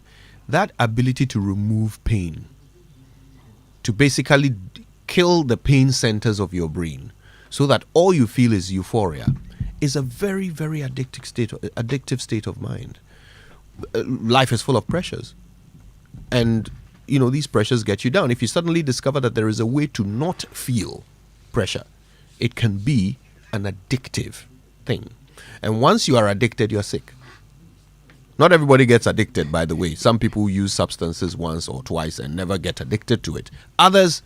that ability to remove pain, to basically kill the pain centers of your brain so that all you feel is euphoria, is a very, very addictive state of mind. Life is full of pressures. And, these pressures get you down. If you suddenly discover that there is a way to not feel pressure, it can be an addictive thing. And once you are addicted, you're sick. Not everybody gets addicted, by the way. Some people use substances once or twice and never get addicted to it. Others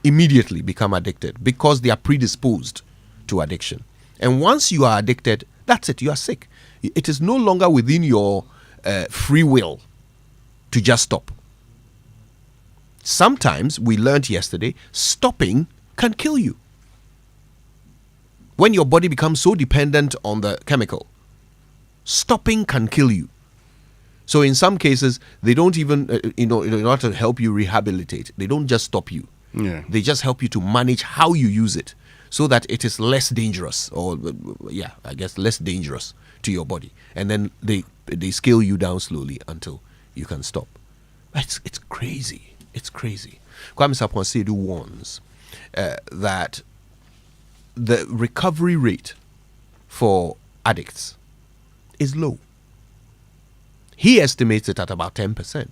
immediately become addicted because they are predisposed to addiction. And once you are addicted, that's it, you are sick. It is no longer within your free will to just stop. Sometimes, we learned yesterday, stopping can kill you. When your body becomes so dependent on the chemical, stopping can kill you. So in some cases, they don't even, in order to help you rehabilitate, they don't just stop you. Yeah. They just help you to manage how you use it so that it is less dangerous, or less dangerous to your body. And then they scale you down slowly until you can stop. It's crazy. It's crazy. Kwame Sapon-Sedu warns that the recovery rate for addicts is low. He estimates it at about 10%.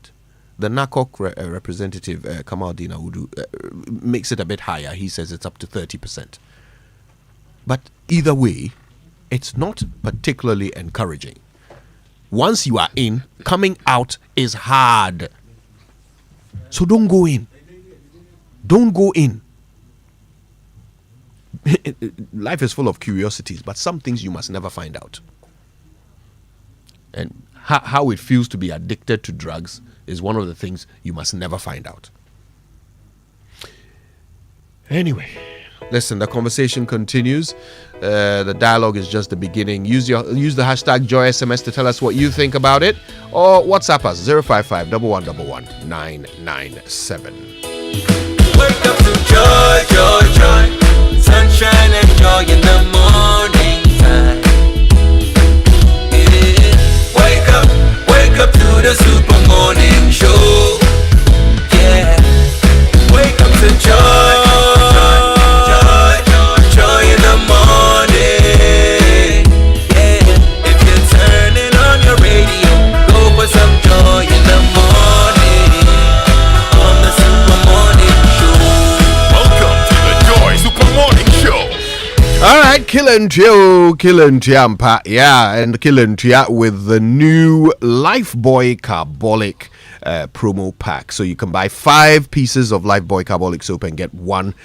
The NACOC representative, Kamaldeen Awudu, makes it a bit higher. He says it's up to 30%. But either way, it's not particularly encouraging. Once you are in, coming out is hard. So don't go in. Don't go in. Life is full of curiosities, but some things you must never find out. And how it feels to be addicted to drugs is one of the things you must never find out. Anyway, listen, the conversation continues. The dialogue is just the beginning. Use the hashtag JoySMS to tell us what you think about it, or WhatsApp us 055 1111 997. Wake up to joy, joy, joy. Sunshine and joy in the morning time. Yeah. Wake up to the Super Morning Show. Yeah. Wake up to joy, joy, joy in the morning. Yeah. If you're turning on your radio, go for some joy in the morning. On the Super Morning Show. Welcome to the Joy Super Morning Show. All right, Killing Tiampa, yeah, and Killing Tia with the new Lifebuoy Carbolic promo pack. So you can buy 5 pieces of Lifebuoy Carbolic soap and get 1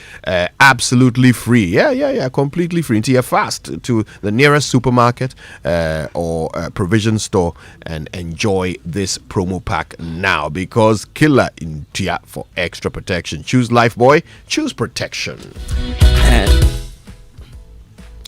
absolutely free. Yeah, completely free. Until you're fast to the nearest supermarket or provision store and enjoy this promo pack now, because Killer in Tia for extra protection. Choose Lifebuoy, choose protection.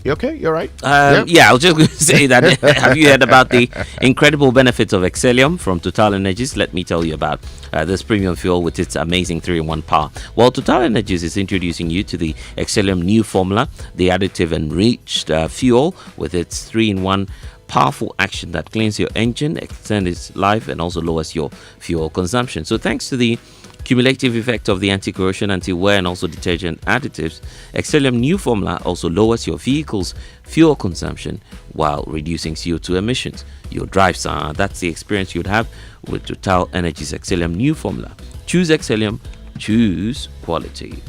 You okay? You're right. Yeah, I was just going to say that. Have you heard about the incredible benefits of Excellium from Total Energies? Let me tell you about this premium fuel with its amazing 3-in-1 power. Well, Total Energies is introducing you to the Excellium new formula, the additive enriched fuel with its 3-in-1 powerful action that cleans your engine, extends its life, and also lowers your fuel consumption. So thanks to the cumulative effect of the anti-corrosion, anti-wear, and also detergent additives, Excellium new formula also lowers your vehicle's fuel consumption while reducing CO2 emissions. Your drives are, that's the experience you'd have with Total Energies Excellium new formula. Choose Excellium, choose quality.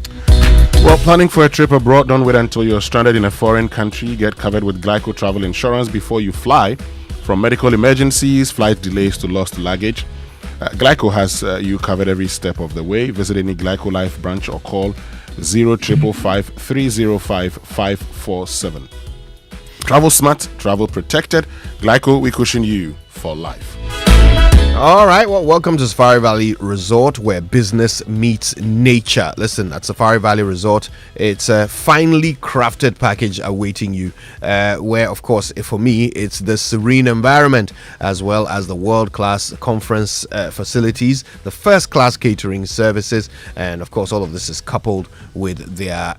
Well, planning for a trip abroad, don't wait until you're stranded in a foreign country. Get covered with Glyco travel insurance before you fly. From medical emergencies, flight delays to lost luggage, Glyco has you covered every step of the way. Visit any Glyco Life branch or call 0555 305 547. Travel smart, travel protected. Glyco, we cushion you for life. All right, well, welcome to Safari Valley Resort, where business meets nature. Listen, at Safari Valley Resort, it's a finely crafted package awaiting you, where, of course, for me, it's the serene environment, as well as the world-class conference facilities, the first-class catering services, and, of course, all of this is coupled with their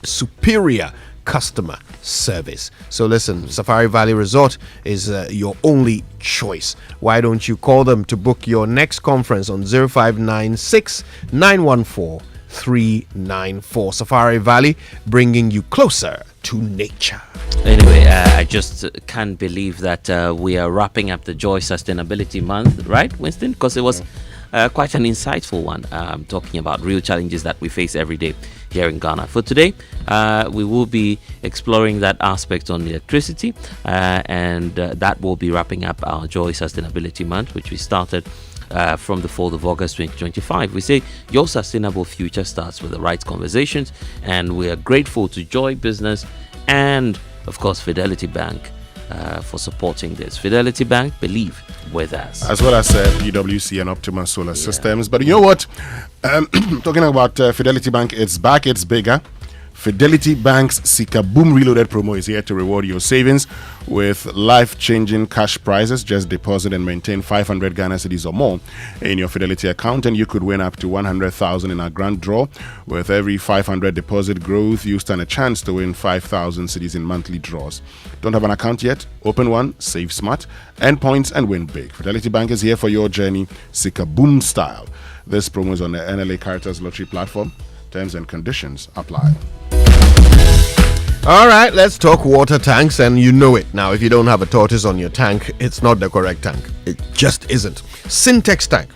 superior customer service. So listen, Safari Valley Resort is your only choice. Why don't you call them to book your next conference on 0596 914 394. Safari Valley, bringing you closer to nature. Anyway, I just can't believe that we are wrapping up the Joy Sustainability Month, right, Winston? Because it was quite an insightful one, talking about real challenges that we face every day here in Ghana. For today, we will be exploring that aspect on electricity, and that will be wrapping up our Joy Sustainability Month, which we started from the 4th of August 2025. We say your sustainable future starts with the right conversations, and we are grateful to Joy Business and, of course, Fidelity Bank for supporting this. Fidelity Bank, believe with us. As well as PwC and Optima Solar Systems. But you know what? Talking about Fidelity Bank, it's back, it's bigger. Fidelity Bank's Sika Boom Reloaded promo is here to reward your savings with life-changing cash prizes. Just deposit and maintain 500 Ghana cedis or more in your Fidelity account, and you could win up to 100,000 in our grand draw. With every 500 deposit growth, you stand a chance to win 5,000 cedis in monthly draws. Don't have an account yet? Open one, save smart, earn points, and win big. Fidelity Bank is here for your journey, Sika Boom style. This promo is on the NLA Caritas Lottery platform. Terms and conditions apply. All right, let's talk water tanks, and you know it. Now, if you don't have a tortoise on your tank, it's not the correct tank. It just isn't. Syntex Tank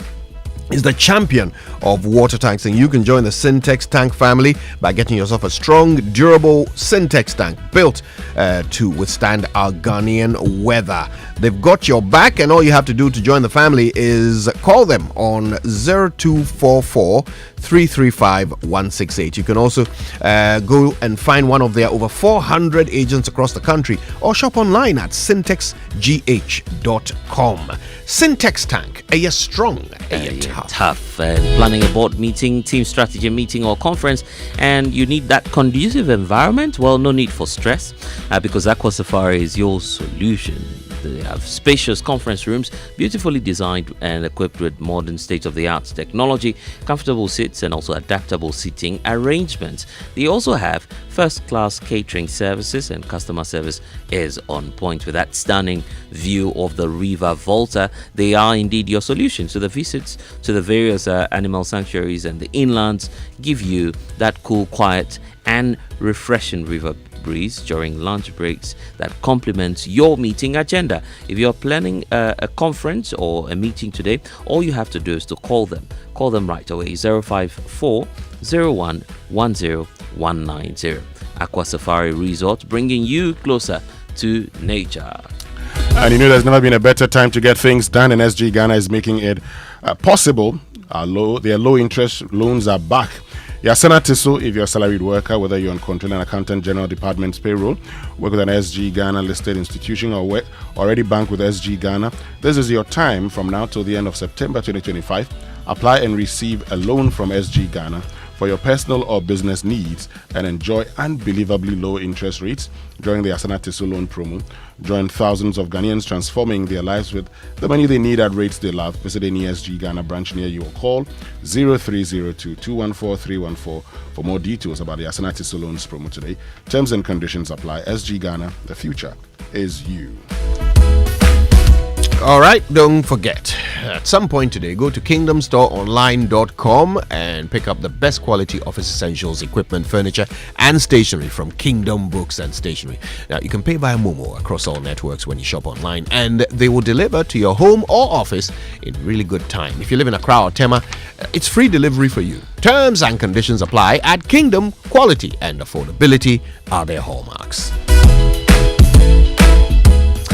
is the champion of water tanks, and you can join the Syntex Tank family by getting yourself a strong, durable Syntex tank built to withstand our Ghanaian weather. They've got your back, and all you have to do to join the family is call them on 0244 335-168. You can also go and find one of their over 400 agents across the country or shop online at syntexgh.com. Syntex Tank, a year strong, a year tough. Planning a board meeting, team strategy meeting, or conference, and you need that conducive environment? Well, no need for stress because Aqua Safari is your solution. They have spacious conference rooms, beautifully designed and equipped with modern state-of-the-art technology, comfortable seats, and also adaptable seating arrangements. They also have first-class catering services, and customer service is on point with that stunning view of the River Volta. They are indeed your solution. So the visits to the various animal sanctuaries and the inlands give you that cool, quiet, and refreshing river breeze during lunch breaks that complements your meeting agenda. If you're planning a conference or a meeting today, all you have to do is to call them right away. 054 01 10 190. Aqua Safari Resort, bringing you closer to nature. And there's never been a better time to get things done, and SG Ghana is making it possible. Their low interest loans are back. Yasana Tiso, if you're a salaried worker, whether you're on control and accountant general department's payroll, work with an SG Ghana listed institution, or already bank with SG Ghana, this is your time from now till the end of September 2025. Apply and receive a loan from SG Ghana for your personal or business needs and enjoy unbelievably low interest rates during the Asana Tiso loan promo. Join thousands of Ghanaians transforming their lives with the money they need at rates they love. Visit any SG Ghana branch near you or call 0302-214-314 for more details about the Asana Tiso loans promo today. Terms and conditions apply. SG Ghana, the future is you. All right, don't forget, at some point today, go to kingdomstoreonline.com and pick up the best quality office essentials, equipment, furniture, and stationery from Kingdom Books and Stationery. Now, you can pay via Momo across all networks when you shop online, and they will deliver to your home or office in really good time. If you live in Accra or Tema, it's free delivery for you. Terms and conditions apply at Kingdom. Quality and affordability are their hallmarks.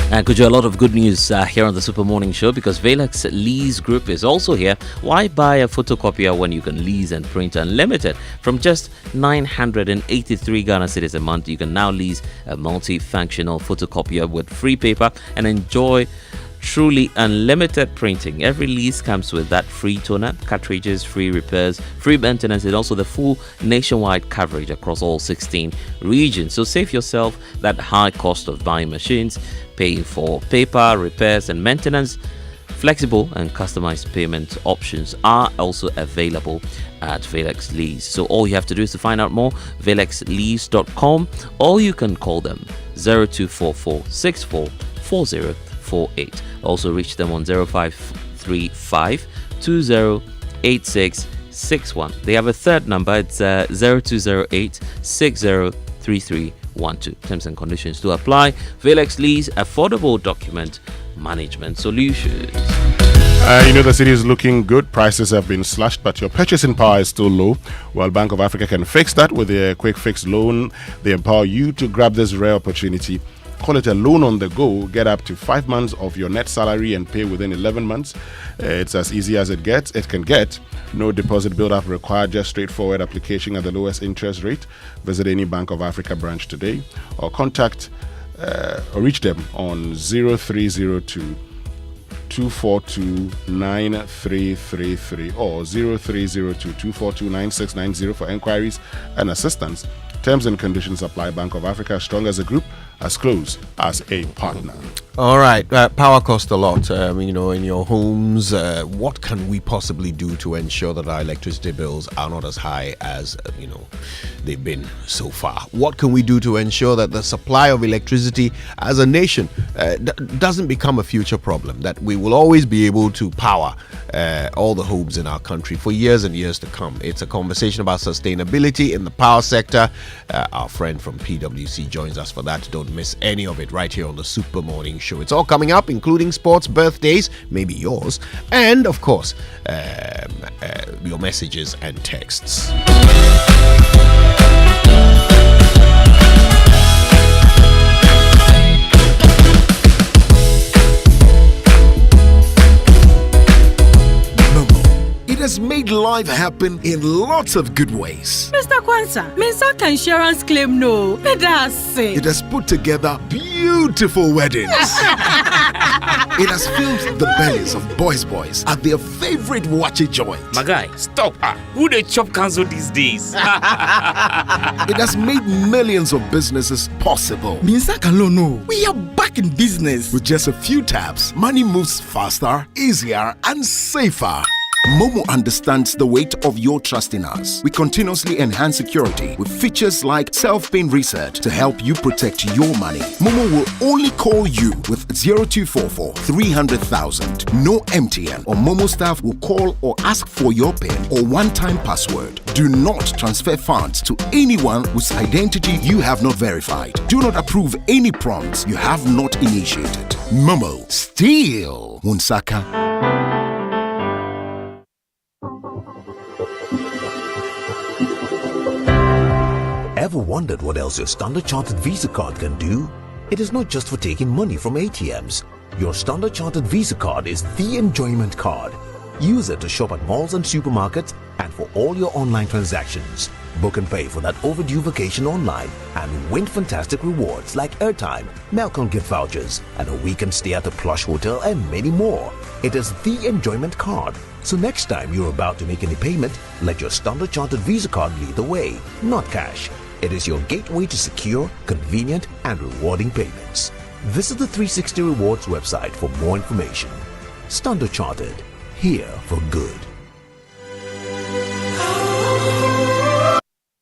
And Kojo, a lot of good news here on the Super Morning Show because Velex Lease Group is also here. Why buy a photocopier when you can lease and print unlimited? From just 983 Ghana cedis a month, you can now lease a multifunctional photocopier with free paper and enjoy truly unlimited printing. Every lease comes with that free toner, cartridges, free repairs, free maintenance, and also the full nationwide coverage across all 16 regions. So save yourself that high cost of buying machines, paying for paper, repairs, and maintenance. Flexible and customized payment options are also available at Velex Lease. So all you have to do is to find out more, velexlease.com, or you can call them 0244 644048. Also reach them on 0535 208661. They have a third number, it's 0208 603312. Terms and conditions to apply. Velex Lease, affordable document management solutions. The city is looking good. Prices have been slashed, but your purchasing power is still low. Well, Bank of Africa can fix that with their quick fix loan. They empower you to grab this rare opportunity. Call it a loan on the go. Get up to 5 months of your net salary and pay within 11 months. It's as easy as it can get. No deposit build-up required, just straightforward application at the lowest interest rate. Visit any Bank of Africa branch today or or reach them on 0302 242-9333 or 0302-242-9690 for inquiries and assistance. Terms and conditions apply. Bank of Africa, strong as a group, as close as a partner. All right, power costs a lot. In your homes, what can we possibly do to ensure that our electricity bills are not as high as, they've been so far? What can we do to ensure that the supply of electricity as a nation doesn't become a future problem, that we will always be able to power all the homes in our country for years and years to come? It's a conversation about sustainability in the power sector. Our friend from PwC joins us for that. Don't miss any of it right here on the Super Morning Show. It's all coming up, including sports, birthdays, maybe yours, and of course, your messages and texts. It has made life life happen in lots of good ways. Mr. Kwanzaa, Minsaka insurance claim no. That's it. It has put together beautiful weddings. It has filled the bellies of boys at their favorite watchy joint. My guy, stop. Who they chop cancel these days? It has made millions of businesses possible. Minsaka no. We are back in business. With just a few taps, money moves faster, easier, and safer. Momo understands the weight of your trust in us. We continuously enhance security with features like self-paying research to help you protect your money. Momo will only call you with 0244 300,000. No MTN or Momo staff will call or ask for your PIN or one-time password. Do not transfer funds to anyone whose identity you have not verified. Do not approve any prompts you have not initiated. Momo, still Munsaka. Ever wondered what else your Standard Chartered Visa card can do? It is not just for taking money from ATMs. Your Standard Chartered Visa card is the enjoyment card. Use it to shop at malls and supermarkets and for all your online transactions. Book and pay for that overdue vacation online and win fantastic rewards like airtime, Melcon gift vouchers, and a weekend stay at a plush hotel and many more. It is the enjoyment card. So next time you're about to make any payment, let your Standard Chartered Visa card lead the way, not cash. It is your gateway to secure, convenient, and rewarding payments. Visit the 360 Rewards website for more information. Standard Chartered, here for good.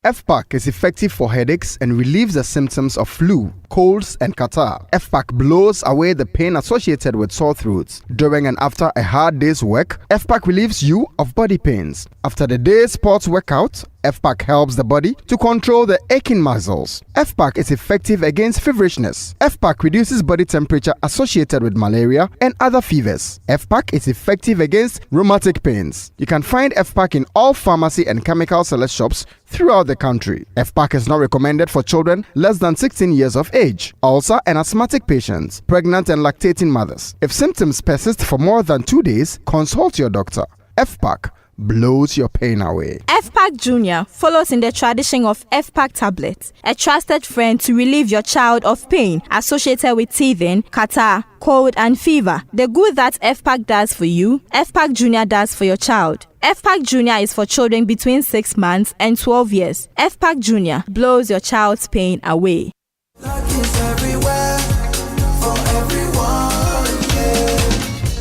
FPAC is effective for headaches and relieves the symptoms of flu, colds, and catarrh. FPAC blows away the pain associated with sore throats. During and after a hard day's work, FPAC relieves you of body pains. After the day's sports workout, FPAC helps the body to control the aching muscles. FPAC is effective against feverishness. FPAC reduces body temperature associated with malaria and other fevers. FPAC is effective against rheumatic pains. You can find FPAC in all pharmacy and chemical select shops throughout the country. FPAC is not recommended for children less than 16 years of age, ulcer and asthmatic patients, pregnant and lactating mothers. If symptoms persist for more than 2 days, consult your doctor. FPAC blows your pain away. FPAC Junior follows in the tradition of FPAC tablets, a trusted friend to relieve your child of pain associated with teething, catarrh, cold, and fever. The good that FPAC does for you, FPAC Junior does for your child. FPAC Junior is for children between 6 months and 12 years. FPAC Junior blows your child's pain away.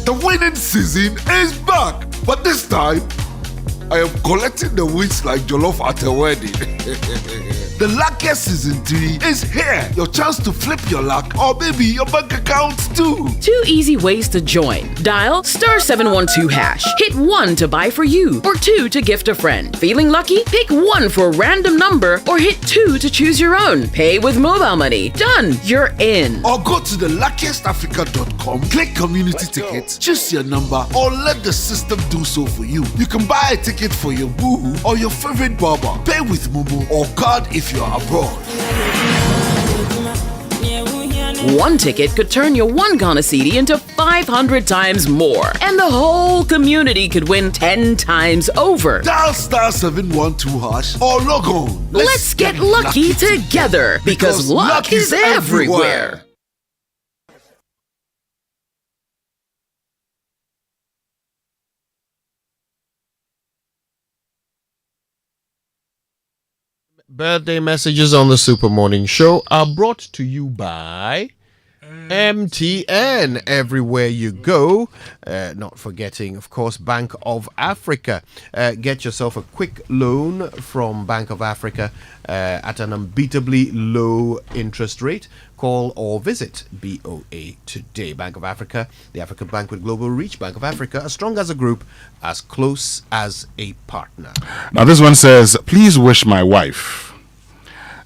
The winning season is back, but this time I am collecting the wins like Jollof at a wedding. The luckiest season 3 is here. Your chance to flip your luck or maybe your bank account too. 2 easy ways to join. Dial *712#. Hit 1 to buy for you or 2 to gift a friend. Feeling lucky? Pick 1 for a random number or hit 2 to choose your own. Pay with mobile money. Done. You're in. Or go to theluckiestafrica.com, click community tickets, choose your number or let the system do so for you. You can buy a ticket for your boo or your favorite barber. Pay with Momo or card if you're abroad. 1 ticket could turn your 1 Ghana cedi into 500 times more. And the whole community could win 10 times over. Dial *712# or log on. Let's get lucky together because luck is everywhere. Birthday messages on the Super Morning Show are brought to you by MTN. Everywhere you go. Not forgetting, of course, Bank of Africa. Get yourself a quick loan from Bank of Africa at an unbeatably low interest rate. Call or visit BOA today. Bank of Africa, the African bank with global reach. Bank of Africa, as strong as a group, as close as a partner. Now this one says, please wish my wife,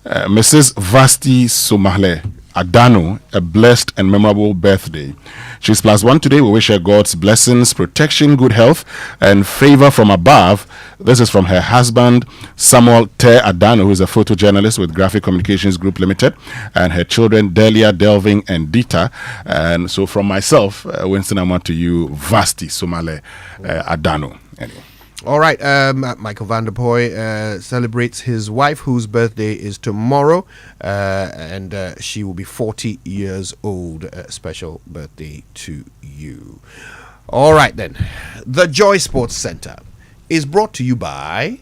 Mrs. Vasti Somahle Adano, a blessed and memorable birthday. She's +1 today. We wish her God's blessings, protection, good health, and favor from above. This is from her husband, Samuel Te Adano, who is a photojournalist with Graphic Communications Group Limited, and her children, Delia, Delving, and Dita. And so from myself, Winston Amoah, to you, Vasti Somale Adano. Anyway. All right, Michael Vanderpoy celebrates his wife, whose birthday is tomorrow, and she will be 40 years old. Special birthday to you. All right, then. The Joy Sports Center is brought to you by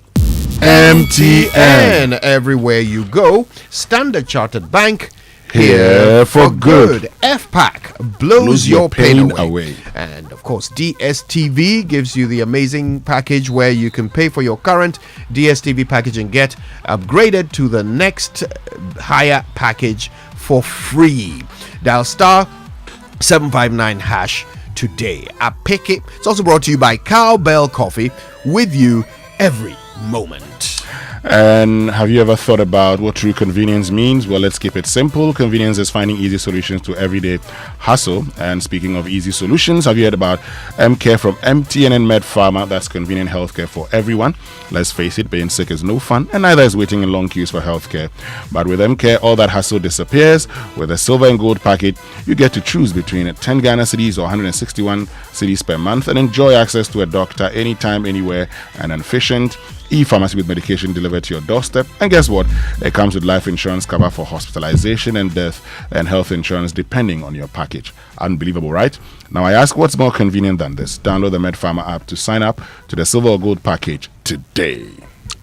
MTN. Everywhere you go, Standard Chartered Bank, here for good. FPAC blows your pain away. And of course, DSTV gives you the amazing package where you can pay for your current DSTV package and get upgraded to the next higher package for free. Dial star 759 hash today. I pick it. It's also brought to you by Cowbell Coffee, with you every moment. And have you ever thought about what true convenience means? Well, let's keep it simple. Convenience is finding easy solutions to everyday hassle. And speaking of easy solutions, have you heard about M-Care from MTN and Med Pharma? That's convenient healthcare for everyone. Let's face it, being sick is no fun, and neither is waiting in long queues for healthcare. But with M-Care, all that hassle disappears. With a silver and gold package, you get to choose between 10 Ghana cedis or 161 cedis per month and enjoy access to a doctor anytime, anywhere, and an efficient e-pharmacy with medication delivered to your doorstep. And guess what? It comes with life insurance cover for hospitalization and death, and health insurance depending on your package. Unbelievable, right? Now I ask, what's more convenient than this? Download the MedPharma app to sign up to the silver or gold package today.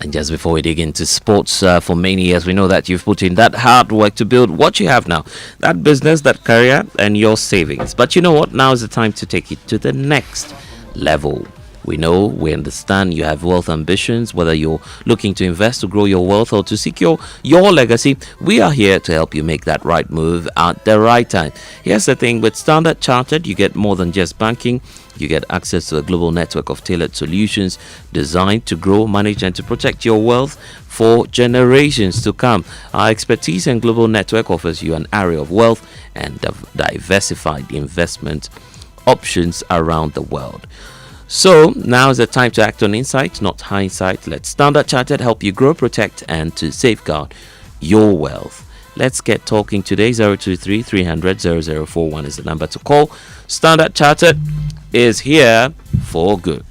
And just before we dig into sports, for many years, we know that you've put in that hard work to build what you have now, that business, that career, and your savings. But you know what? Now is the time to take it to the next level. We know, we understand you have wealth ambitions, whether you're looking to invest to grow your wealth or to secure your legacy. We are here to help you make that right move at the right time. Here's the thing, with Standard Chartered, you get more than just banking. You get access to a global network of tailored solutions designed to grow, manage, and to protect your wealth for generations to come. Our expertise and global network offers you an array of wealth and diversified investment options around the world. So now is the time to act on insight, not hindsight. Let Standard Chartered help you grow, protect, and to safeguard your wealth. Let's get talking today. 023 300 0041 is the number to call. Standard Chartered is here for good.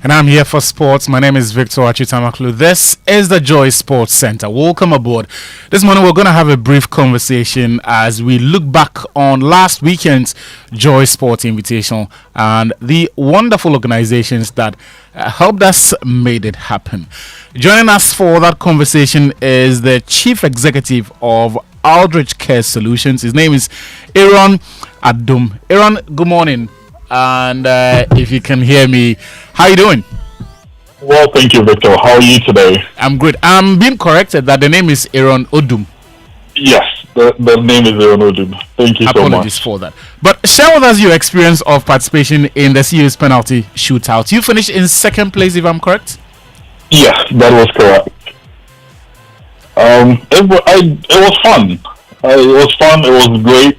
And I'm here for sports. My name is Victor Achitamaklu. This is the Joy Sports Center. Welcome aboard. This morning we're going to have a brief conversation as we look back on last weekend's Joy Sports Invitational and the wonderful organizations that helped us made it happen. Joining us for that conversation is the Chief Executive of Aldrich Care Solutions. His name is Aaron Adum. Aaron, good morning. And if you can hear me, how you doing? Well, thank you, Victor. How are you today? I'm good. I'm being corrected that the name is Aaron Odum. Yes, the name is Aaron Odum. Thank you so much. Apologies for that. But share with us your experience of participation in the CEO's penalty shootout. You finished in second place, if I'm correct? Yes, that was correct. It was fun. It was fun. It was great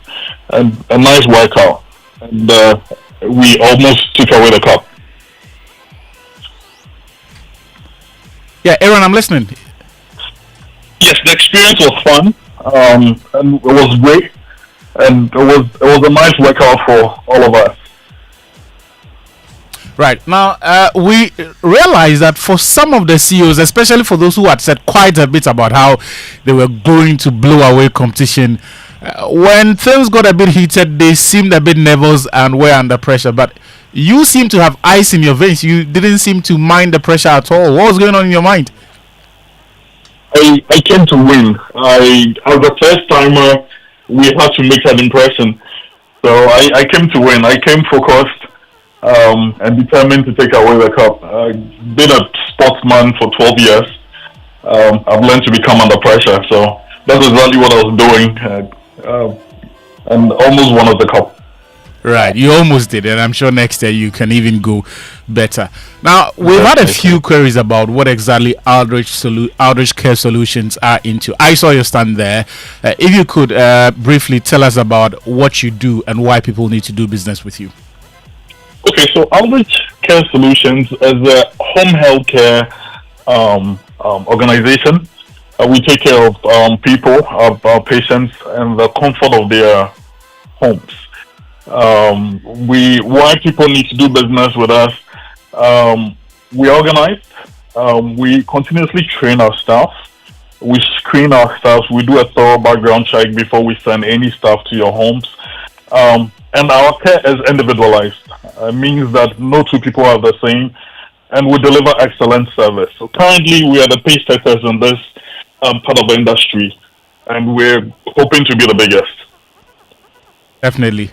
and a nice workout. And we almost took away the cup. Yeah, Aaron, I'm listening. Yes, the experience was fun, and it was great, and it was a nice workout for all of us. Right. Now, we realize that for some of the CEOs, especially for those who had said quite a bit about how they were going to blow away competition, when things got a bit heated, they seemed a bit nervous and were under pressure. But you seem to have ice in your veins. You didn't seem to mind the pressure at all. What was going on in your mind? I came to win. As a first timer, we had to make an impression. So I came to win. I came focused and determined to take away the cup. I've been a sportsman for 12 years. I've learned to become under pressure. So that's exactly what I was doing. And almost won the cup. Right, you almost did, and I'm sure next year you can even go better. Now, we've had a few queries about what exactly Aldrich Care Solutions are into. I saw your stand there. If you could briefly tell us about what you do and why people need to do business with you. Okay, so Aldrich Care Solutions is a home health care organization. We take care of people, of our patients, and the comfort of their homes. Why people need to do business with us. we organize. We continuously train our staff. We screen our staff. We do a thorough background check before we send any staff to your homes. And our care is individualized. It means that no two people are the same, and we deliver excellent service. So currently, we are the pace setters in this part of the industry, and we're hoping to be the biggest. Definitely.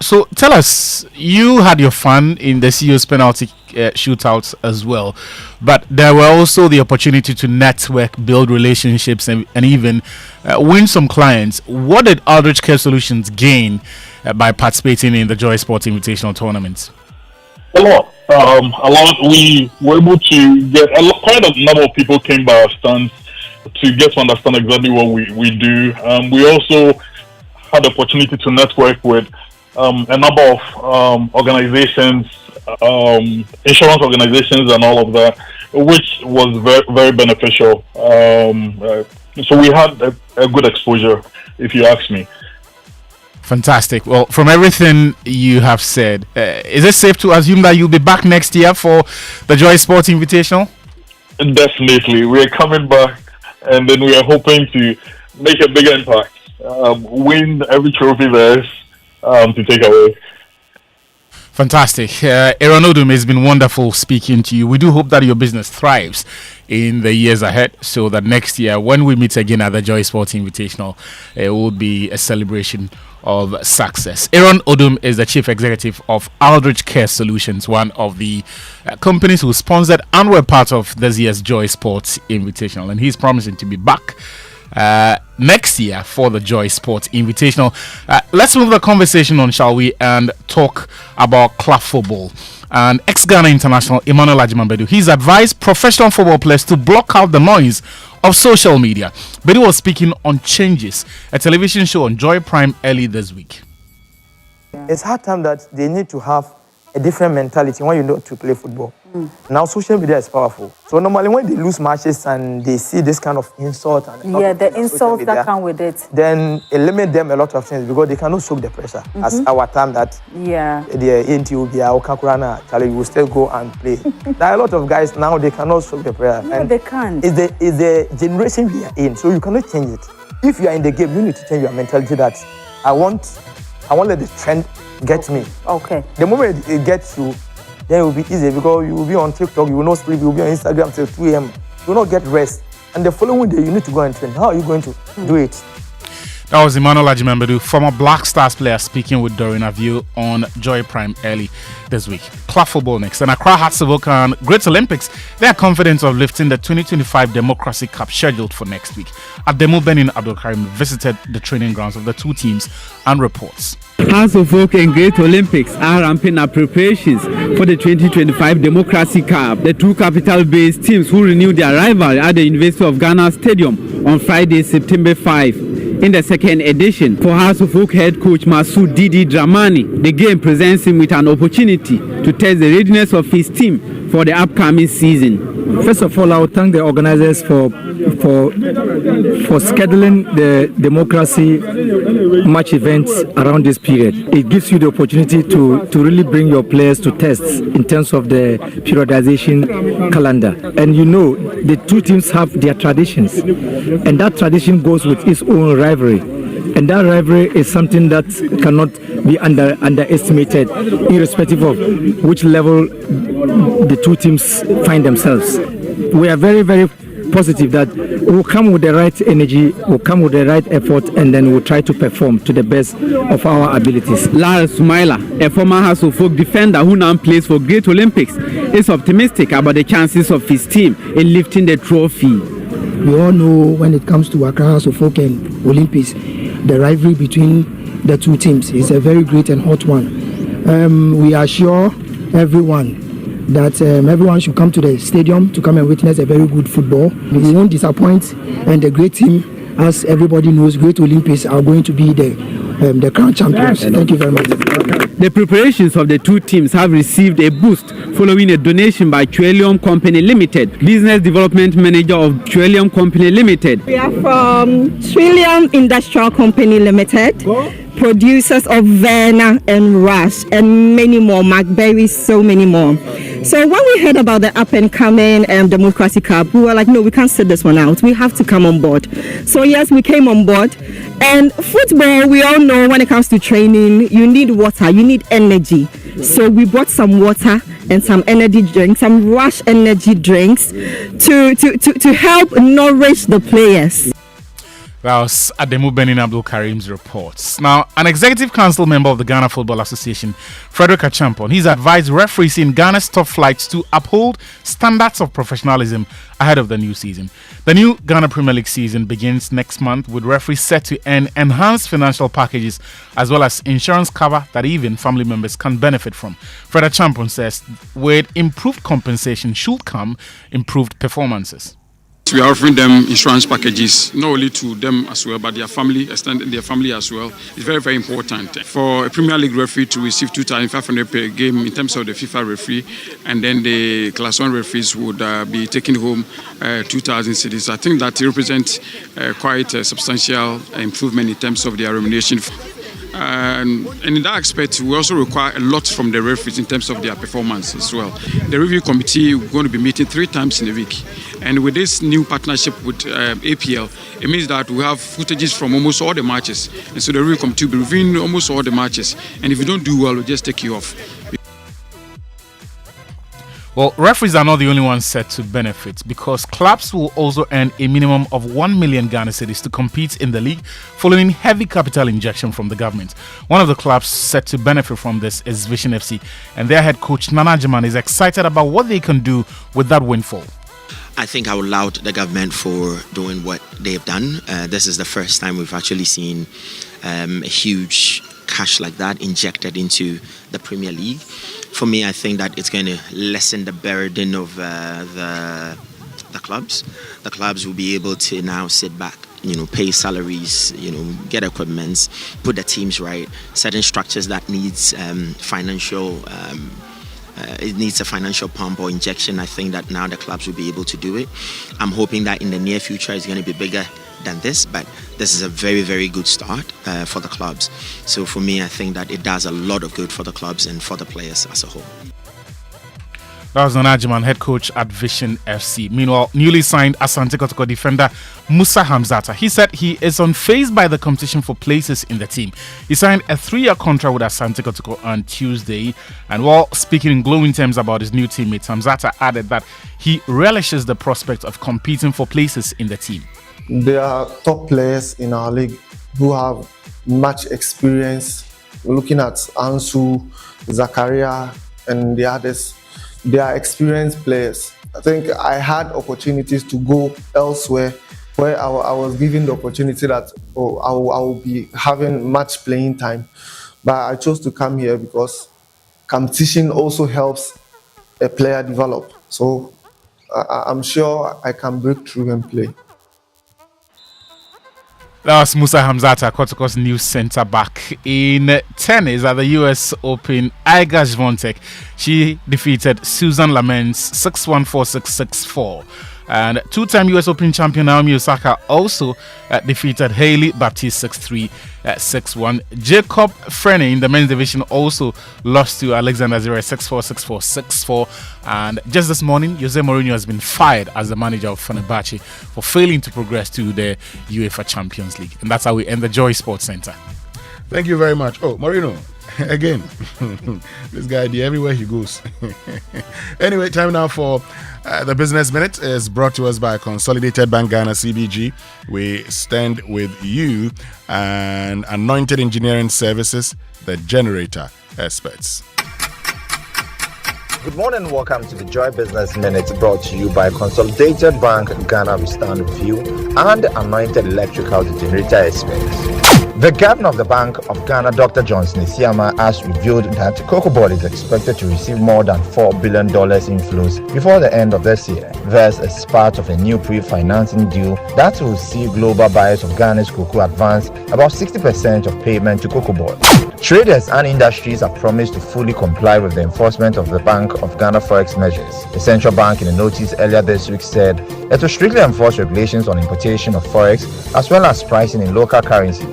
So tell us, you had your fun in the CEO's penalty shootouts as well, but there were also the opportunity to network, build relationships, and even win some clients. What did Aldrich Care Solutions gain by participating in the Joy Sports Invitational Tournament? A lot. We were able to get quite a number of people came by our stands to get to understand exactly what we do. We also had the opportunity to network with a number of organizations, insurance organizations and all of that, which was very, very beneficial. So we had a good exposure, if you ask me. Fantastic. Well, from everything you have said, is it safe to assume that you'll be back next year for the Joy Sports Invitational? Definitely. We're coming back, and then we are hoping to make a bigger impact. Win every trophy there is to take away. Fantastic. Aaron Odum, it's been wonderful speaking to you. We do hope that your business thrives in the years ahead, so that next year when we meet again at the Joy Sports Invitational, it will be a celebration of success. Aaron Odum is the Chief Executive of Aldrich Care Solutions, one of the companies who sponsored and were part of this year's Joy Sports Invitational, and he's promising to be back next year for the Joy Sports Invitational. Let's move the conversation on, shall we, and talk about club football. And ex-Ghana international Emmanuel Agyemang-Badu, he's advised professional football players to block out the noise of social media. Badu was speaking on Changes, a television show on Joy Prime early this week. It's hard time that they need to have a different mentality when you know to play football. Now social media is powerful. So normally when they lose matches and they see this kind of insult and the insults that come with it, then it limits them a lot of things because they cannot soak the pressure. As our time that the Ethiopia or Kakurana, Charlie, will still go and play. There are a lot of guys now they cannot soak the pressure. No, they can't. It's the generation we are in, so you cannot change it. If you are in the game, you need to change your mentality that I won't let the trend get me. Okay. The moment it gets you, then it will be easy because you will be on TikTok, you will not sleep, you will be on Instagram till 2 a.m. You will not get rest. And the following day, you need to go and train. How are you going to do it? That was Emmanuel Agyemang-Badu, former Black Stars player, speaking with Doreen Aviu on Joy Prime early this week. Club football next. And Accra Hearts of Oak and Great Olympics, they are confident of lifting the 2025 Democracy Cup scheduled for next week. Ademo Benin Abdulkarim visited the training grounds of the two teams and reports. Hearts of Oak and Great Olympics are ramping up preparations for the 2025 Democracy Cup. The two capital-based teams who renewed their rivalry at the University of Ghana Stadium on Friday, September 5. In the second edition, for Hearts of Oak head coach Masoud Didi Dramani, the game presents him with an opportunity to test the readiness of his team for the upcoming season. First of all, I would thank the organizers for scheduling the democracy match events around this period. It gives you the opportunity to really bring your players to tests in terms of the periodization calendar. And you know, the two teams have their traditions, and that tradition goes with its own rivalry. And that rivalry is something that cannot be underestimated, irrespective of which level the two teams find themselves. We are very, very positive that we'll come with the right energy, we'll come with the right effort, and then we'll try to perform to the best of our abilities. Lara Sumaila, a former House of Folk defender who now plays for Great Olympics, is optimistic about the chances of his team in lifting the trophy. We all know when it comes to Accra House of Folk and Olympics, the rivalry between the two teams is a very great and hot one. We assure everyone that everyone should come to the stadium to come and witness a very good football. We won't disappoint, and the great team, as everybody knows, Great Olympics are going to be the crown champions. Thank you very much. The preparations of the two teams have received a boost following a donation by Chuelium Company Limited, business development manager of Chuelium Company Limited. We are from Chuelium Industrial Company Limited, producers of Verna and Rush and many more, McBerry, so many more. So when we heard about the up and coming Democracy Cup, we were like, no, we can't sit this one out. We have to come on board. So yes, we came on board. And football, we all know when it comes to training, you need water, you need energy. So we brought some water and some energy drinks, some Rush energy drinks to help nourish the players. That was Ademu Benin Abdul Karim's reports. Now, an executive council member of the Ghana Football Association, Frederick Achampon, he's advised referees in Ghana's top flights to uphold standards of professionalism ahead of the new season. The new Ghana Premier League season begins next month with referees set to earn enhanced financial packages as well as insurance cover that even family members can benefit from. Fred Achampon says with improved compensation should come improved performances. We are offering them insurance packages, not only to them as well, but their family, extending their family as well. It's very, very important for a Premier League referee to receive 2,500 per game in terms of the FIFA referee, and then the Class 1 referees would be taking home 2,000 cedis. I think that represents quite a substantial improvement in terms of their remuneration. And in that aspect, we also require a lot from the referees in terms of their performance as well. The review committee is going to be meeting 3 times in a week. And with this new partnership with APL, it means that we have footages from almost all the matches. And so the review committee will be reviewing almost all the matches. And if you don't do well, we'll just take you off. Well, referees are not the only ones set to benefit because clubs will also earn a minimum of 1 million Ghana cedis to compete in the league following heavy capital injection from the government. One of the clubs set to benefit from this is Vision FC, and their head coach Nana Jiman is excited about what they can do with that windfall. I think I would laud the government for doing what they've done. This is the first time we've actually seen a huge cash like that injected into the Premier League. For me, I think that it's going to lessen the burden of the clubs. The clubs will be able to now sit back, pay salaries, get equipments, put the teams right, certain structures that needs financial. It needs a financial pump or injection. I think that now the clubs will be able to do it. I'm hoping that in the near future it's going to be bigger than this, but this is a very, very good start for the clubs. So for me, I think that it does a lot of good for the clubs and for the players as a whole. That was Nanajiman, head coach at Vision FC. Meanwhile, newly signed Asante Kotoko defender Musa Hamzata. He said he is unfazed by the competition for places in the team. He signed a 3-year contract with Asante Kotoko on Tuesday. And while speaking in glowing terms about his new teammates, Hamzata added that he relishes the prospect of competing for places in the team. There are top players in our league who have much experience. We're looking at Ansu, Zakaria, and the others. They are experienced players. I think I had opportunities to go elsewhere where I was given the opportunity that I will be having much playing time. But I chose to come here because competition also helps a player develop. So I'm sure I can break through and play. That was Musa Hamzata, Kotoko's new centre back. In tennis at the US Open, Iga Swiatek, she defeated Susan Lamens 6-1, 4-6, 6-4. And two-time US Open champion Naomi Osaka also defeated Hailey Baptiste 6-3, 6-1. Jacob Frene in the men's division also lost to Alexander Zverev 6-4, 6-4, 6-4. And just this morning, Jose Mourinho has been fired as the manager of Fenerbahce for failing to progress to the UEFA Champions League. And that's how we end the Joy Sports Centre. Thank you very much. Oh, Mourinho, again, this guy, everywhere he goes. Anyway, time now for the Business Minute is brought to us by Consolidated Bank Ghana CBG. We stand with you and Anointed Engineering Services, the generator experts. Good morning and welcome to the Joy Business Minute brought to you by Consolidated Bank Ghana, we stand with you, and Anointed Electrical, the generator experts. The governor of the Bank of Ghana, Dr. Johnson Isiama, has revealed that Cocoa Board is expected to receive more than $4 billion inflows before the end of this year. This is part of a new pre-financing deal that will see global buyers of Ghana's cocoa advance about 60% of payment to Cocoa Board. Traders and industries have promised to fully comply with the enforcement of the Bank of Ghana Forex measures. The central bank in a notice earlier this week said it will strictly enforce regulations on importation of Forex as well as pricing in local currency.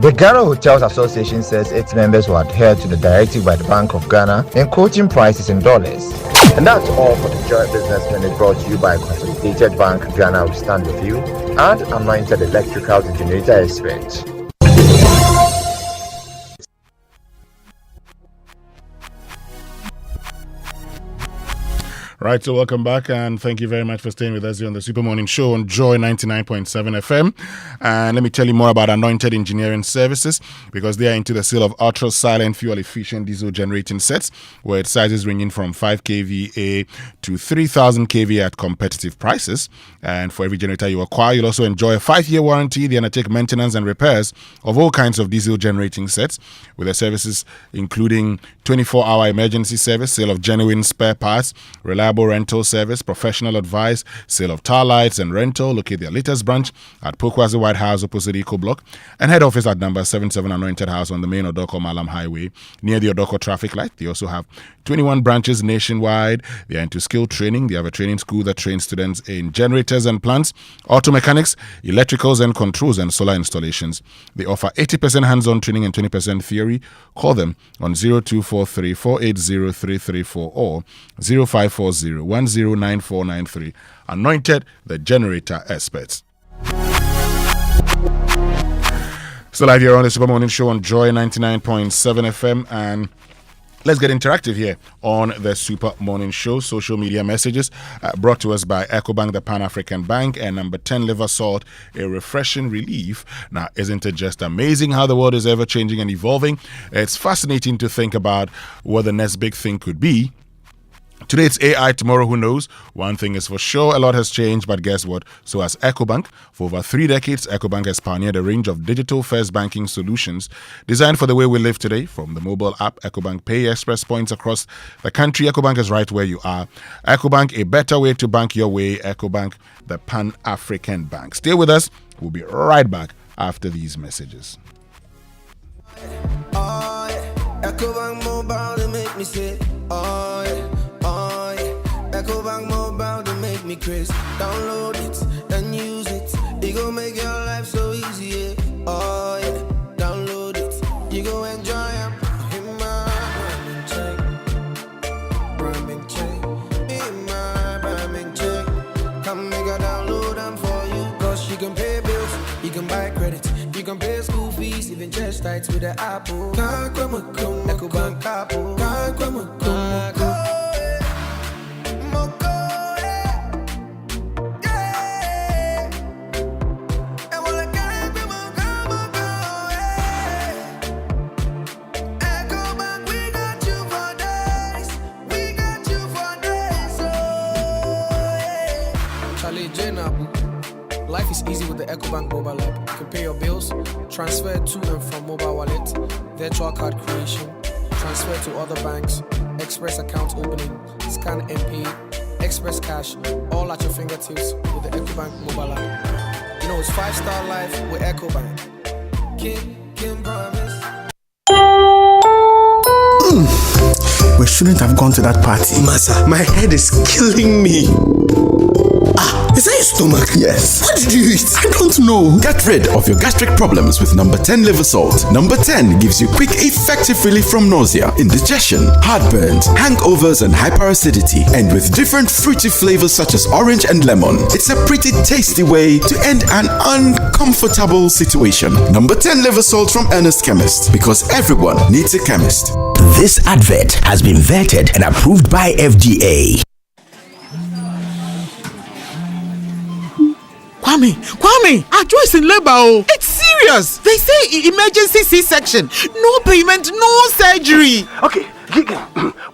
The Ghana Hotels Association says its members will adhere to the directive by the Bank of Ghana in quoting prices in dollars. And that's all for the Joy Business Minute, brought to you by Consolidated Bank Ghana. We stand with you, and Anointed Electrical Generator Expert. Right, so welcome back, and thank you very much for staying with us here on the Super Morning Show on Joy 99.7 FM. And let me tell you more about Anointed Engineering Services, because they are into the sale of ultra-silent, fuel-efficient diesel generating sets, with sizes ranging from 5 kVA to 3,000 kVA at competitive prices. And for every generator you acquire, you'll also enjoy a 5-year warranty. They undertake maintenance and repairs of all kinds of diesel generating sets, with their services including 24-hour emergency service, sale of genuine spare parts, reliable rental service, professional advice, sale of tar lights and rental. Locate their latest branch at Pokwasi White House opposite Eco Block, and head office at number 77 Anointed House on the main Odoko Malam Highway near the Odoko traffic light. They also have 21 branches nationwide. They are into skill training. They have a training school that trains students in generators and plants, auto mechanics, electricals and controls, and solar installations. They offer 80% hands-on training and 20% theory. Call them on 0243 480 334 or 0540 109493. Anointed, the generator experts. Still live here on the Super Morning Show on Joy 99.7 FM, and let's get interactive here on the Super Morning Show. Social media messages brought to us by EcoBank, the Pan-African Bank, and number 10 liver salt, a refreshing relief. Now, isn't it just amazing how the world is ever changing and evolving? It's fascinating to think about what the next big thing could be. Today it's AI, tomorrow who knows? One thing is for sure, a lot has changed, but guess what? So has EcoBank. For over 3 decades, EcoBank has pioneered a range of digital-first banking solutions designed for the way we live today. From the mobile app, EcoBank Pay, express points across the country, EcoBank is right where you are. EcoBank, a better way to bank your way. EcoBank, the Pan-African Bank. Stay with us. We'll be right back after these messages. EcoBank Mobile, they make me say, oh yeah. EcoBank Mobile, they make me crazy. Download it and use it. It gon' make your life so easy, yeah. Oh yeah, download it. You gon' enjoy it. In my Brahmin check. Brahmin check. In my Brahmin check. Come make a download them for you. Cause you can pay bills, you can buy credit, you can pay school fees, even chest tights with the Apple. EcoBank Apple. Life is easy with the EcoBank mobile app. You can pay your bills, transfer to and from mobile wallet, virtual card creation, transfer to other banks, express account opening, scan and pay, express cash, all at your fingertips with the EcoBank mobile app. You know it's 5-star life with EcoBank. Kim promise. We shouldn't have gone to that party. Masa, my head is killing me. Is that your stomach? Yes. What did you eat? I don't know. Get rid of your gastric problems with number 10 liver salt. Number 10 gives you quick, effective relief from nausea, indigestion, heartburns, hangovers, and hyperacidity. And with different fruity flavors such as orange and lemon, it's a pretty tasty way to end an uncomfortable situation. Number 10 liver salt from Ernest Chemist, because everyone needs a chemist. This advert has been vetted and approved by FDA. Kwame, Joyce in labor. Oh. It's serious. They say emergency C-section. No payment, no surgery. Okay,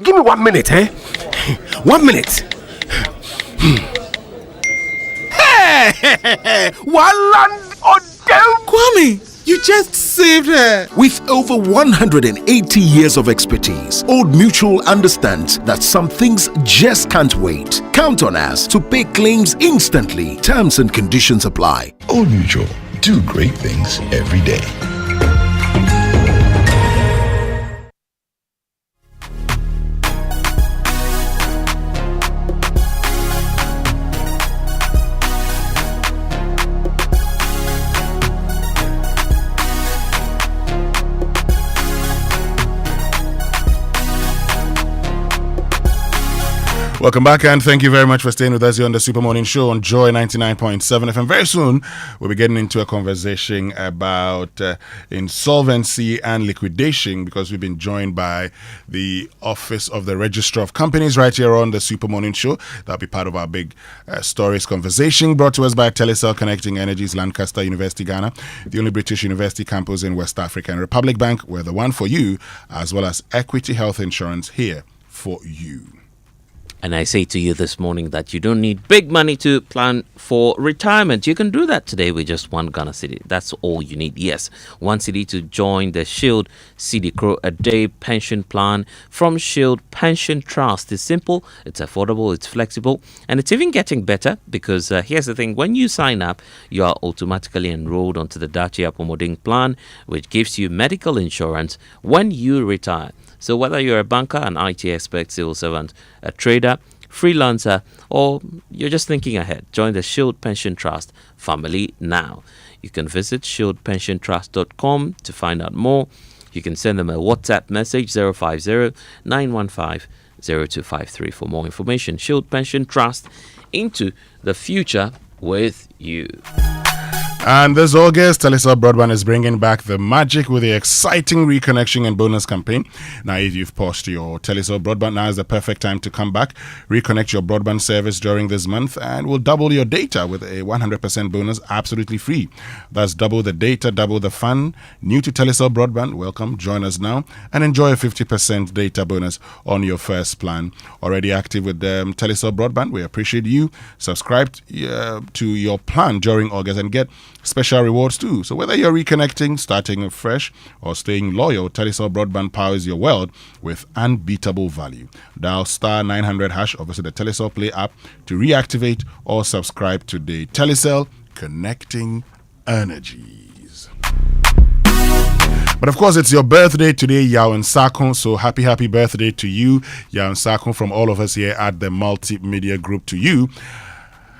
give me 1 minute, eh? 1 minute. Hey, one land or down. Kwame, you just saved her. With over 180 years of expertise, Old Mutual understands that some things just can't wait. Count on us to pay claims instantly. Terms and conditions apply. Old Mutual, do great things every day. Welcome back, and thank you very much for staying with us here on the Super Morning Show on Joy 99.7 FM. Very soon, we'll be getting into a conversation about insolvency and liquidation, because we've been joined by the Office of the Registrar of Companies right here on the Super Morning Show. That'll be part of our big stories conversation, brought to us by Telecel Connecting Energies, Lancaster University, Ghana, the only British university campus in West Africa, and Republic Bank. We're the one for you, as well as Equity Health Insurance here for you. And I say to you this morning that you don't need big money to plan for retirement. You can do that today with just one Ghana cedi. That's all you need. Yes, one cedi to join the Shield Cedi Crow a day pension plan from Shield Pension Trust. It's simple, it's affordable, it's flexible, and it's even getting better, because here's the thing. When you sign up, you are automatically enrolled onto the Dachi Apomoding plan, which gives you medical insurance when you retire. So whether you're a banker, an IT expert, civil servant, a trader, freelancer, or you're just thinking ahead, join the Shield Pension Trust family now. You can visit shieldpensiontrust.com to find out more. You can send them a WhatsApp message 050-915-0253 for more information. Shield Pension Trust, into the future with you. And this August, Telecel Broadband is bringing back the magic with the exciting reconnection and bonus campaign. Now, if you've paused your Telecel Broadband, now is the perfect time to come back. Reconnect your broadband service during this month, and we'll double your data with a 100% bonus, absolutely free. That's double the data, double the fun. New to Telecel Broadband, welcome. Join us now and enjoy a 50% data bonus on your first plan. Already active with Telecel Broadband, we appreciate you. Subscribe to your plan during August and get special rewards too. So whether you're reconnecting, starting fresh, or staying loyal, Telecel Broadband powers your world with unbeatable value. Dial star 900 hash or visit the Telecel Play app to reactivate or subscribe today. Telecel, connecting energies. But of course, it's your birthday today, Yao and Sakon. So happy birthday to you, Yao and Sakon, from all of us here at the Multimedia Group to you.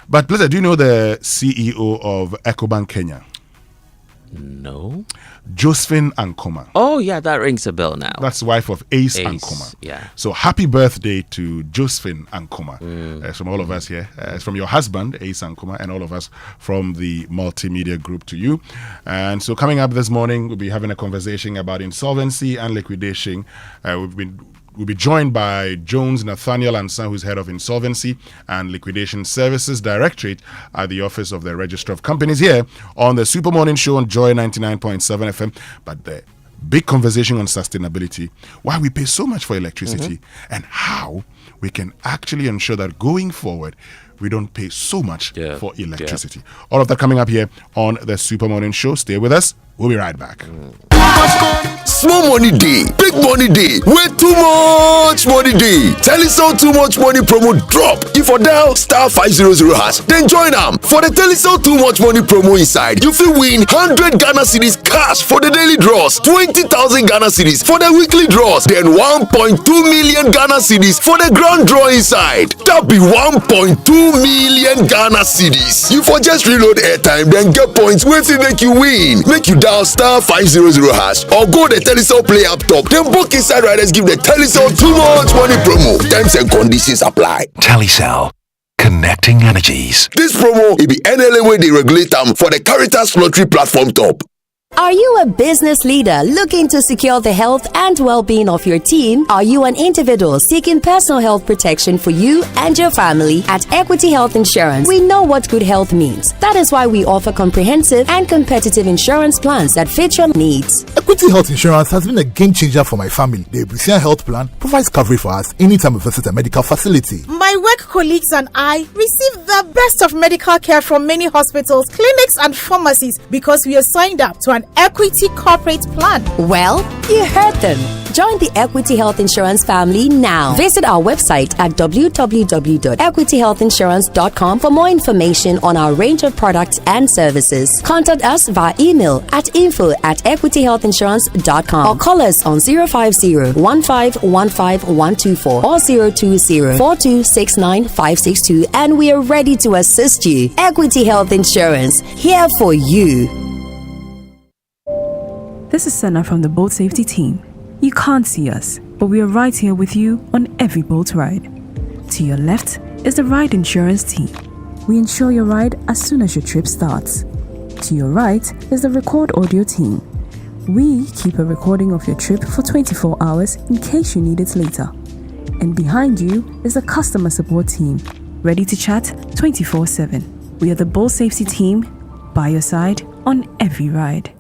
But Blessed, do you know the CEO of EcoBank Kenya? No. Josephine Ankoma. Oh, yeah, that rings a bell now. That's wife of Ace Ankoma. Yeah. So happy birthday to Josephine Ankoma. From all of us here. It's from your husband, Ace Ankoma, and all of us from the Multimedia Group to you. And so coming up this morning, we'll be having a conversation about insolvency and liquidation. We'll be joined by Jones Nathaniel Ansan, who's head of Insolvency and Liquidation Services Directorate at the Office of the Registrar of Companies, here on the Super Morning Show on Joy 99.7 FM. But the big conversation on sustainability, why we pay so much for electricity, and how we can actually ensure that going forward, we don't pay so much for electricity. All of that coming up here on the Super Morning Show. Stay with us. We'll be right back. Small money day, big money day, where too much money day. Telecel Too Much Money promo drop. If you dial star 500 hash, then join them. For the Telecel Too Much Money promo inside, you will win 100 Ghana cedis cash for the daily draws, 20,000 Ghana cedis for the weekly draws, then 1.2 million Ghana cedis for the grand draw inside. That be 1.2 million Ghana cedis. You for just reload airtime, then get points with it make you win. Make you dial star 500 hash or go the Telecel Play app top. Then book inside riders give the Telecel Too Much Money promo. Terms and conditions apply. Telecel, connecting energies. This promo will be NLA where they regulate them for the Caritas Lottery platform top. Are you a business leader looking to secure the health and well-being of your team? Are you an individual seeking personal health protection for you and your family? At Equity Health Insurance, we know what good health means. That is why we offer comprehensive and competitive insurance plans that fit your needs. Equity Health Insurance has been a game changer for my family. The Ebusian Health Plan provides coverage for us anytime we visit a medical facility. My work colleagues and I receive the best of medical care from many hospitals, clinics, and pharmacies because we are signed up to an Equity corporate plan. Well, you heard them. Join the Equity Health Insurance family now. Visit our website at www.equityhealthinsurance.com for more information on our range of products and services. Contact us via email at info@equityhealthinsurance.com or call us on 050-1515-124 or 020-4269-562 and we are ready to assist you. Equity Health Insurance, here for you. This is Senna from the boat safety team. You can't see us, but we are right here with you on every boat ride. To your left is the ride insurance team. We insure your ride as soon as your trip starts. To your right is the record audio team. We keep a recording of your trip for 24 hours in case you need it later. And behind you is the customer support team, ready to chat 24/7. We are the Bold Safety team, by your side on every ride.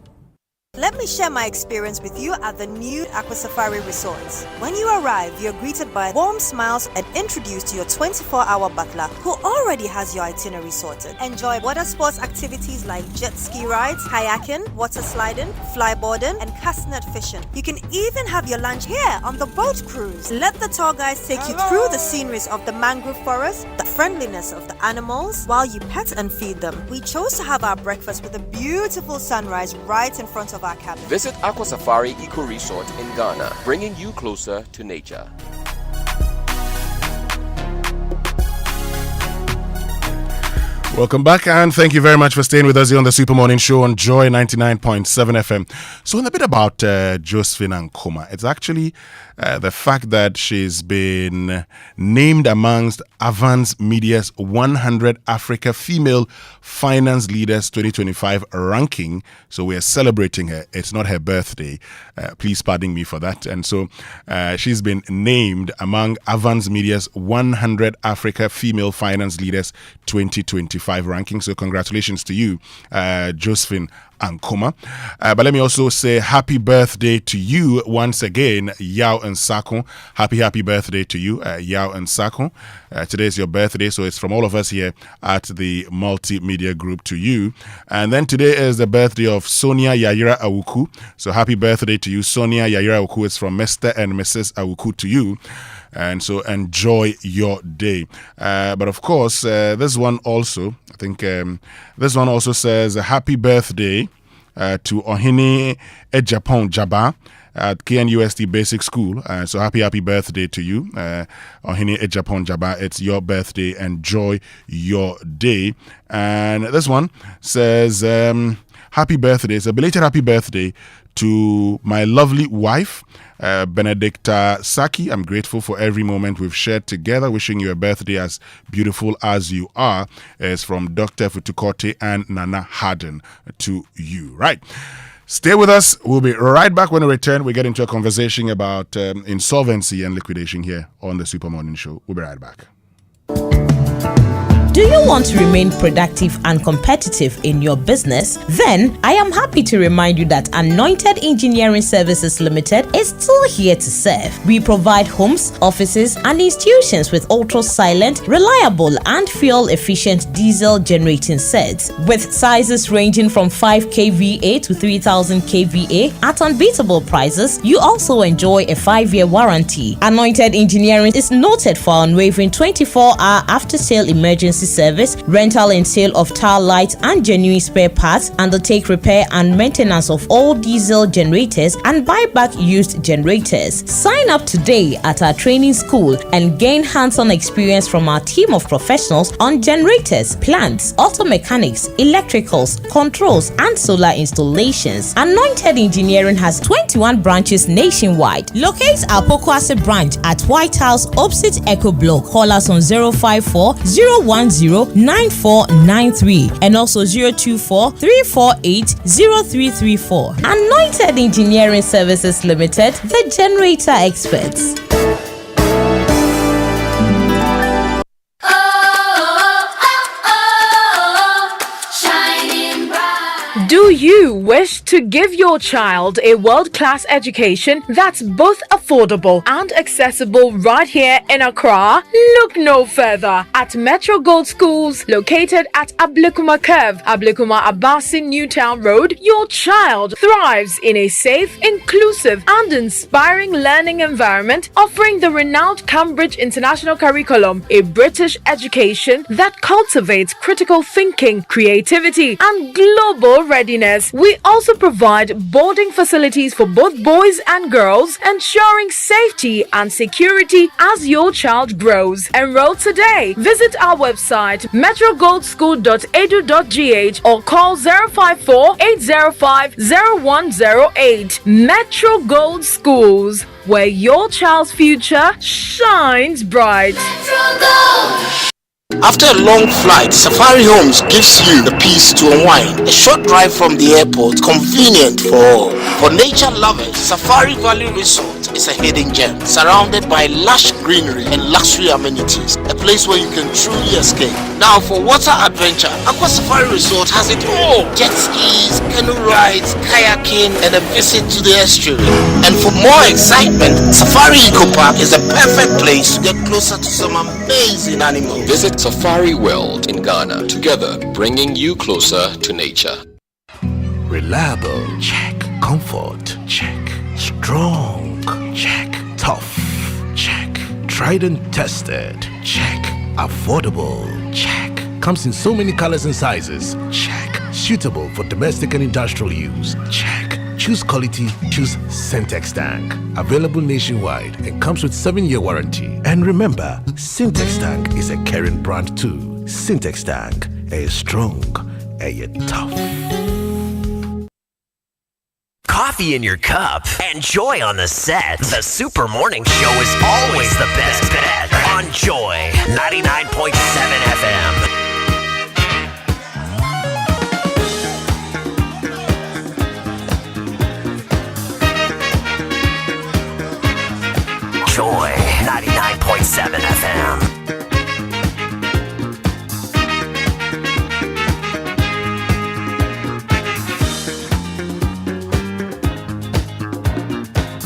Let me share my experience with you at the new Aqua Safari Resort. When you arrive, you're greeted by warm smiles and introduced to your 24-hour butler who already has your itinerary sorted. Enjoy water sports activities like jet ski rides, kayaking, water sliding, flyboarding, and castanet fishing. You can even have your lunch here on the boat cruise. Let the tour guides take you through the sceneries of the mangrove forest, the friendliness of the animals, while you pet and feed them. We chose to have our breakfast with a beautiful sunrise right in front of our cabin. Visit Aqua Safari Eco Resort in Ghana, bringing you closer to nature. Welcome back, and thank you very much for staying with us here on the Super Morning Show on Joy 99.7 FM. So, in a bit about Josephine Ankoma, it's actually the fact that she's been named amongst Avance Media's 100 Africa Female Finance Leaders 2025 ranking. So, we are celebrating her. It's not her birthday. Please pardon me for that. And so, she's been named among Avance Media's 100 Africa Female Finance Leaders 2025 ranking. So congratulations to you, Josephine Ankoma. But let me also say happy birthday to you once again, Yao and Sako. Happy birthday to you, Yao and Sako. Today is your birthday, so it's from all of us here at the Multimedia Group to you. And then today is the birthday of Sonia Yayira Awuku. So happy birthday to you, Sonia Yayira Awuku. It's from Mr. and Mrs. Awuku to you. And so enjoy your day. But of course, this one also, I think this one also says happy birthday to Ohene Ejapon Jaba at KNUST Basic School. So happy birthday to you, Ohene Ejapon Jaba. It's your birthday. Enjoy your day. And this one says happy birthday. It's a belated happy birthday to my lovely wife, Benedicta Saki. I'm grateful for every moment we've shared together. Wishing you a birthday as beautiful as you are. Is from Dr. Futukote and Nana Harden to you. Right. Stay with us. We'll be right back when we return. We get into a conversation about insolvency and liquidation here on the Super Morning Show. We'll be right back. Do you want to remain productive and competitive in your business? Then I am happy to remind you that Anointed Engineering Services Limited is still here to serve. We provide homes, offices, and institutions with ultra-silent, reliable, and fuel-efficient diesel generating sets with sizes ranging from 5 kVA to 3000 kVA at unbeatable prices. You also enjoy a 5-year warranty. Anointed Engineering is noted for unwavering 24-hour after-sale emergency service, rental and sale of tile lights and genuine spare parts, undertake repair and maintenance of all diesel generators and buy back used generators. Sign up today at our training school and gain hands-on experience from our team of professionals on generators, plants, auto mechanics, electricals, controls, and solar installations. Anointed Engineering has 21 branches nationwide. Locate our Pokwase branch at White House opposite Echo Block. Call us on 054 010 9493 and also 024 348 0334. Anointed Engineering Services Limited, the generator experts. Do you wish to give your child a world-class education that's both affordable and accessible right here in Accra? Look no further. At Metro Gold Schools, located at Ablekuma Curve, Ablekuma Abasi Newtown Road, your child thrives in a safe, inclusive, and inspiring learning environment, offering the renowned Cambridge International Curriculum, a British education that cultivates critical thinking, creativity, and global readiness. readiness. We also provide boarding facilities for both boys and girls, ensuring safety and security as your child grows. Enroll today. Visit our website metrogoldschool.edu.gh or call 054-805-0108. Metro Gold Schools, where your child's future shines bright. After a long flight, Safari Homes gives you the peace to unwind. A short drive from the airport, convenient for all. For nature lovers, Safari Valley Resort is a hidden gem, surrounded by lush greenery and luxury amenities. A place where you can truly escape. Now for water adventure, Aqua Safari Resort has it all. Jet skis, canoe rides, kayaking, and a visit to the estuary. And for more excitement, Safari Eco Park is the perfect place to get closer to some amazing animals. Visit Safari World in Ghana, together bringing you closer to nature. Reliable, check. Comfort, check. Strong, check. Tough, check. Tried and tested, check. Affordable, check. Comes in so many colors and sizes, check. Suitable for domestic and industrial use, check. Choose quality, choose Syntex Tank. Available nationwide and comes with 7-year warranty. And remember, Syntex Tank is a caring brand too. Syntex Tank, a strong, a tough. Coffee in your cup and joy on the set. The Super Morning Show is always the best bet on Joy 99.7 FM. Joy 99.7 FM.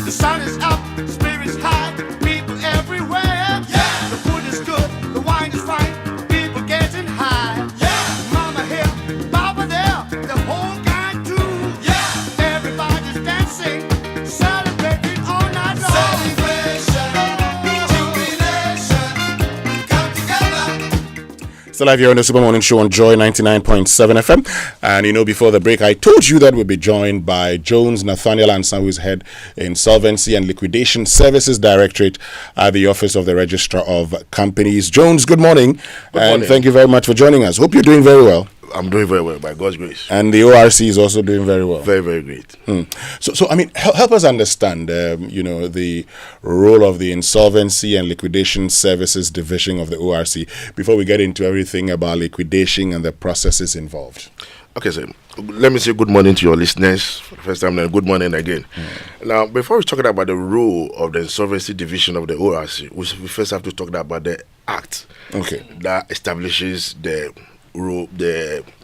The sun is up, spirits high, people everywhere. Yeah. The food is good, the wine is fine, people getting high. Yeah. Mama here, Papa there, the whole gang too. Yeah. Everybody's dancing, celebrating all night long. Still live here on the Super Morning Show on Joy 99.7 FM. And you know, before the break, I told you that we'll be joined by Jones Nathaniel Ansa, who is head Insolvency and Liquidation Services Directorate at the Office of the Registrar of Companies. Jones, good morning. Good morning. Thank you very much for joining us. Hope you're doing very well. I'm doing very well, by God's grace. And the ORC is also doing very well. Very, very great. So I mean, help us understand, the role of the Insolvency and Liquidation Services Division of the ORC before we get into everything about liquidation and the processes involved. Okay, so let me say good morning to your listeners for the first time, then good morning again. Now, before we talk about the role of the Insolvency Division of the ORC, we first have to talk about the Act that establishes the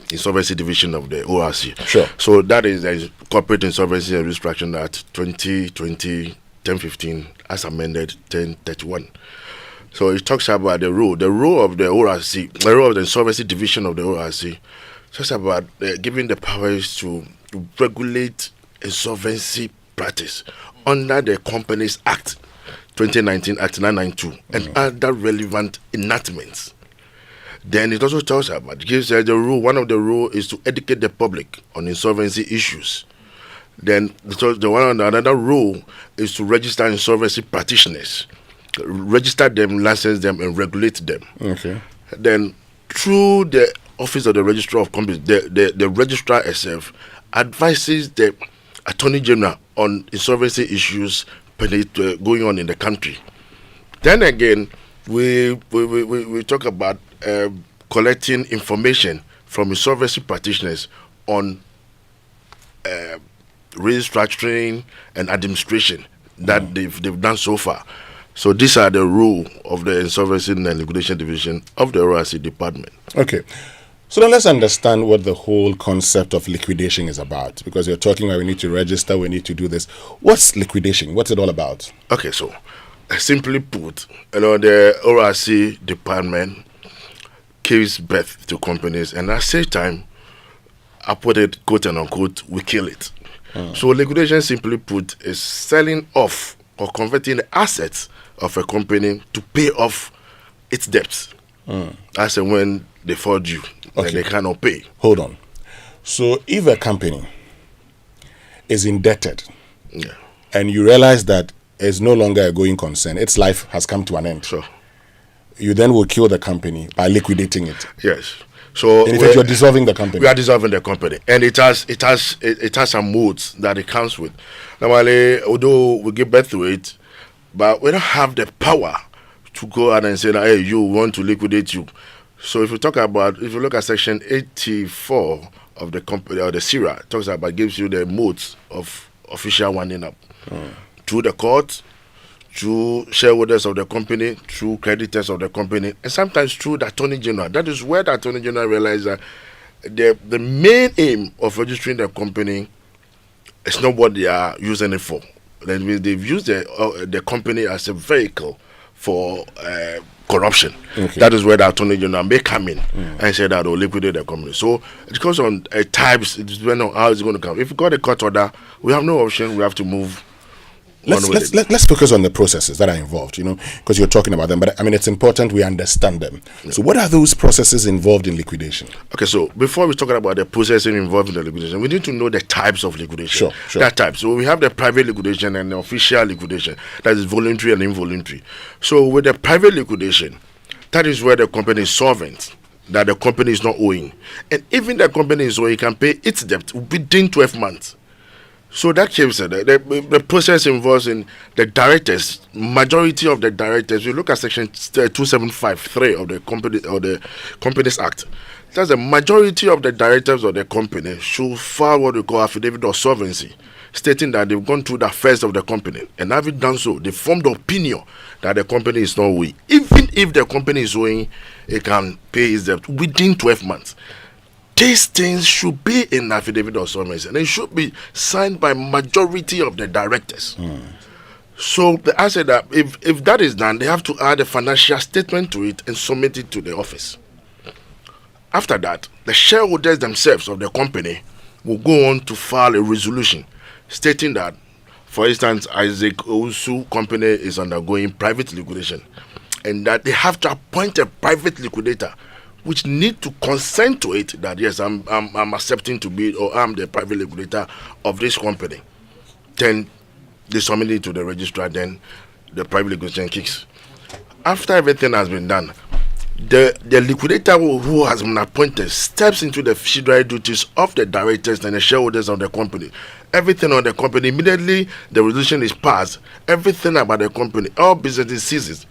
Insolvency Division of the ORC. Sure. So that is the Corporate Insolvency and Restructuring Act 2020-1015 as amended 1031. So it talks about the role of the ORC, the role of the Insolvency Division of the ORC. Talks about giving the powers to regulate insolvency practice under the Companies Act 2019 Act 992 and other relevant enactments. Then it also tells about, gives the rule, one of the rules is to educate the public on insolvency issues. Then another rule is to register insolvency practitioners, register them, license them, and regulate them. Okay. Then through the Office of the Registrar of Companies, the registrar itself advises the Attorney General on insolvency issues going on in the country. Then again, we talk about collecting information from insolvency practitioners on restructuring and administration that they've done so far. So these are the rule of the Insolvency and Liquidation Division of the ORC department. Okay. So then let's understand what the whole concept of liquidation is about, because you're talking about we need to register, we need to do this. What's liquidation? What's it all about? Okay, so simply put, the ORC department gives birth to companies, and at the same time, I put it quote and unquote, we kill it. So liquidation, simply put, is selling off or converting the assets of a company to pay off its debts. As and when they fall due, and they cannot pay. Hold on. So if a company is indebted and you realize that it's no longer a going concern, its life has come to an end. Sure. You then will kill the company by liquidating it. Yes. So in effect, you're dissolving the company. We are dissolving the company, and it has some modes that it comes with. Normally, although we give birth to it, but we don't have the power to go out and say that, hey, you want to liquidate you. So if you look at section 84 of the company or the SIRA, it talks about, gives you the modes of official winding up through the court, through shareholders of the company, through creditors of the company, and sometimes through the Attorney General. That is where the Attorney General realized that the main aim of registering the company is not what they are using it for. That means they've used the company as a vehicle for corruption. Okay. That is where the Attorney General may come in and say that they'll liquidate the company. So it goes on types, it depends on how it's going to come. If we got a court order, we have no option, we have to move. Let's focus on the processes that are involved, because you're talking about them. But I mean, it's important we understand them. Yeah. So what are those processes involved in liquidation? Okay, so before we talk about the processes involved in the liquidation, we need to know the types of liquidation. Sure. That type. So we have the private liquidation and the official liquidation. That is voluntary and involuntary. So with the private liquidation, that is where the company is solvent, that the company is not owing. And even the company is owing, can pay its debt within 12 months. So that keeps it. The process involves in the directors, majority of the directors. You look at section 2753 of the company or the Companies Act. That's the majority of the directors of the company should file what we call affidavit of solvency, stating that they've gone through the affairs of the company, and having done so, they formed the opinion that the company is not owing. Even if the company is owing, it can pay its debt within 12 months. These things should be in affidavit of solvency, and it should be signed by majority of the directors. So I said that if that is done, they have to add a financial statement to it and submit it to the office. After that, the shareholders themselves of the company will go on to file a resolution stating that, for instance, Isaac Owusu company is undergoing private liquidation, and that they have to appoint a private liquidator which need to consent to it, that yes, I'm accepting to be, or I'm the private liquidator of this company. Then they submit it to the registrar, then the private liquidation kicks. After everything has been done, the liquidator who has been appointed steps into the fiduciary duties of the directors and the shareholders of the company. Everything on the company, immediately the resolution is passed, everything about the company, all business ceases,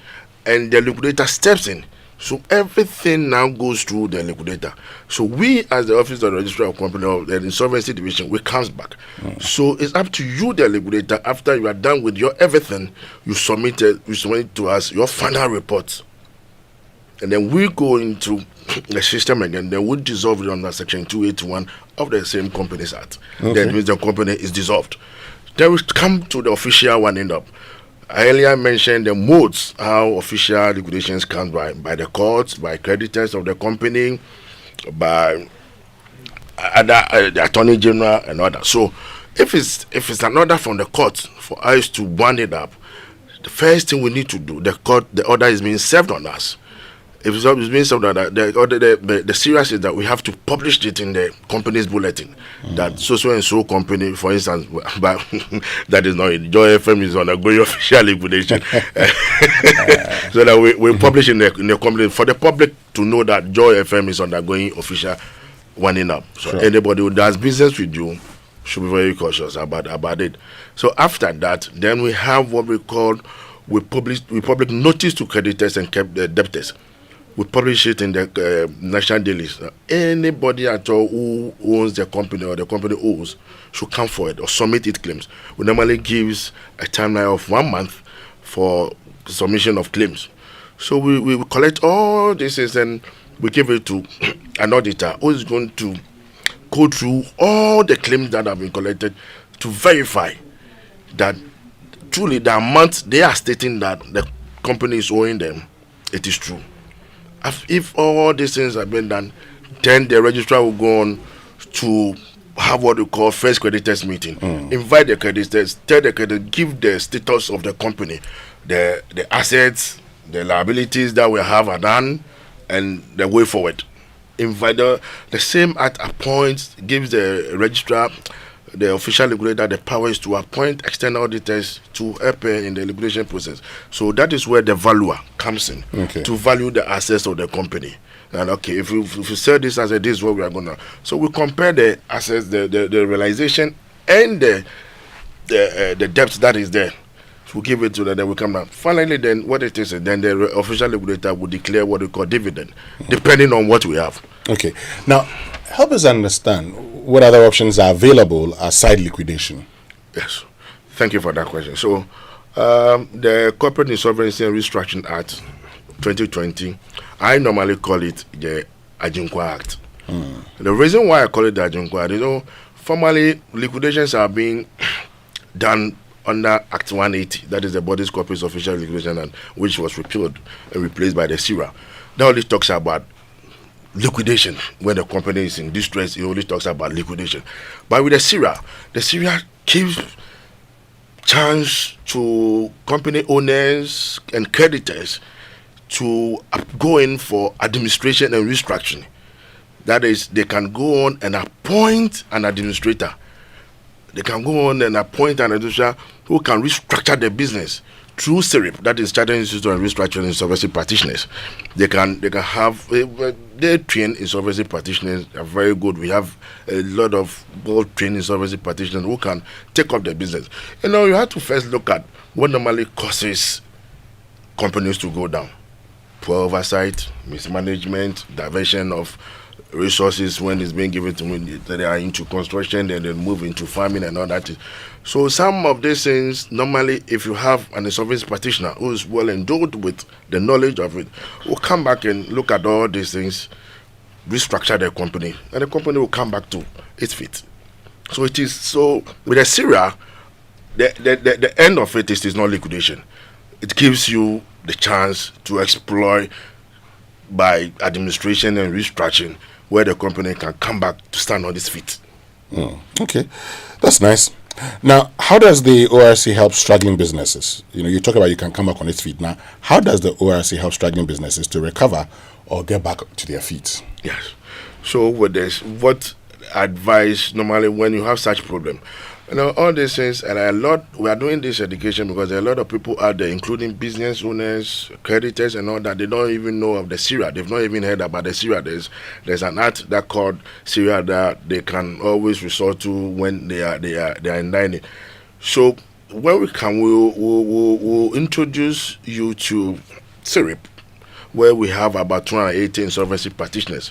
and the liquidator steps in. So everything now goes through the liquidator. So we, as the office of the registrar of company of the insolvency division, we comes back. So it's up to you, the liquidator. After you are done with your everything, you submit to us your final report, and then we go into the system again. Then we dissolve it under section 281 of the same Companies Act. Okay. That means the company is dissolved. Then we come to the official winding up. I earlier mentioned the modes how official liquidations come by the courts, by creditors of the company, by the Attorney General and others. So if it's an order from the court for us to wind it up, the first thing we need to do, the order is being served on us. If it's being served on us, the serious is that we have to publish it in the company's bulletin. That so and so company, for instance, but that is not it. Joy FM is undergoing official liquidation. So that we publish in the company for the public to know that Joy FM is undergoing official winding up. So Sure. anybody who does business with you should be very cautious about it. So after that, then we have what we call we public notice to creditors and debtors. We publish it in the national dailies. Anybody at all who owns the company or the company owes should come forward or submit its claims. We normally gives a timeline of 1 month for submission of claims. So we collect all this and we give it to an auditor who is going to go through all the claims that have been collected to verify that truly the amount they are stating that the company is owing them, it is true. If all these things have been done, then the registrar will go on to have what we call first creditors meeting. Invite the creditors, tell the creditors, give the status of the company, the assets, the liabilities that we have are done, and the way forward. invite the same act appoints, gives the registrar, the official liquidator, the powers to appoint external auditors to help in the liquidation process. So that is where the valuer comes in to value the assets of the company. And okay, if you sell this asset, this is what we are gonna. So we compare the assets, the realization, and the debt that is there. So we give it to them, then we come down. Finally, then what it is, then the official liquidator will declare what we call dividend, depending on what we have. Okay. Now, help us understand what other options are available aside liquidation. Yes. Thank you for that question. So, the Corporate Insolvency and Restructuring Act 2020, I normally call it the Ajinkwa Act. The reason why I call it the Ajinkwa Act, formally liquidations are being done under Act 180, that is the Body's Corporate Official Liquidation Act, which was repealed and replaced by the SIRA. That only talks about liquidation. When the company is in distress, it only talks about liquidation. But with the SIRA gives chance to company owners and creditors to go in for administration and restructuring. That is, they can go on and appoint an administrator. They can go on and appoint an administrator who can restructure their business through CIRIP, that is Chartered Institute of Restructuring Insolvency Practitioners. They can have they train insolvency practitioners are very good. We have a lot of well-trained insolvency practitioners who can take up the business. You have to first look at what normally causes companies to go down. Poor oversight, mismanagement, diversion of resources when it's being given to when they are into construction, then they move into farming and all that. So some of these things, normally, if you have an insolvency practitioner who is well endowed with the knowledge of it, will come back and look at all these things, restructure their company, and the company will come back to its feet. So it is so with the SIRA, the end of it is not liquidation. It gives you the chance to exploit by administration and restructuring, where the company can come back to stand on its feet. Okay, that's nice. Now, how does the ORC help struggling businesses? You talk about you can come back on its feet. Now, how does the ORC help struggling businesses to recover or get back to their feet? Yes. So with this, what advice normally when you have such problem? All these things, and we are doing this education because there are a lot of people out there, including business owners, creditors, and all that. They don't even know of the SIRA. They've not even heard about the SIRA. There's an act that called SIRA that they can always resort to when they are in dining. So when we can, we'll introduce you to CIRIP, where we have about 280 insolvency practitioners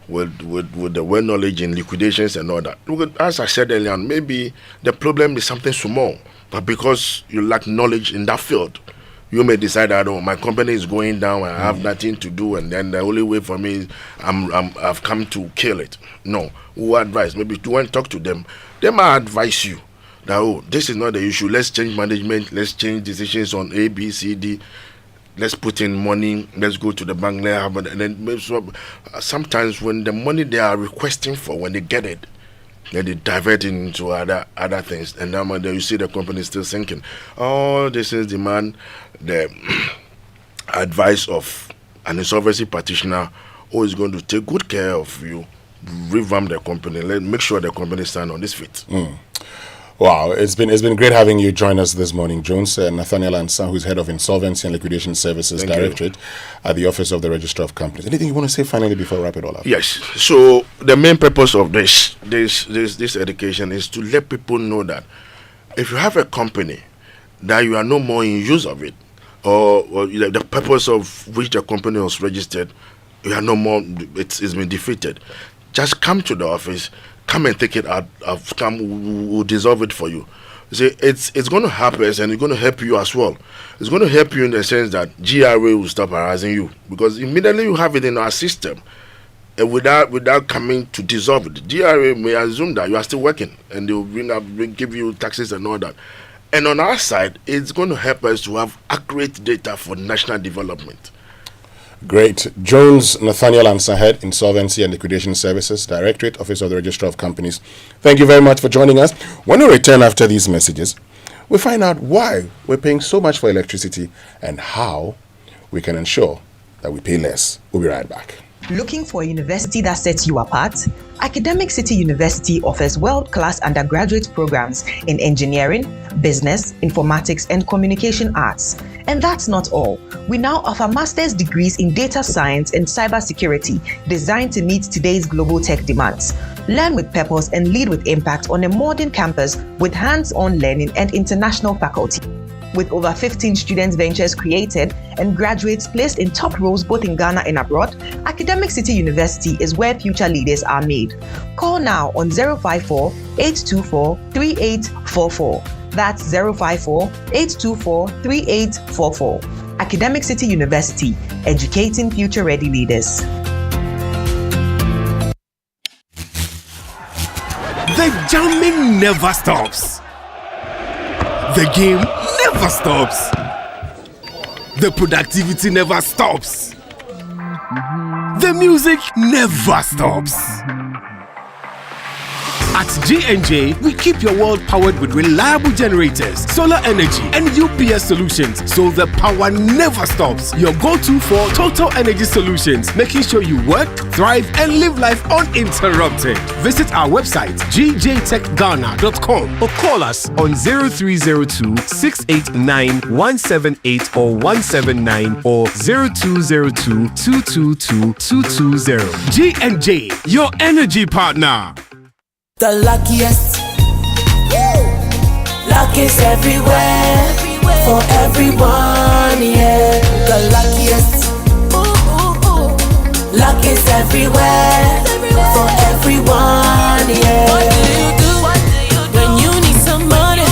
with the well knowledge in liquidations and all that. As I said earlier, maybe the problem is something small, but because you lack knowledge in that field, you may decide that my company is going down, I have nothing to do, and then the only way for me is I've come to kill it. No, who advise? Maybe you want to talk to them. They might advise you that this is not the issue. Let's change management. Let's change decisions on A, B, C, D. Let's put in money, let's go to the bank now. And then sometimes when the money they are requesting for, when they get it, then they divert it into other things. And then you see the company still sinking. All this is demand the advice of an insolvency practitioner who is going to take good care of you, revamp the company, make sure the company stand on its feet. Wow, it's been great having you join us this morning, Jones. Nathaniel Ansah, who's head of Insolvency and Liquidation Services Directorate at the Office of the Registrar of Companies. Anything you want to say finally before we wrap it all up? Yes. So the main purpose of this education is to let people know that if you have a company that you are no more in use of it, or the purpose of which the company was registered, you are no more. It's been defeated. Just come to the office. Come and take it out. We'll dissolve it for you. See, it's going to help us, and it's going to help you as well. It's going to help you in the sense that GRA will stop harassing you, because immediately you have it in our system, and without coming to dissolve it, GRA may assume that you are still working, and they will give you taxes and all that. And on our side, it's going to help us to have accurate data for national development. Great. Jones Nathaniel Ansah, Head, Insolvency and Liquidation Services, Directorate, Office of the Registrar of Companies. Thank you very much for joining us. When we return after these messages, we find out why we're paying so much for electricity and how we can ensure that we pay less. We'll be right back. Looking for a university that sets you apart? Academic City University offers world-class undergraduate programs in engineering, business, informatics, and communication arts. And that's not all. We now offer master's degrees in data science and cybersecurity designed to meet today's global tech demands. Learn with purpose and lead with impact on a modern campus with hands-on learning and international faculty. With over 15 student ventures created and graduates placed in top roles both in Ghana and abroad, Academic City University is where future leaders are made. Call now on 054-824-3844. That's 054-824-3844. Academic City University, educating future-ready leaders. The jamming never stops. The game never stops. The productivity never stops. The music never stops. At G&J, we keep your world powered with reliable generators, solar energy, and UPS solutions, so the power never stops. Your go-to for total energy solutions, making sure you work, thrive, and live life uninterrupted. Visit our website, gjtechghana.com, or call us on 0302-689-178 or 179 or 0202-222-220. G&J, your energy partner. The luckiest. Luck is everywhere. For everyone, yeah. The luckiest. Luck is everywhere. For everyone, yeah. What do you do when you need some money?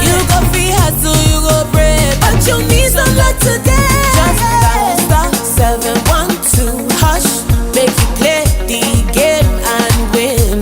You go free hustle, you go bread, but you need some luck today. Just dial star 712 hash, make you play the game and win.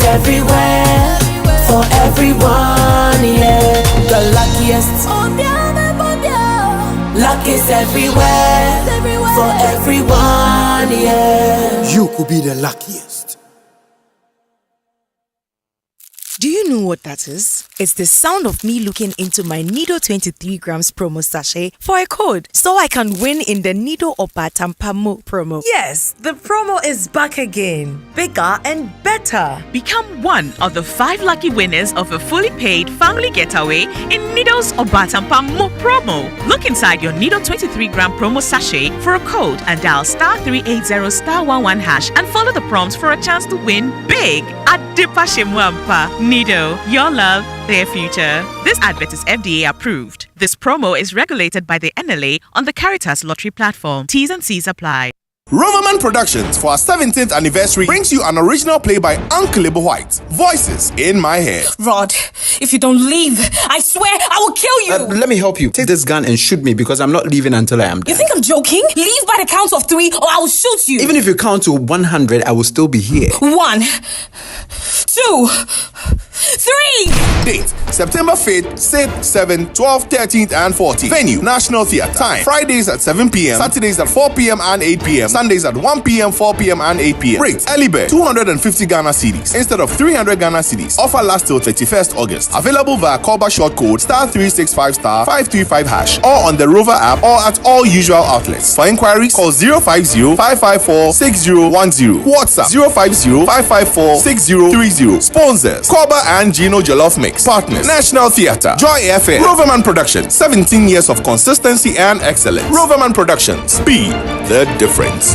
Everywhere, for everyone, yeah. The luckiest. Luck is everywhere, for everyone, yeah. You could be the luckiest. Do you know what that is? It's the sound of me looking into my Nido 23 grams promo sachet for a code so I can win in the Nido Obatampa promo. Yes, the promo is back again, bigger and better. Become one of the 5 lucky winners of a fully paid family getaway in Nido's Obatampa promo. Look inside your Nido 23 gram promo sachet for a code and dial star 380 star 11 hash and follow the prompts for a chance to win big at Dipa Shemwampa. Nido, your love, their future. This advert is FDA approved. This promo is regulated by the NLA on the Caritas Lottery platform. T's and C's apply. Roverman Productions for our 17th anniversary brings you an original play by Uncle Ibo White. Voices in my head. Rod, if you don't leave, I swear I will kill you. Let me help you. Take this gun and shoot me because I'm not leaving until I am done. You think I'm joking? Leave by the count of 3 or I will shoot you. Even if you count to 100, I will still be here. 1, 2, 3. Date: September 5th, 6th, 7th, 12th, 13th, and 14th. Venue: National Theatre. Time: Fridays at 7 p.m., Saturdays at 4 p.m. and 8 p.m., Sundays at 1 p.m., 4 p.m., and 8 p.m. Rates: early bird 250 Ghana cedis instead of 300 Ghana cedis. Offer lasts till 31st August. Available via callback short code star 365 star 535 hash or on the Rover app or at all usual outlets. For inquiries, call 050-554-6010. WhatsApp 050-554-6030. Sponsors: Koba and Gino Jollof Mix. Partners: National Theatre, Joy FM, Roverman Productions. 17 years of consistency and excellence. Roverman Productions. Be the difference.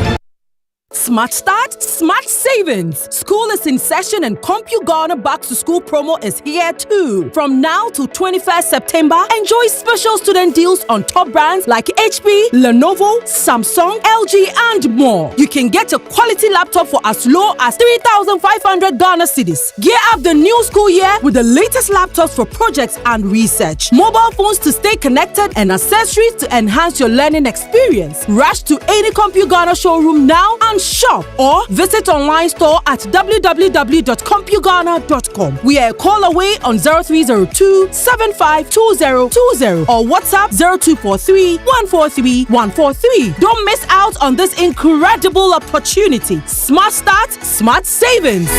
Smart Start, Smart Savings. School is in session and CompuGhana Back to School promo is here too. From now to 21st September, enjoy special student deals on top brands like HP, Lenovo, Samsung, LG, and more. You can get a quality laptop for as low as 3,500 Ghana cedis. Gear up the new school year with the latest laptops for projects and research, mobile phones to stay connected, and accessories to enhance your learning experience. Rush to any CompuGhana showroom now and shop or visit online store at www.compugana.com. We are a call away on 0302 752020 or WhatsApp 0243 143 143. Don't miss out on this incredible opportunity. Smart Start, Smart Savings.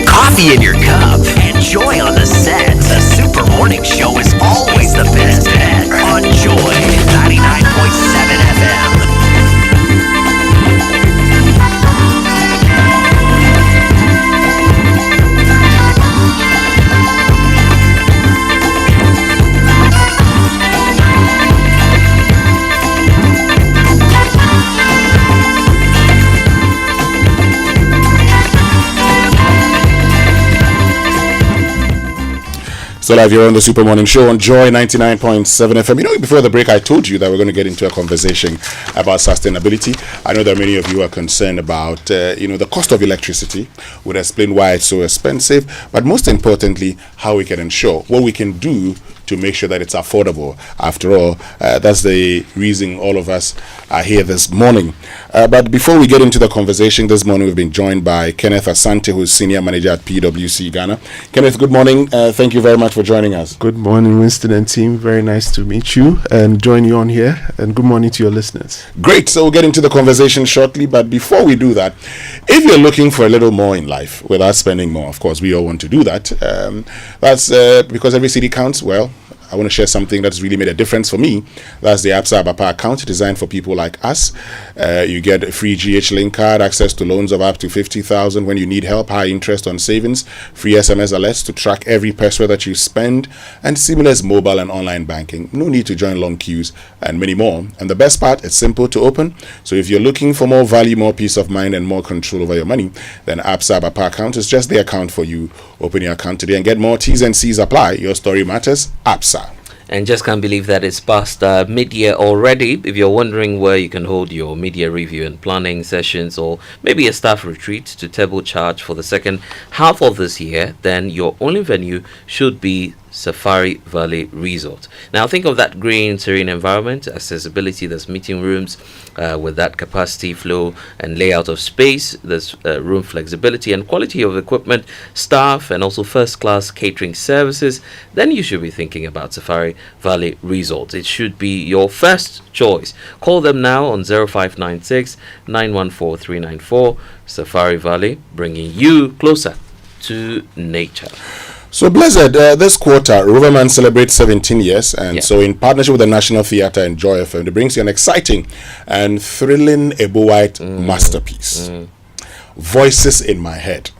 Coffee in your cup and joy on the set. The Super Morning Show is always the best bet on Joy 99.7 FM. So live here on the Super Morning Show on Joy 99.7 FM. You know, before the break, I told you that we're going to get into a conversation about sustainability. I know that many of you are concerned about, the cost of electricity. We'll explain why it's so expensive, but most importantly, how we can ensure what we can do to make sure that it's affordable. After all, that's the reason all of us are here this morning. But before we get into the conversation this morning, we've been joined by Kenneth Asante, who's Senior Manager at PwC Ghana. Kenneth, good morning. Thank you very much for joining us. Good morning, Winston and team. Very nice to meet you and join you on here. And good morning to your listeners. Great. So we'll get into the conversation shortly. But before we do that, if you're looking for a little more in life without spending more, of course, we all want to do that. That's because every city counts. Well, I want to share something that's really made a difference for me. That's the Absa Abapa account, designed for people like us. You get a free GH Link card, access to loans of up to 50,000 when you need help, high interest on savings, free SMS alerts to track every peso that you spend, and seamless mobile and online banking. No need to join long queues, and many more. And the best part, it's simple to open. So if you're looking for more value, more peace of mind, and more control over your money, then Absa Abapa account is just the account for you. Open your account today and get more. T's and C's apply. Your story matters. Absa. And just can't believe that it's past mid-year already. If you're wondering where you can hold your media review and planning sessions, or maybe a staff retreat to turbocharge for the second half of this year, then your only venue should be Safari Valley Resort. Now think of that green, serene environment, accessibility. There's meeting rooms with that capacity, flow, and layout of space. There's room flexibility and quality of equipment, staff, and also first-class catering services. Then you should be thinking about Safari Valley Resort. It should be your first choice. Call them now on 0596 914 394. Safari Valley, bringing you closer to nature. So, Blessed, this quarter, Riverman celebrates 17 years, and so in partnership with the National Theatre and Joy FM, they brings you an exciting and thrilling Ebo-White masterpiece, Voices in My Head.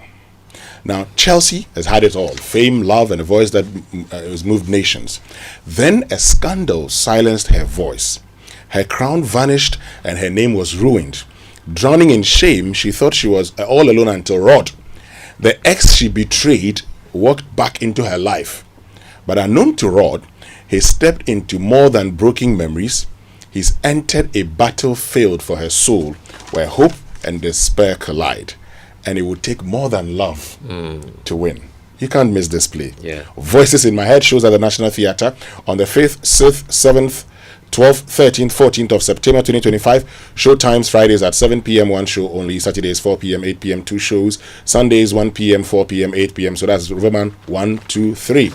Now, Chelsea has had it all, fame, love, and a voice that has moved nations. Then a scandal silenced her voice. Her crown vanished, and her name was ruined. Drowning in shame, she thought she was all alone until Rod, the ex she betrayed, walked back into her life. But unknown to Rod, he stepped into more than broken memories. He's entered a battlefield for her soul where hope and despair collide. And it would take more than love to win. You can't miss this play. Voices in My Head shows at the National Theatre on the 5th, 6th, 7th, 12th, 13th, 14th of September 2025. Show times: Fridays at 7 p.m. one show only, Saturdays 4 p.m. 8 p.m. two shows, Sundays 1 p.m. 4 p.m. 8 p.m. So that's Riverman 1, 2, 3.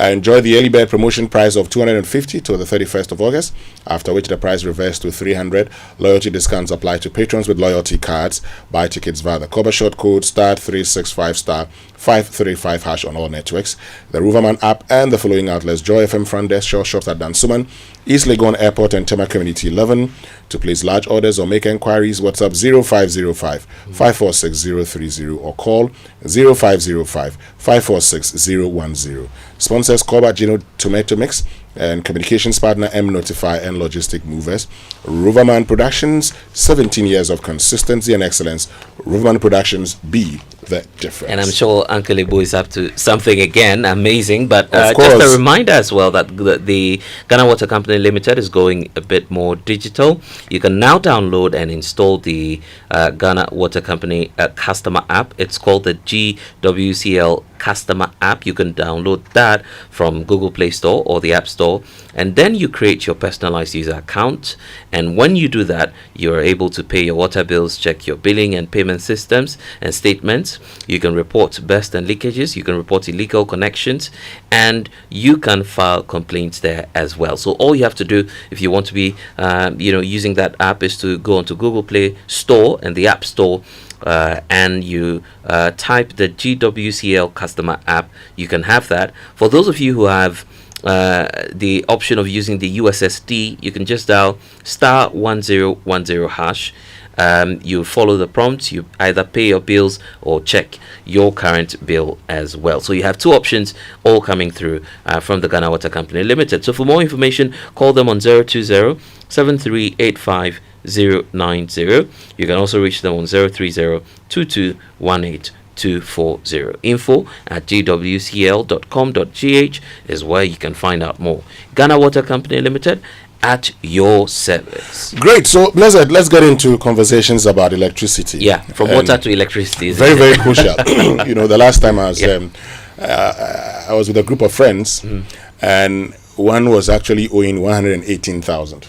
Enjoy the early bird promotion price of $250 till the 31st of August, after which the price reverts to $300. Loyalty discounts apply to patrons with loyalty cards. Buy tickets via the cover short code *365 *535# on all networks, the Riverman app, and the following outlets: Joy FM front desk, Shaw shops at Dansuman, East Legon Airport, and Tema Community 11. To place large orders or make enquiries, WhatsApp 0505 546 030 or call 0505 546 010. Sponsors: Koba Gino Tomato Mix and communications partner M Notify and Logistic Movers. Riverman Productions, 17 years of consistency and excellence. Riverman Productions, be the difference. And I'm sure Uncle Ibu is up to something again amazing, but just a reminder as well that the Ghana Water Company Limited is going a bit more digital. You can now download and install the Ghana Water Company customer app. It's called the GWCL customer app. You can download that from Google Play Store or the App Store, and then you create your personalized user account. And when you do that, you're able to pay your water bills, check your billing and payment systems and statements. You can report burst and leakages, you can report illegal connections, and you can file complaints there as well. So all you have to do if you want to be using that app is to go onto Google Play Store and the App Store, and you type the GWCL customer app. You can have that. For those of you who have the option of using the USSD, you can just dial *1010#. You follow the prompts. You either pay your bills or check your current bill as well. So you have two options all coming through from the Ghana Water Company Limited. So for more information, call them on 020-7385-090. You can also reach them on 030-2218-240. info@gwcl.com.gh is where you can find out more. Ghana Water Company Limited, at your service. Great. So, Blessed, let's get into conversations about electricity. Yeah, from water to electricity. Very, very crucial. The last time I was with a group of friends, and one was actually owing 118,000.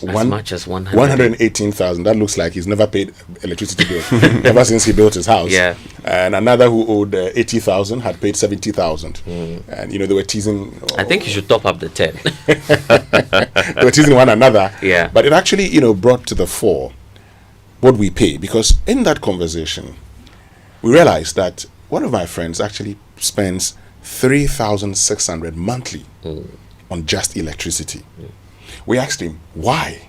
Much as 118,000. That looks like he's never paid electricity bill ever since he built his house. Yeah. And another who owed 80,000 had paid 70,000. And they were teasing. I think you should top up the 10. They were teasing one another. Yeah. But it actually, brought to the fore what we pay, because in that conversation, we realized that one of my friends actually spends 3,600 monthly on just electricity. We asked him why,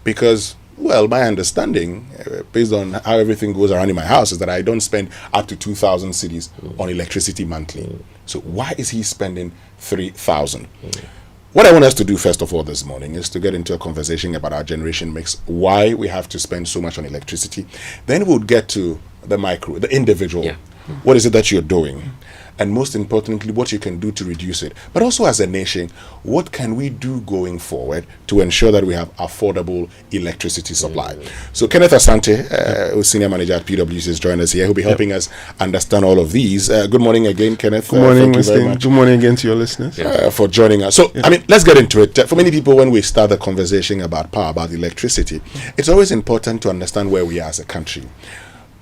because my understanding based on how everything goes around in my house is that I don't spend up to 2,000 cedis on electricity monthly. So why is he spending 3,000? What I want us to do first of all this morning is to get into a conversation about our generation mix, why we have to spend so much on electricity. Then we'll get to the micro, the individual. Yeah. What is it that you're doing? And most importantly, what you can do to reduce it. But also as a nation, what can we do going forward to ensure that we have affordable electricity supply? So Kenneth Asante, who's Senior Manager at PwC, is joining us here. He'll be helping us understand all of these. Good morning again, Kenneth. Good morning, Winston. Good morning again to your listeners. For joining us. So, let's get into it. For many people, when we start the conversation about power, about electricity, it's always important to understand where we are as a country.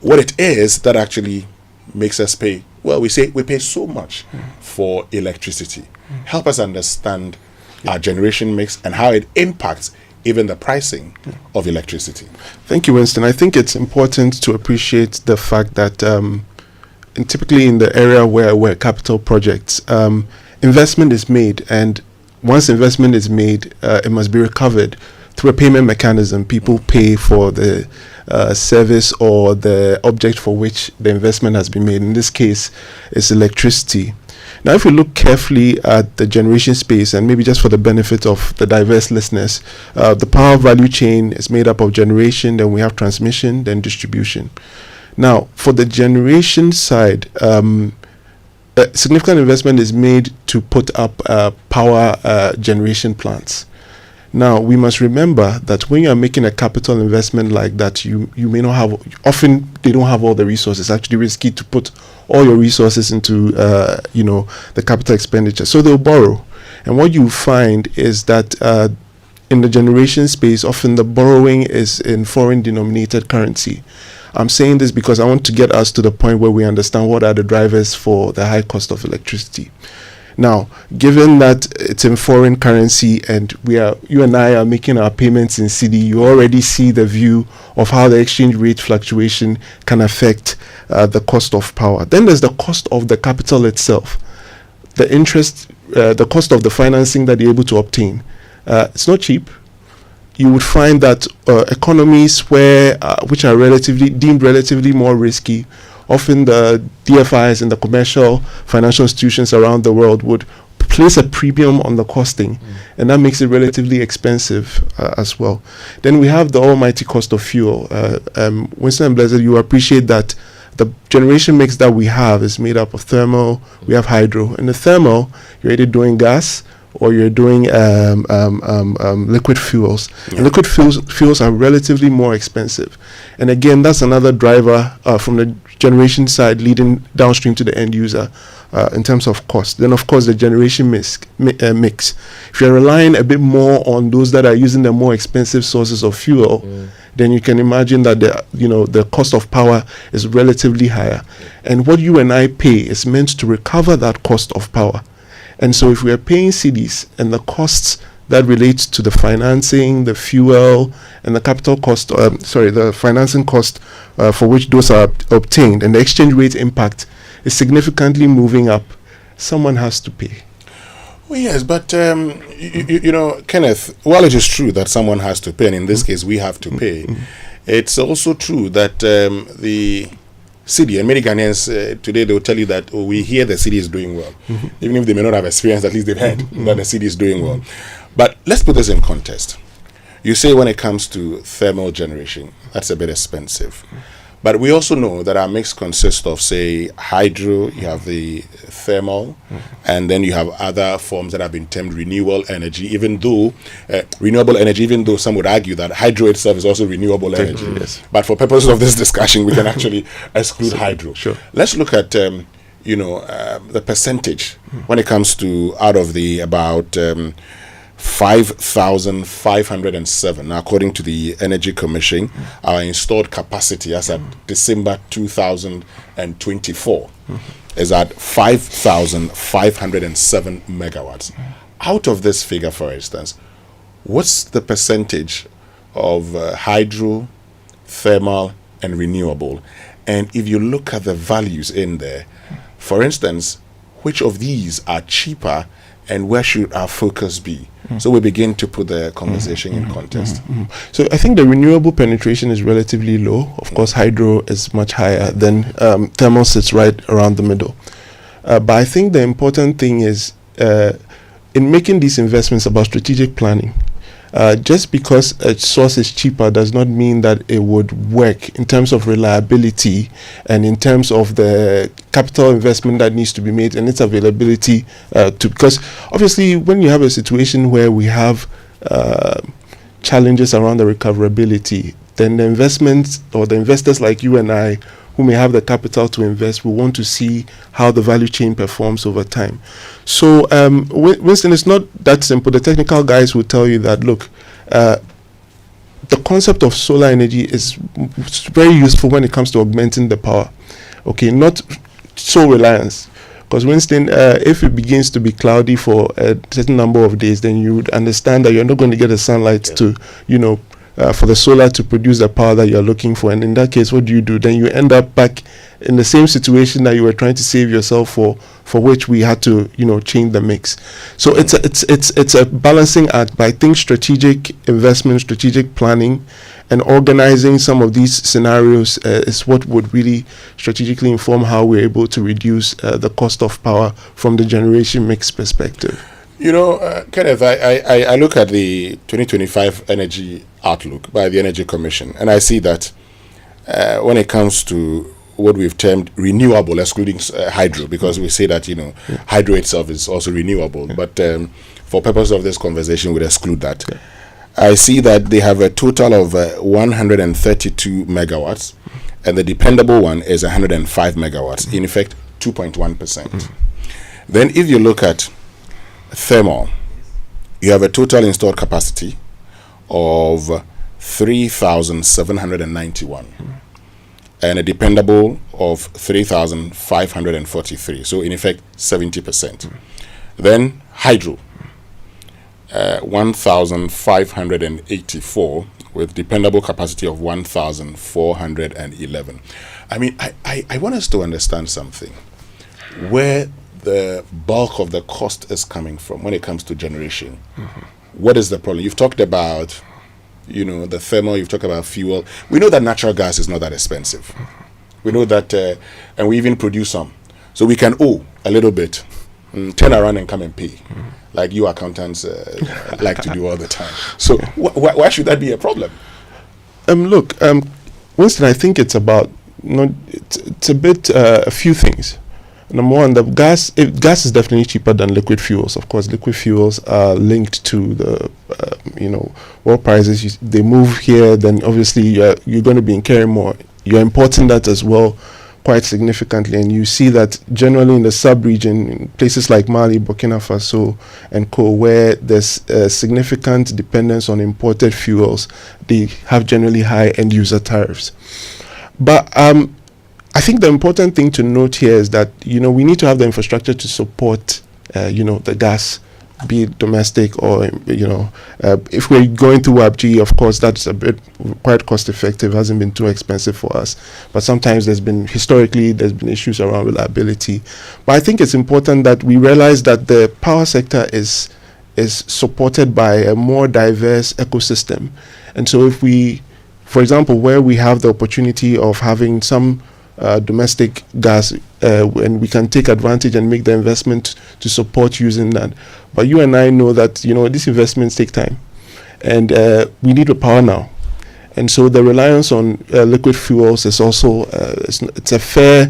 What it is that actually makes us pay. Well, we pay so much for electricity. Help us understand our generation mix and how it impacts even the pricing of electricity. Thank you, Winston. I think it's important to appreciate the fact that typically in the area where capital projects, investment is made, and once investment is made, it must be recovered through a payment mechanism. People pay for the service or the object for which the investment has been made. In this case, it's electricity. Now, if we look carefully at the generation space, and maybe just for the benefit of the diverse listeners, the power value chain is made up of generation, then we have transmission, then distribution. Now, for the generation side, significant investment is made to put up power generation plants. Now, we must remember that when you are making a capital investment like that, you may not have, often they don't have all the resources. It's actually risky to put all your resources into, the capital expenditure. So they'll borrow. And what you find is that in the generation space, often the borrowing is in foreign denominated currency. I'm saying this because I want to get us to the point where we understand what are the drivers for the high cost of electricity. Now, given that it's in foreign currency and you and I are making our payments in cedi, you already see the view of how the exchange rate fluctuation can affect the cost of power. Then there's the cost of the capital itself, the interest, the cost of the financing that you're able to obtain. It's not cheap. You would find that economies which are deemed relatively more risky, often the DFIs and the commercial financial institutions around the world would place a premium on the costing, and that makes it relatively expensive as well. Then we have the almighty cost of fuel. Winston and Blessed, you appreciate that the generation mix that we have is made up of thermal, we have hydro. In the thermal, you're either doing gas or you're doing liquid fuels. And liquid fuels are relatively more expensive. And again, that's another driver from the generation side leading downstream to the end user in terms of cost. Then, of course, the generation mix. If you're relying a bit more on those that are using the more expensive sources of fuel, then you can imagine that the cost of power is relatively higher. And what you and I pay is meant to recover that cost of power. And so if we are paying cedis and the costs that relates to the financing, the fuel, and the capital cost, the financing cost for which those are obtained, and the exchange rate impact is significantly moving up, someone has to pay. Well, yes, but you know, Kenneth, while it is true that someone has to pay, and in this case we have to pay, it's also true that the city, and many Ghanaians today, they will tell you that we hear the city is doing well. Even if they may not have experienced, at least they've heard that the city is doing well. But let's put this in context. You say when it comes to thermal generation, that's a bit expensive. But we also know that our mix consists of, say, hydro, you have the thermal, and then you have other forms that have been termed renewable energy, even though some would argue that hydro itself is also renewable energy. Yes. But for purposes of this discussion, we can actually exclude hydro. Sure. Let's look at the percentage when it comes to out of the about 5,507. Now, according to the Energy Commission, our installed capacity as at December 2024 is at 5,507 megawatts. Out of this figure, for instance, what's the percentage of hydro, thermal, and renewable? And if you look at the values in there, for instance, which of these are cheaper and where should our focus be? So we begin to put the conversation in context. So I think the renewable penetration is relatively low. Of course, hydro is much higher. Then thermal sits right around the middle. But I think the important thing is in making these investments about strategic planning. Just because a source is cheaper does not mean that it would work in terms of reliability and in terms of the capital investment that needs to be made and its availability because obviously when you have a situation where we have challenges around the recoverability, then the investments or the investors like you and I who may have the capital to invest will want to see how the value chain performs over time. So, Winston, it's not that simple. The technical guys will tell you that, look, the concept of solar energy is very useful when it comes to augmenting the power. Okay, not sole reliance. Because Winston, if it begins to be cloudy for a certain number of days, then you would understand that you're not going to get the sunlight to, for the solar to produce the power that you're looking for. And in that case, what do? Then you end up back in the same situation that you were trying to save yourself for which we had to, change the mix. So it's a balancing act. But I think strategic investment, strategic planning, and organizing some of these scenarios is what would really strategically inform how we're able to reduce the cost of power from the generation mix perspective. Kenneth, I look at the 2025 energy outlook by the Energy Commission, and I see that when it comes to what we've termed renewable, excluding hydro, because we say that, hydro itself is also renewable, but for purpose of this conversation, we'll exclude that. I see that they have a total of 132 megawatts, and the dependable one is 105 megawatts, in effect 2.1%. Then if you look at thermal, you have a total installed capacity of 3,791 and a dependable of 3,543, so in effect 70%. Then hydro, 1,584 with dependable capacity of 1,411. I mean, I want us to understand something, where the bulk of the cost is coming from when it comes to generation. What is the problem? You've talked about, the thermal, you've talked about fuel. We know that natural gas is not that expensive. We know that, and we even produce some. So we can owe a little bit, turn around and come and pay, like you accountants like to do all the time. So why should that be a problem? Look, Winston, I think it's about, it's a bit, a few things. Number one, the gas is definitely cheaper than liquid fuels. Of course, liquid fuels are linked to the, world prices. They move here, then obviously you're going to be incurring more. You're importing that as well quite significantly, and you see that generally in the sub-region, in places like Mali, Burkina Faso, and Co., where there's significant dependence on imported fuels, they have generally high end-user tariffs. But I think the important thing to note here is that, we need to have the infrastructure to support, the gas, be it domestic or, if we're going through WAPG, of course, that's a bit quite cost effective, hasn't been too expensive for us. But sometimes historically, there's been issues around reliability. But I think it's important that we realize that the power sector is supported by a more diverse ecosystem. And so if we, for example, where we have the opportunity of having some domestic gas, and we can take advantage and make the investment to support using that. But you and I know that these investments take time, and we need the power now. And so the reliance on liquid fuels is also it's a fair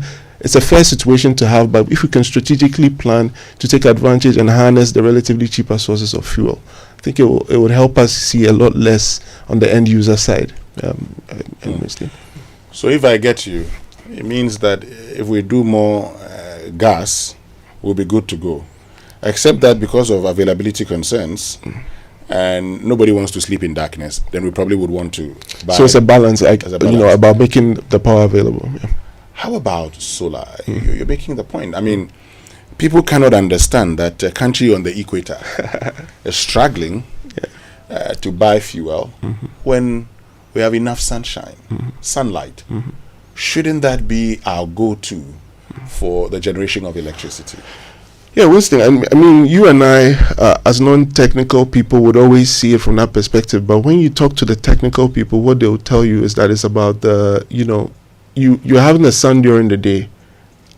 situation to have. But if we can strategically plan to take advantage and harness the relatively cheaper sources of fuel, I think it would help us see a lot less on the end user side. So if I get you, it means that if we do more gas, we'll be good to go. Except that because of availability concerns, and nobody wants to sleep in darkness, then we probably would want to buy. So it's a balance, about making the power available. Yeah. How about solar? You're making the point. I mean, people cannot understand that a country on the equator is struggling to buy fuel when we have enough sunlight. Shouldn't that be our go-to for the generation of electricity? Yeah, Winston, I mean, you and I, as non-technical people, would always see it from that perspective. But when you talk to the technical people, what they'll tell you is that it's about you're having the sun during the day.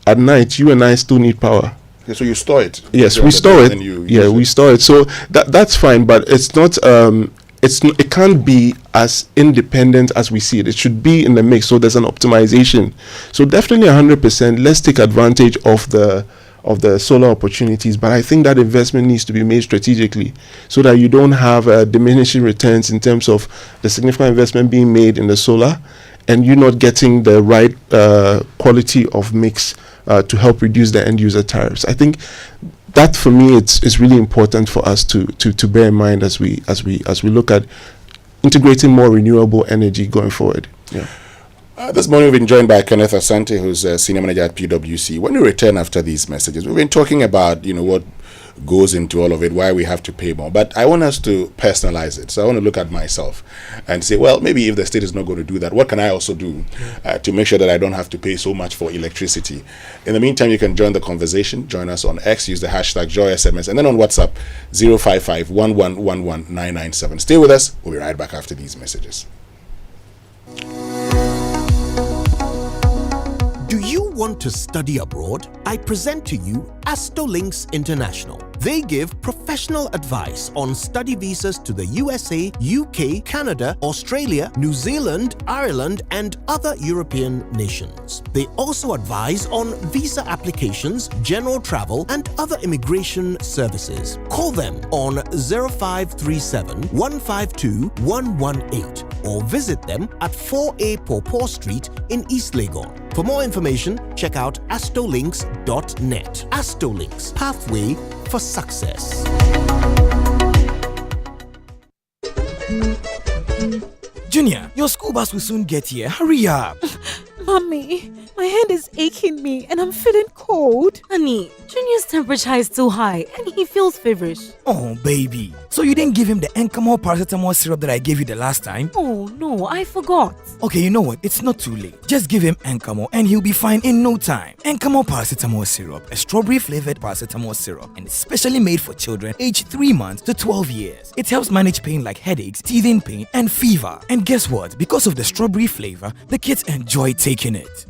At night, you and I still need power. Okay, so you store it? Yes, we store it. We store it. So that's fine, but it's not... it can't be as independent as we see it. It should be in the mix, so there's an optimization. So definitely 100%, let's take advantage of the solar opportunities, but I think that investment needs to be made strategically so that you don't have diminishing returns in terms of the significant investment being made in the solar and you not getting the right quality of mix to help reduce the end user tariffs. I think that for me it's really important for us to bear in mind as we look at integrating more renewable energy going forward. Yeah. This morning we've been joined by Kenneth Asante, who's a senior manager at PwC. When we return after these messages, we've been talking about what goes into all of it, why we have to pay more. But I want us to personalize it. So I want to look at myself and say, well, maybe if the state is not going to do that, what can I also do to make sure that I don't have to pay so much for electricity? In the meantime, you can join the conversation. Join us on X, use the hashtag JoySMS, and then on WhatsApp, 055-1111-997. Stay with us. We'll be right back after these messages. Do you want to study abroad? I present to you Astolinks International. They give professional advice on study visas to the USA, UK, Canada, Australia, New Zealand, Ireland, and other European nations. They also advise on visa applications, general travel, and other immigration services. Call them on 0537 152 118 or visit them at 4A Pawpaw Street in East Legon. For more information, check out astolinks.net. Astolinks, pathway for success. Junior, your school bus will soon get here. Hurry up. Mommy, my head is aching me and I'm feeling cold. Honey, Junior's temperature is too high and he feels feverish. Oh, baby. So you didn't give him the Encamol paracetamol syrup that I gave you the last time? Oh, no, I forgot. Okay, you know what? It's not too late. Just give him Encamol and he'll be fine in no time. Encamol paracetamol syrup, a strawberry-flavored paracetamol syrup, and it's specially made for children aged 3 months to 12 years. It helps manage pain like headaches, teething pain, and fever. And guess what? Because of the strawberry flavor, the kids enjoy taking it.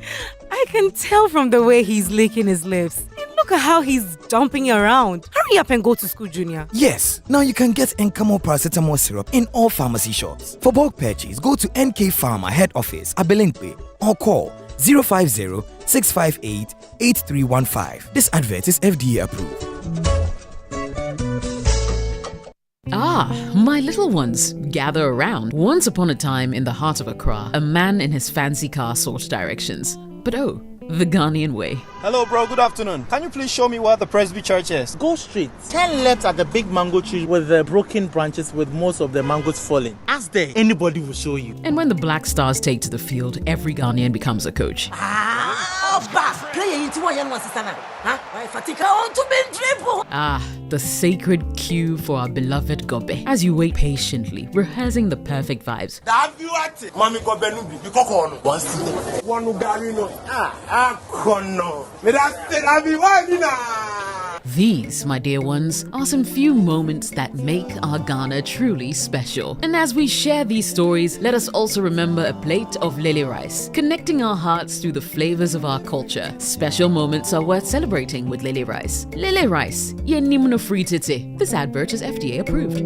I can tell from the way he's licking his lips. And look at how he's dumping around. Hurry up and go to school, Junior. Yes, now you can get Encamol paracetamol syrup in all pharmacy shops. For bulk purchase, go to NK Pharma head office, Abelinkwe, or call 050-658-8315. This advert is FDA approved. Ah, my little ones, gather around. Once upon a time in the heart of Accra, a man in his fancy car sought directions. But oh, the Ghanaian way. Hello, bro. Good afternoon. Can you please show me where the Presby Church is? Go straight. Turn left at the big mango tree with the broken branches with most of the mangoes falling. Ask there. Anybody will show you. And when the Black Stars take to the field, every Ghanaian becomes a coach. The sacred cue for our beloved Gobe. As you wait patiently, rehearsing the perfect vibes. These, my dear ones, are some few moments that make our Ghana truly special. And as we share these stories, let us also remember a plate of lily rice, connecting our hearts through the flavors of our culture. Special moments are worth celebrating with lily rice. Lily rice, yenimno fritite. This advert is FDA approved.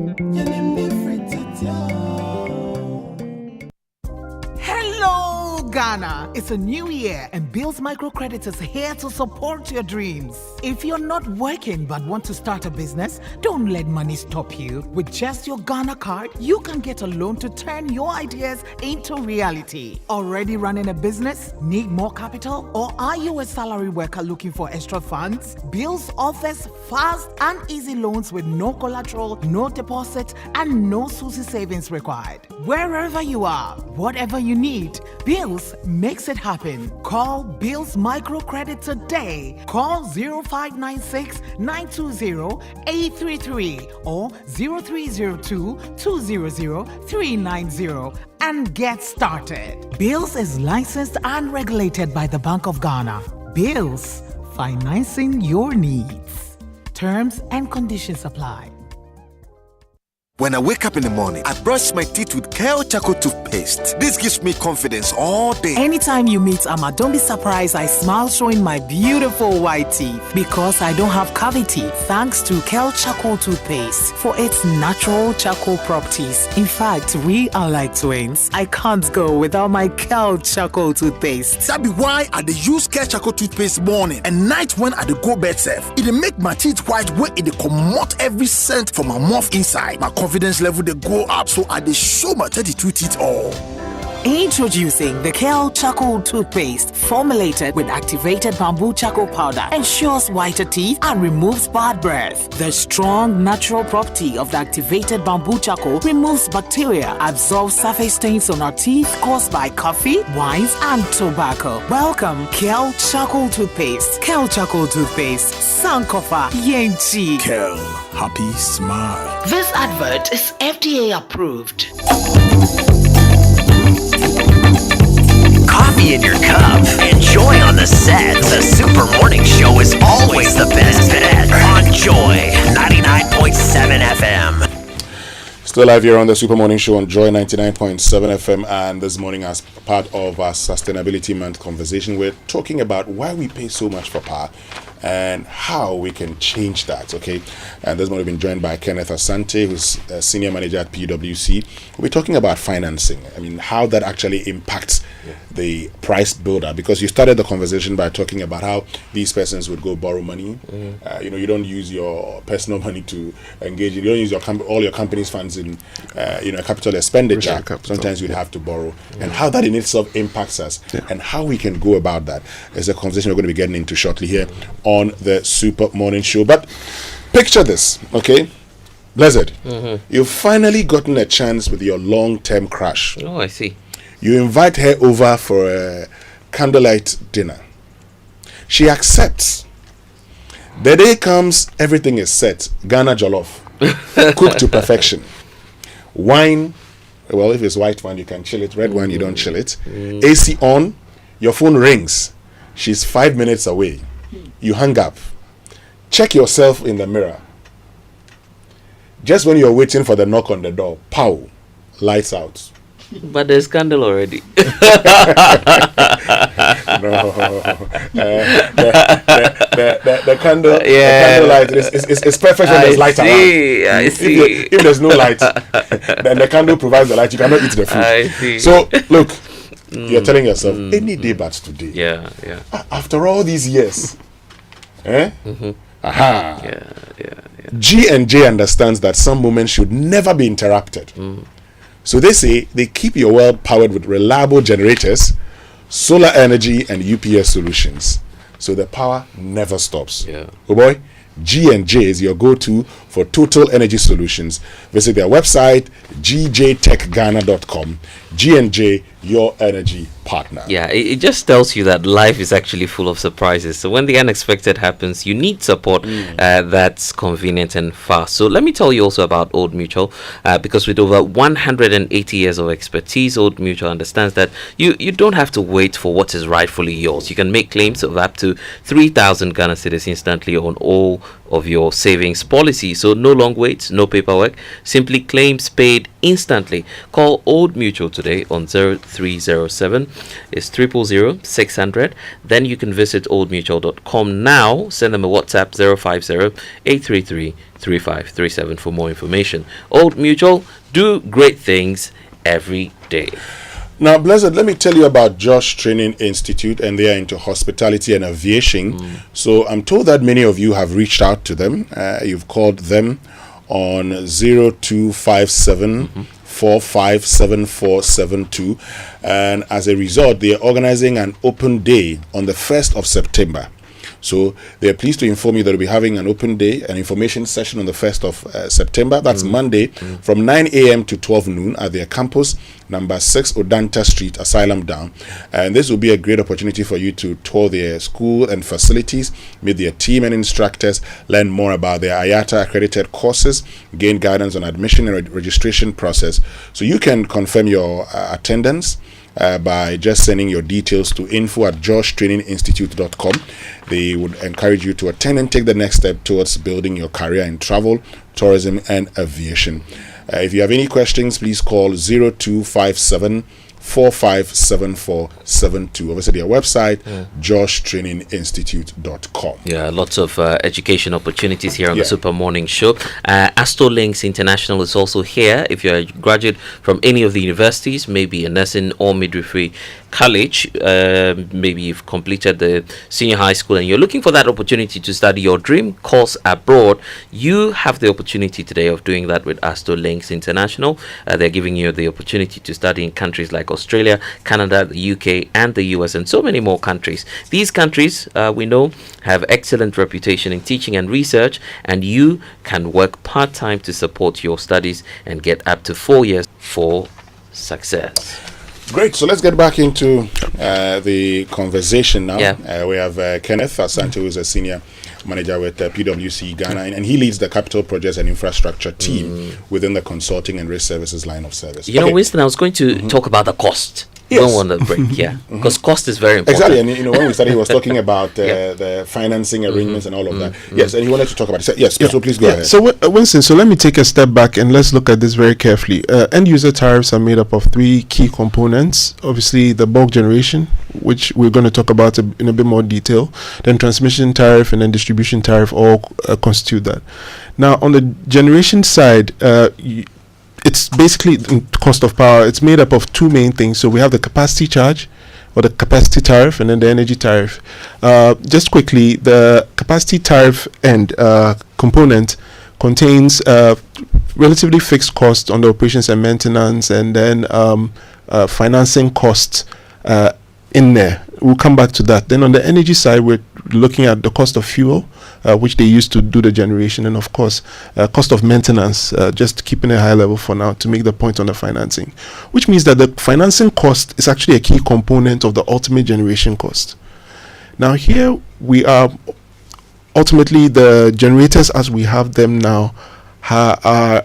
Hello, Ghana. It's a new year and Bill's Microcredit is here to support your dreams. If you're not working but want to start a business, don't let money stop you. With just your Ghana card, you can get a loan to turn your ideas into reality. Already running a business? Need more capital? Or are you a salary worker looking for extra funds? Bills offers fast and easy loans with no collateral, no deposit, and no SUSI savings required. Wherever you are, whatever you need, Bills makes it happen. Call Bills Microcredit today. Call 0596 920 833 or 0302 200 390 and get started. Bills is licensed and regulated by the Bank of Ghana. Bills, financing your needs. Terms and conditions apply. When I wake up in the morning, I brush my teeth with Kale Charcoal toothpaste. This gives me confidence all day. Anytime you meet Amma, don't be surprised I smile showing my beautiful white teeth because I don't have cavity thanks to Kale Charcoal toothpaste for its natural charcoal properties. In fact, we are like twins. I can't go without my Kale Charcoal toothpaste. That be why I dey use Kale Charcoal toothpaste morning and night when I dey go bed safe. It dey make my teeth white when it dey comot every scent from my mouth inside. My confidence level they go up, so I dey show my 32 teeth all. Introducing the Kale Charcoal toothpaste, formulated with activated bamboo charcoal powder, ensures whiter teeth and removes bad breath. The strong natural property of the activated bamboo charcoal removes bacteria, absorbs surface stains on our teeth caused by coffee, wines, and tobacco. Welcome, Kale Charcoal toothpaste. Kale Charcoal toothpaste, Sankofa Yenchi. Kale, happy smile. This advert is FDA approved. Coffee in your cup. Enjoy on the set. The Super Morning Show is always the best bet on Joy 99.7 FM. Still live here on the Super Morning Show on Joy 99.7 FM, and this morning, as part of our Sustainability Month conversation, we're talking about why we pay so much for power and how we can change that, okay? And this morning we've been joined by Kenneth Asante, who's a senior manager at PwC. We're talking about financing. I mean, how that actually impacts the price builder, because you started the conversation by talking about how these persons would go borrow money. You don't use your personal money to engage. You don't use all your company's funds in capital expenditure. Sometimes you'd have to borrow, and how that in itself impacts us, and how we can go about that is a conversation we're going to be getting into shortly here on the Super Morning Show. But picture this, okay? Blessed, you've finally gotten a chance with your long-term crush. Oh, I see. You invite her over for a candlelight dinner. She accepts. The day comes, everything is set. Ghana jollof, cooked to perfection. Wine, well, if it's white wine, you can chill it. Red wine, you don't chill it. AC on, your phone rings. She's 5 minutes away. You hang up. Check yourself in the mirror. Just when you're waiting for the knock on the door, pow, lights out. But there's candle already. No, the candle, the candlelight is perfect when there's light around. I see. If there's no light, then the candle provides the light. You cannot eat the food. I see. So look, you're telling yourself any day but today. Yeah. After all these years, Aha. Yeah. G&J understands that some moments should never be interrupted. So they say they keep your world powered with reliable generators solar energy, and UPS solutions. So the power never stops. Yeah. Oh boy, G&J is your go-to for total energy solutions. Visit their website, gjtechghana.com. G&J, your energy partner. Yeah, it just tells you that life is actually full of surprises. So when the unexpected happens, you need support that's convenient and fast. So let me tell you also about Old Mutual, because with over 180 years of expertise, Old Mutual understands that you don't have to wait for what is rightfully yours. You can make claims of up to 3,000 Ghana cedis instantly on all of your savings policies. So no long waits, no paperwork, simply claims paid instantly. Call Old Mutual today on 0307 is 000 Then you can visit oldmutual.com now. Send them a WhatsApp 050-833-3537 for more information. Old Mutual, do great things every day. Now, Blessed, let me tell you about Josh Training Institute, and they are into hospitality and aviation. So I'm told that many of you have reached out to them. You've called them on 0257 457472, and as a result, they are organizing an open day on the 1st of September. So they are pleased to inform you that we'll be having an open day, an information session on the 1st of September. That's Monday from 9 a.m. to 12 noon at their campus, number 6 Odanta Street, Asylum Down. And this will be a great opportunity for you to tour their school and facilities, meet their team and instructors, learn more about their IATA accredited courses, gain guidance on admission and registration process. So you can confirm your attendance by just sending your details to info@joshtraininginstitute.com. They would encourage you to attend and take the next step towards building your career in travel, tourism, and aviation. If you have any questions, please call 0257 457472. Obviously, their website, joshtraininginstitute.com. Yeah, lots of education opportunities here on the Super Morning Show. Astor Links International is also here. If you're a graduate from any of the universities, maybe a nursing or midwifery college, maybe you've completed the senior high school and you're looking for that opportunity to study your dream course abroad, you have the opportunity today of doing that with Astor Links International. They're giving you the opportunity to study in countries like Australia, Canada, the UK, and the US, and so many more countries. These countries, we know, have excellent reputation in teaching and research, and you can work part-time to support your studies and get up to 4 years for success. Great. So let's get back into the conversation now. We have Kenneth Asante, who is a senior manager with PwC Ghana, and he leads the capital projects and infrastructure team within the consulting and risk services line of service. You know, Winston, I was going to talk about the cost. Don't want to break, because cost is very important. Exactly, and you know, when we started, he was talking about the financing arrangements and all of that. Yes, and he wanted to talk about it. Yes, so please go ahead. So Winston, so let me take a step back and let's look at this very carefully. End user tariffs are made up of 3 key components. Obviously, the bulk generation, which we're going to talk about in a bit more detail. Then transmission tariff and then distribution tariff all constitute that. Now, on the generation side, it's basically cost of power. It's made up of 2 main things. So we have the capacity charge, or the capacity tariff, and then the energy tariff. Just quickly, the capacity tariff and component contains relatively fixed costs on the operations and maintenance, and then financing costs in there. We'll come back to that. Then on the energy side, we're looking at the cost of fuel, which they use to do the generation, and of course cost of maintenance, just keeping a high level for now to make the point on the financing, which means that the financing cost is actually a key component of the ultimate generation cost. Now here we are, ultimately the generators as we have them now are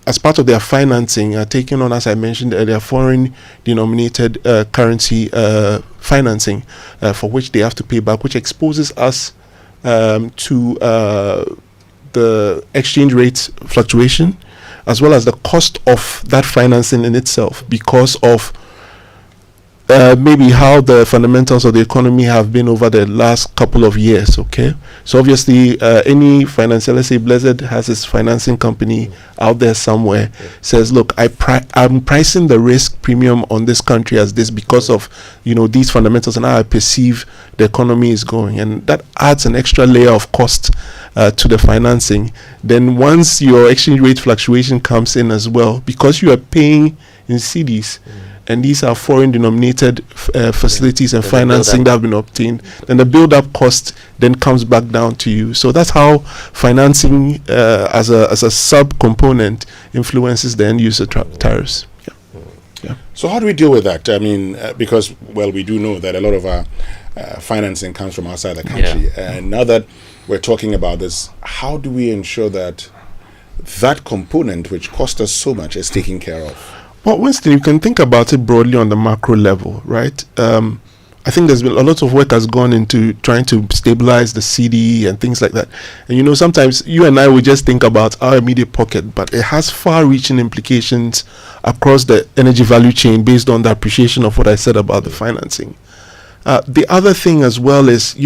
as part of their financing are taking on, as I mentioned earlier, foreign denominated currency financing for which they have to pay back, which exposes us to the exchange rate fluctuation, as well as the cost of that financing in itself, because of maybe how the fundamentals of the economy have been over the last couple of years. Okay, so obviously any financier, let's say Blessed has his financing company out there somewhere, says, look, I'm pricing the risk premium on this country as this because of these fundamentals and how I perceive the economy is going, and that adds an extra layer of cost to the financing. Then once your exchange rate fluctuation comes in as well, because you are paying in cedis, and these are foreign denominated facilities and financing that have been obtained, then the build-up cost then comes back down to you. So that's how financing as a sub-component influences the end-user tariffs. Yeah. So how do we deal with that? I mean, because, well, we do know that a lot of our financing comes from outside the country. And now that we're talking about this, how do we ensure that that component, which cost us so much, is taken care of? Well, Winston, you can think about it broadly on the macro level, right? I think there's been a lot of work has gone into trying to stabilize the CD and things like that. And sometimes you and I will just think about our immediate pocket, but it has far-reaching implications across the energy value chain based on the appreciation of what I said about the financing. The other thing as well is,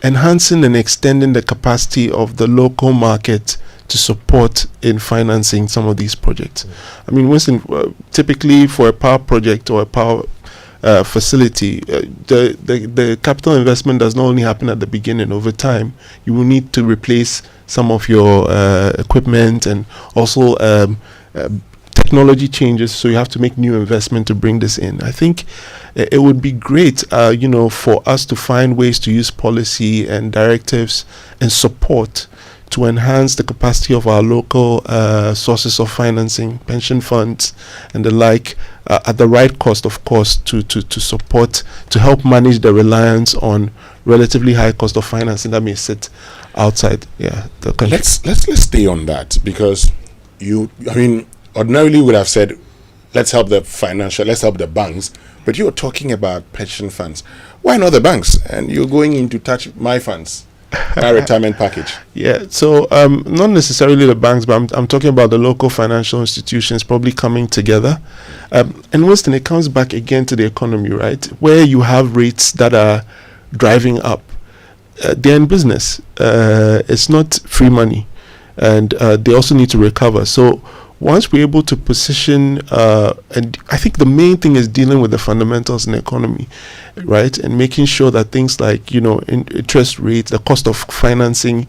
enhancing and extending the capacity of the local market to support in financing some of these projects. I mean, Winston, typically for a power project or a power facility, the capital investment does not only happen at the beginning. Over time, you will need to replace some of your equipment, and also technology changes, so you have to make new investment to bring this in. I think it would be great, for us to find ways to use policy and directives and support to enhance the capacity of our local sources of financing, pension funds and the like, at the right cost, of course, to support, to help manage the reliance on relatively high cost of financing that may sit outside the country. Let's stay on that, because ordinarily would have said, let's help the banks, but you're talking about pension funds. Why not the banks? And you're going in to touch my funds, my retirement package. Yeah, so not necessarily the banks, but I'm talking about the local financial institutions probably coming together. And Winston, it comes back again to the economy, right? Where you have rates that are driving up. They're in business. It's not free money. And they also need to recover. So once we're able to position, and I think the main thing is dealing with the fundamentals in the economy, right? And making sure that things like, interest rates, the cost of financing,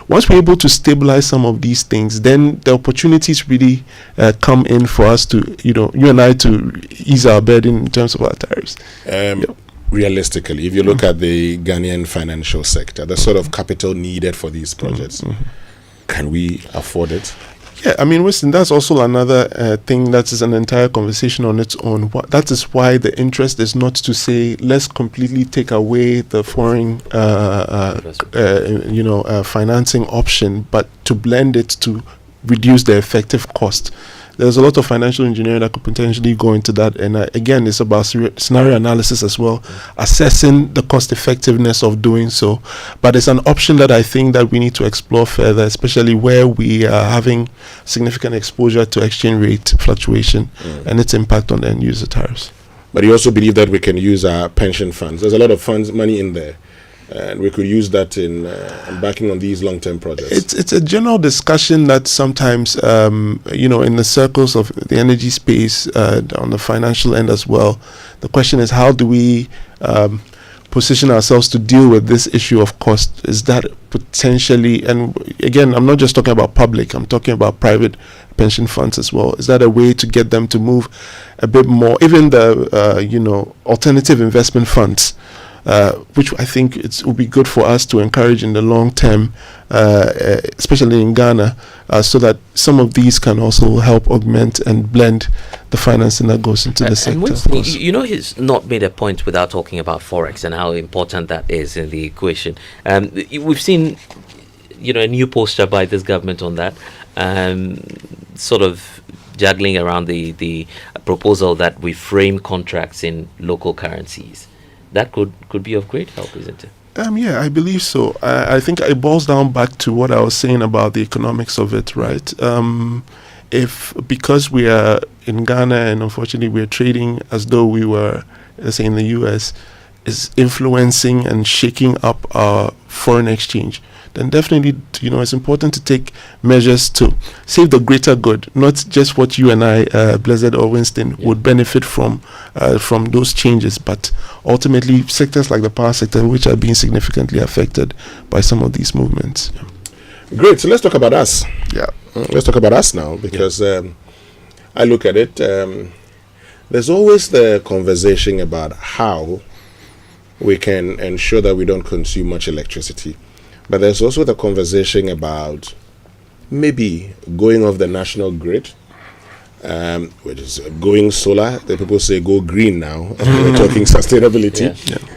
once we're able to stabilize some of these things, then the opportunities really come in for us to, you and I, to ease our burden in terms of our tariffs. Realistically, if you look at the Ghanaian financial sector, the sort of capital needed for these projects, can we afford it? Yeah, I mean, Winston, that's also another thing that is an entire conversation on its own. That is why the interest is not to say, let's completely take away the foreign, financing option, but to blend it to reduce the effective cost. There's a lot of financial engineering that could potentially go into that. And again, it's about scenario analysis as well, assessing the cost effectiveness of doing so. But it's an option that I think that we need to explore further, especially where we are having significant exposure to exchange rate fluctuation and its impact on the end user tariffs. But you also believe that we can use our pension funds. There's a lot of money in there, and we could use that in backing on these long-term projects. It's a general discussion that sometimes, in the circles of the energy space, on the financial end as well, the question is, how do we position ourselves to deal with this issue of cost? Is that potentially, and again, I'm not just talking about public, I'm talking about private pension funds as well. Is that a way to get them to move a bit more? Even the, alternative investment funds, which I think it would be good for us to encourage in the long term, especially in Ghana, so that some of these can also help augment and blend the financing that goes into the sector. And he's not made a point without talking about Forex and how important that is in the equation. We've seen, a new poster by this government on that, sort of juggling around the proposal that we frame contracts in local currencies. That could be of great help, isn't it? Yeah, I believe so. I think it boils down back to what I was saying about the economics of it, right? Because we are in Ghana and unfortunately we're trading as though we were, let's say, in the US, is influencing and shaking up our foreign exchange, then definitely, it's important to take measures to save the greater good, not just what you and I, Blessed or Winston, would benefit from those changes, but ultimately sectors like the power sector, which are being significantly affected by some of these movements. Great. So let's talk about us. Yeah. Let's talk about us now, because I look at it. there's always the conversation about how we can ensure that we don't consume much electricity. But there's also the conversation about maybe going off the national grid, which is going solar. The people say go green now. We're talking sustainability.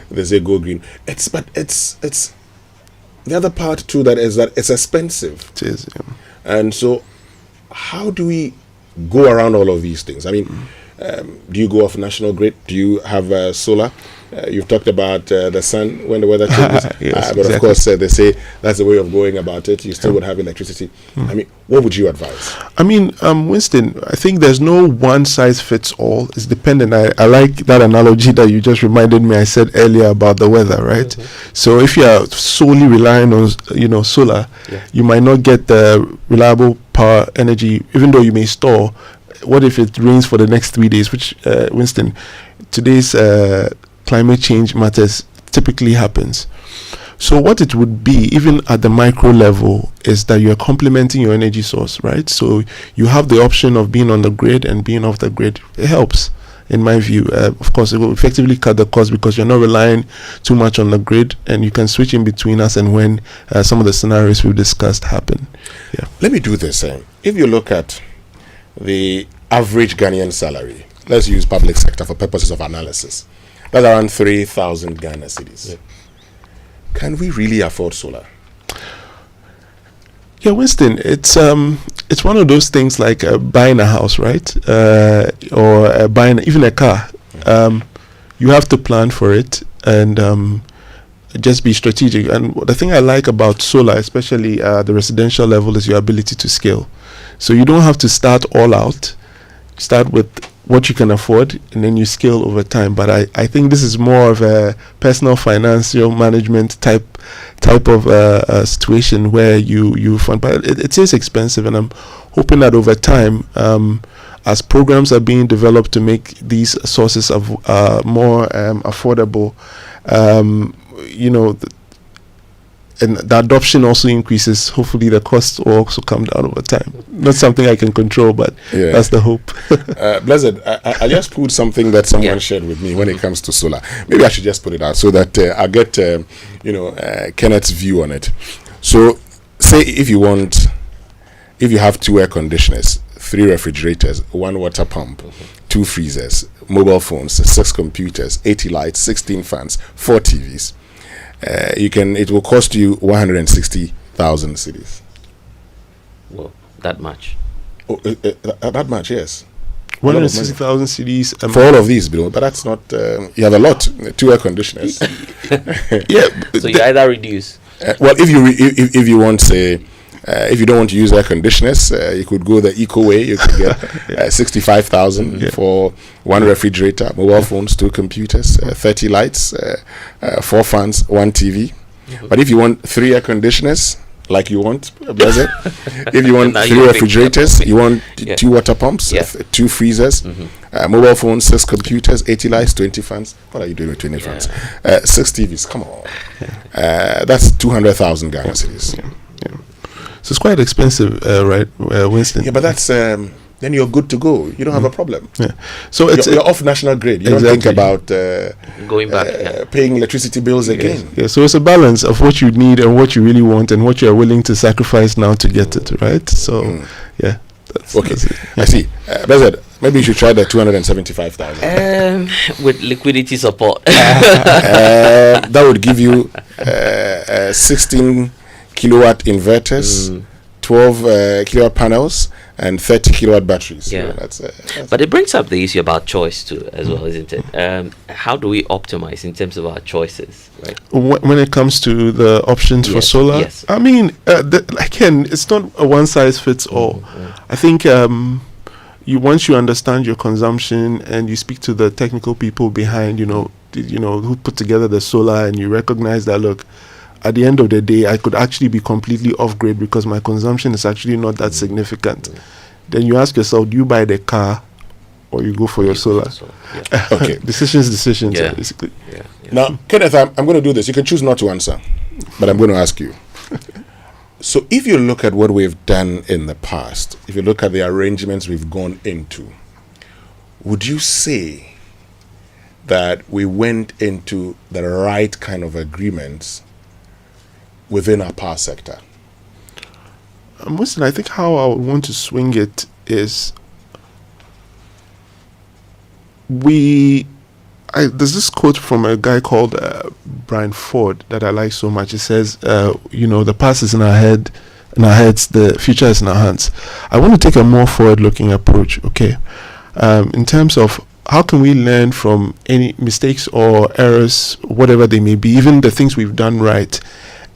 They say go green. It's the other part too, that is that it's expensive. It is, And so how do we go around all of these things? I mean, do you go off national grid? Do you have solar? You've talked about the sun when the weather changes. Yes, but of course, they say that's the way of going about it. You still would have electricity. I mean, what would you advise? I mean, Winston, I think there's no one size fits all. It's dependent. I like that analogy that you just reminded me I said earlier about the weather, right? So if you are solely relying on, solar, you might not get the reliable power energy, even though you may store. What if it rains for the next 3 days, which, Winston, today's climate change matters typically happens. So what it would be, even at the micro level, is that you're complementing your energy source, right? So you have the option of being on the grid and being off the grid. It helps, in my view. Of course, it will effectively cut the cost because you're not relying too much on the grid, and you can switch in between us and when some of the scenarios we've discussed happen. Let me do this. If you look at the average Ghanaian salary, let's use public sector for purposes of analysis, that's around 3,000 Ghana cedis. Can we really afford solar? Yeah, Winston, it's one of those things like buying a house, right? Or buying even a car. You have to plan for it and just be strategic. And the thing I like about solar, especially the residential level, is your ability to scale. So you don't have to start all out. Start with what you can afford and then you scale over time. But I think this is more of a personal financial management type of situation where you fund. But it is expensive, and I'm hoping that over time, as programs are being developed to make these sources of more affordable, and the adoption also increases. Hopefully the costs will also come down over time. Not something I can control, but that's the hope. Blessed, I just pulled something that someone shared with me when it comes to solar. Maybe I should just put it out so that I'll get Kenneth's view on it. So say if you have 2 air conditioners, 3 refrigerators, 1 water pump, 2 freezers, mobile phones, 6 computers, 80 lights, 16 fans, 4 TVs, it will cost you 160,000 cedis. Well, that much. That much, yes. 160,000 cedis for all of these, but that's not. You have a lot. 2 air conditioners. So you either reduce. Well, if you want, say, if you don't want to use air conditioners, you could go the eco way. You could get 65,000 for 1 refrigerator, mobile phones, 2 computers, 30 lights, 4 fans, 1 TV. But if you want 3 air conditioners, like you want, Blessed, if you want 3 refrigerators, you want 2 water pumps, 2 freezers, mobile phones, 6 computers, 80 lights, 20 fans. What are you doing with 20 fans? 6 TVs. Come on, that's 200,000 Ghana cedis. So it's quite expensive, right, Winston? Yeah, but that's then you're good to go. You don't have a problem. Yeah. So you're off national grid. You don't think about going back, paying electricity bills again. Yeah. So it's a balance of what you need and what you really want and what you are willing to sacrifice now to get it, right? So yeah. That's it. I see. Blessed, maybe you should try the 275,000. With liquidity support. That would give you 16 kilowatt inverters, 12 kilowatt panels, and 30 kilowatt batteries. Yeah, so that's but it brings up the issue about choice too, as well, isn't it? How do we optimize in terms of our choices, right? When it comes to the options for solar, I mean, again, it's not a one size fits all. I think once you understand your consumption and you speak to the technical people behind, who put together the solar, and you recognize that, look, at the end of the day, I could actually be completely off grid because my consumption is actually not that significant. Then you ask yourself, do you buy the car or you go for your solar? Okay. Decisions, basically. Yeah. Now, Kenneth, I'm going to do this. You can choose not to answer, but I'm going to ask you. So if you look at what we've done in the past, if you look at the arrangements we've gone into, would you say that we went into the right kind of agreements within our power sector? Winston, I think how I would want to swing it is there's this quote from a guy called Brian Ford that I like so much. It says, the past is in our heads, the future is in our hands. I want to take a more forward-looking approach, okay? In terms of how can we learn from any mistakes or errors, whatever they may be, even the things we've done right,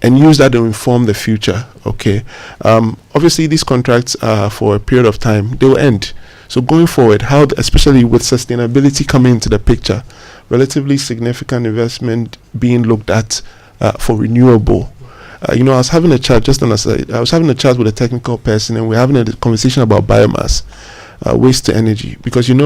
and use that to inform the future, okay? Obviously, these contracts are for a period of time. They will end. So going forward, how, especially with sustainability coming into the picture, relatively significant investment being looked at for renewable. I was having a chat, just on a side, I was having a chat with a technical person, and we're having a conversation about biomass, waste to energy. Because, in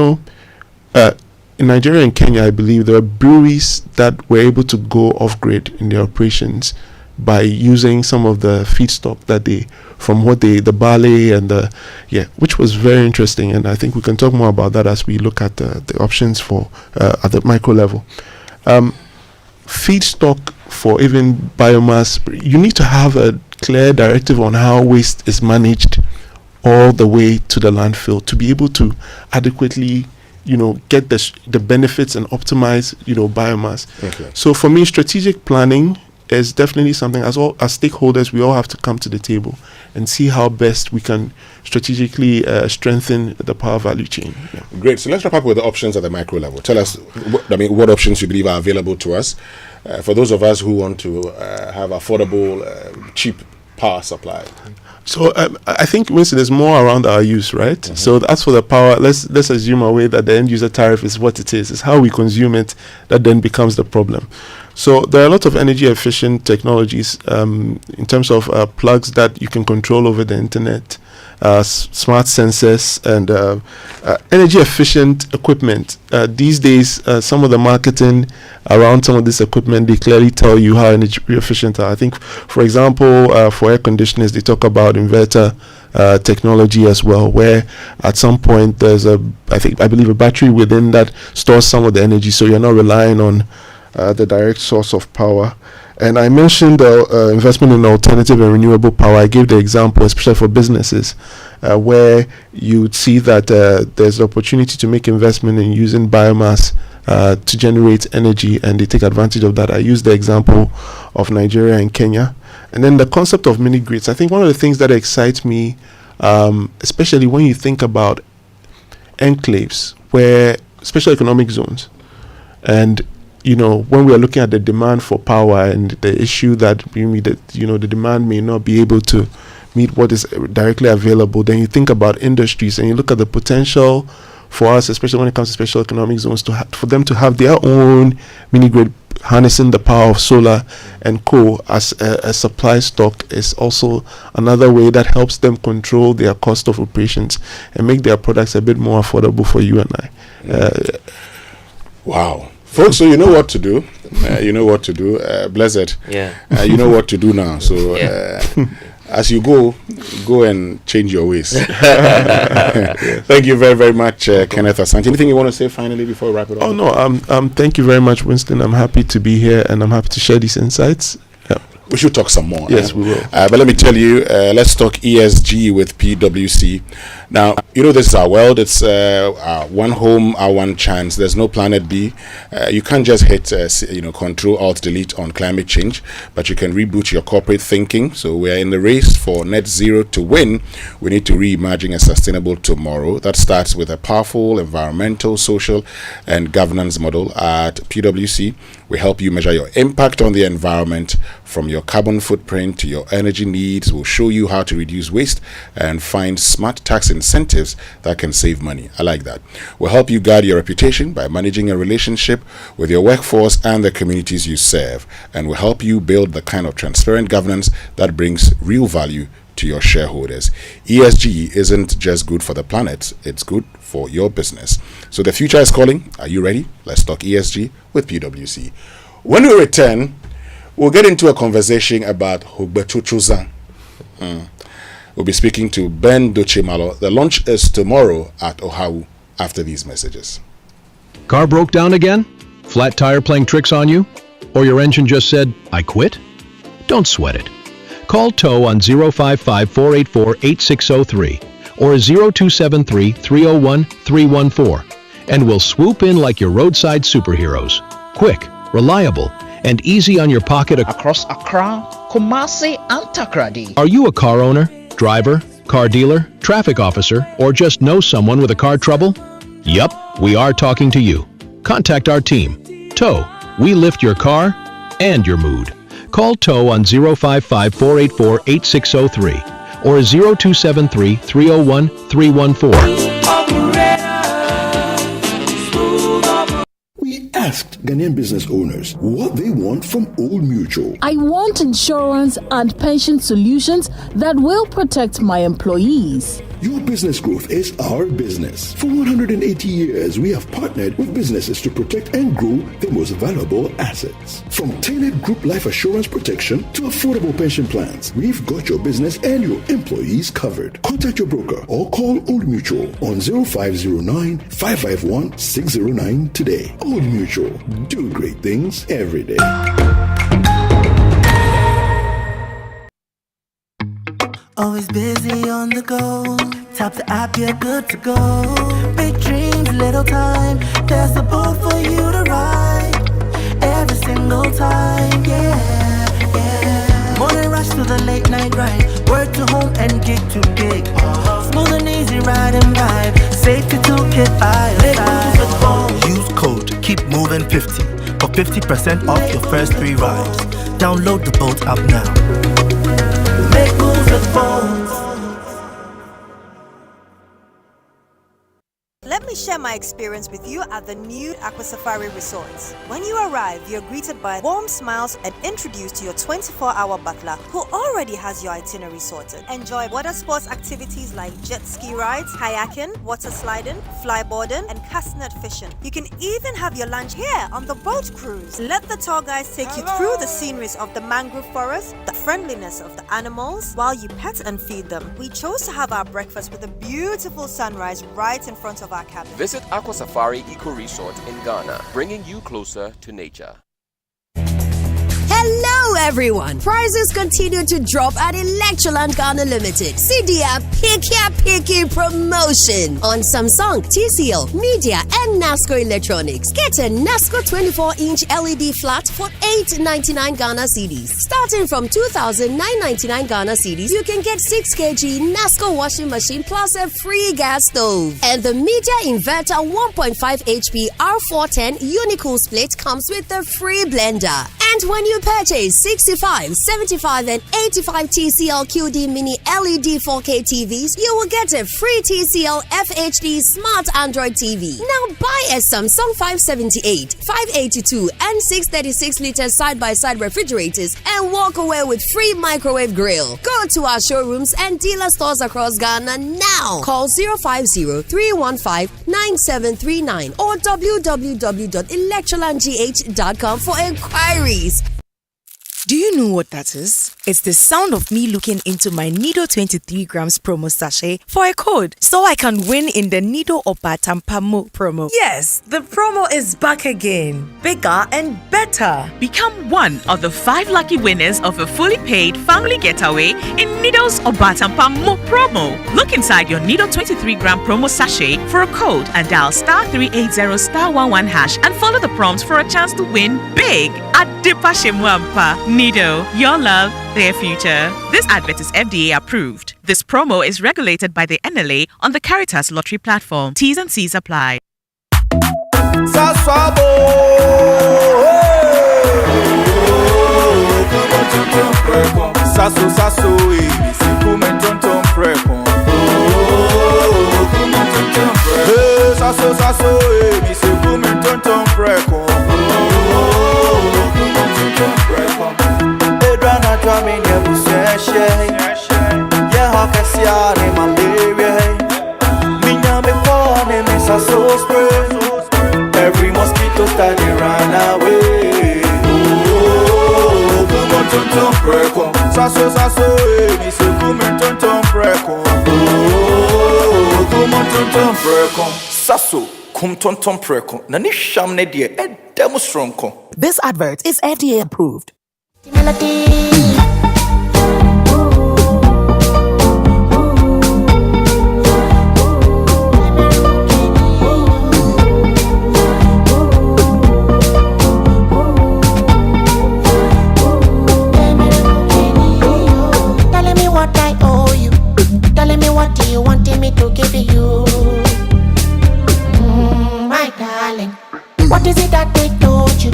Nigeria and Kenya, I believe there are breweries that were able to go off-grid in their operations by using some of the feedstock that the barley and which was very interesting, and I think we can talk more about that as we look at the options for at the micro level. Feedstock for even biomass, you need to have a clear directive on how waste is managed all the way to the landfill to be able to adequately get the benefits and optimize biomass. Okay. So for me, strategic planning is definitely something as stakeholders we all have to come to the table and see how best we can strategically strengthen the power value chain. Yeah. Great. So let's wrap up with the options at the micro level. Tell us, what options you believe are available to us for those of us who want to have affordable, cheap power supply. So I think, Winston, there's more around our use, right? Mm-hmm. So as for the power, let's assume away that the end user tariff is what it is. It's how we consume it that then becomes the problem. So there are a lot of energy efficient technologies in terms of plugs that you can control over the internet, smart sensors, and energy efficient equipment. These days, some of the marketing around some of this equipment, they clearly tell you how energy efficient are. I think, for example, for air conditioners, they talk about inverter technology as well, where at some point there's I believe a battery within that stores some of the energy, so you're not relying on the direct source of power. And I mentioned the investment in alternative and renewable power. I gave the example, especially for businesses, where you would see that there's the opportunity to make investment in using biomass to generate energy, and they take advantage of that. I used the example of Nigeria and Kenya. And then the concept of mini grids. I think one of the things that excites me, especially when you think about enclaves, where special economic zones, and when we are looking at the demand for power and the issue that the demand may not be able to meet what is directly available, then you think about industries and you look at the potential for us, especially when it comes to special economic zones, for them to have their own mini grid harnessing the power of solar and co as a supply stock is also another way that helps them control their cost of operations and make their products a bit more affordable for you and I. Wow. Folks, so you know what to do. Blessed. Yeah. You know what to do now. So as you go and change your ways. Thank you very, very much, Kenneth Asante. Anything you want to say finally before we wrap it up? Oh, no. Thank you very much, Winston. I'm happy to be here and I'm happy to share these insights. Yeah. We should talk some more. Yes, we will. But let me tell you, let's talk ESG with PwC. Now, this is our world. It's our one home, our one chance. There's no planet B. You can't just hit, Control Alt Delete on climate change, but you can reboot your corporate thinking. So we're in the race for net zero to win. We need to reimagine a sustainable tomorrow. That starts with a powerful environmental, social, and governance model. At PwC, we help you measure your impact on the environment, from your carbon footprint to your energy needs. We'll show you how to reduce waste and find smart tax incentives that can save money. I like that. We'll help you guard your reputation by managing a relationship with your workforce and the communities you serve. And we'll help you build the kind of transparent governance that brings real value to your shareholders. ESG isn't just good for the planet, it's good for your business. So the future is calling. Are you ready? Let's talk ESG with PwC. When we return, we'll get into a conversation about Hugbechuchuza. We'll be speaking to Ben Dochimalo. The launch is tomorrow at Ohawu. after these messages. Car broke down again? Flat tire playing tricks on you? Or your engine just said, I quit? Don't sweat it. Call TOW on 055-484-8603 or 0273-301-314 and we'll swoop in like your roadside superheroes. Quick, reliable, and easy on your pocket across Accra, Kumasi, and Takoradi. Are you a car owner, driver, car dealer, traffic officer, or just know someone with a car trouble? Yup, we are talking to you. Contact our team. TOW, we lift your car and your mood. Call TOW on 055-484-8603 or 0273-301-314. We asked Ghanaian business owners what they want from Old Mutual. I want insurance and pension solutions that will protect my employees. Your business growth is our business. For 180 years, we have partnered with businesses to protect and grow their most valuable assets. From tailored group life assurance protection to affordable pension plans, we've got your business and your employees covered. Contact your broker or call Old Mutual on 0509-551-609 today. Old Mutual, do great things every day. Always busy on the go. Tap the app, you're good to go. Big dreams, little time. There's a boat for you to ride. Every single time, yeah, yeah. Morning rush to the late night ride. Work to home and gig to gig. Smooth and easy ride and vibe. Safety toolkit by your side. Use code Keep Moving 50 for 50% off your first 3 rides. Download the Bolt app now. Make moves with phones. Let me share my experience with you at the new Aqua Safari Resorts. When you arrive, you're greeted by warm smiles and introduced to your 24-hour butler who already has your itinerary sorted. Enjoy water sports activities like jet ski rides, kayaking, water sliding, flyboarding, and castnet fishing. You can even have your lunch here on the boat cruise. Let the tour guides take you through the sceneries of the mangrove forest, the friendliness of the animals, while you pet and feed them. We chose to have our breakfast with a beautiful sunrise right in front of our cabin. Visit Aqua Safari Eco Resort in Ghana, bringing you closer to nature. Hello everyone! Prices continue to drop at Electroland Ghana Limited. CDA Picky promotion on Samsung, TCL, Media and NASCO Electronics. Get a NASCO 24-inch LED flat for $899 Ghana cedis. Starting from 2,999 Ghana cedis, you can get 6 kg NASCO washing machine plus a free gas stove. And the Media Inverter 1.5 HP R410 Unicool split comes with a free blender. And when you purchase 65, 75 and 85 TCL QD Mini LED 4K TVs, you will get a free TCL FHD Smart Android TV. Now buy a Samsung 578, 582 and 636 liter side-by-side refrigerators and walk away with free microwave grill. Go to our showrooms and dealer stores across Ghana now. Call 050-315-9739 or www.electrolandgh.com for inquiries. Do you know what that is? It's the sound of me looking into my Nido 23 grams promo sachet for a code so I can win in the Nido Obatampa promo. Yes, the promo is back again. Bigger and better. Become one of the 5 lucky winners of a fully paid family getaway in Nido's Obatampa promo. Look inside your Nido 23-gram promo sachet for a code and dial *380*11# and follow the prompts for a chance to win big at Dipa Shemwampa. Nido, your love, their future. This advert is FDA approved. This promo is regulated by the NLA on the Caritas Lottery platform. T's and C's apply. Every mosquito study run away. Oh, come on, tonton preko. Sasso, mi se come tonton preko. Oh, come on, tonton preko. Sasso, Kumtonton Preko, Nanisham Nedia, and Demostronko. This advert is FDA approved. Telling me what do you wanting me to give you? My darling, what is it that they told you?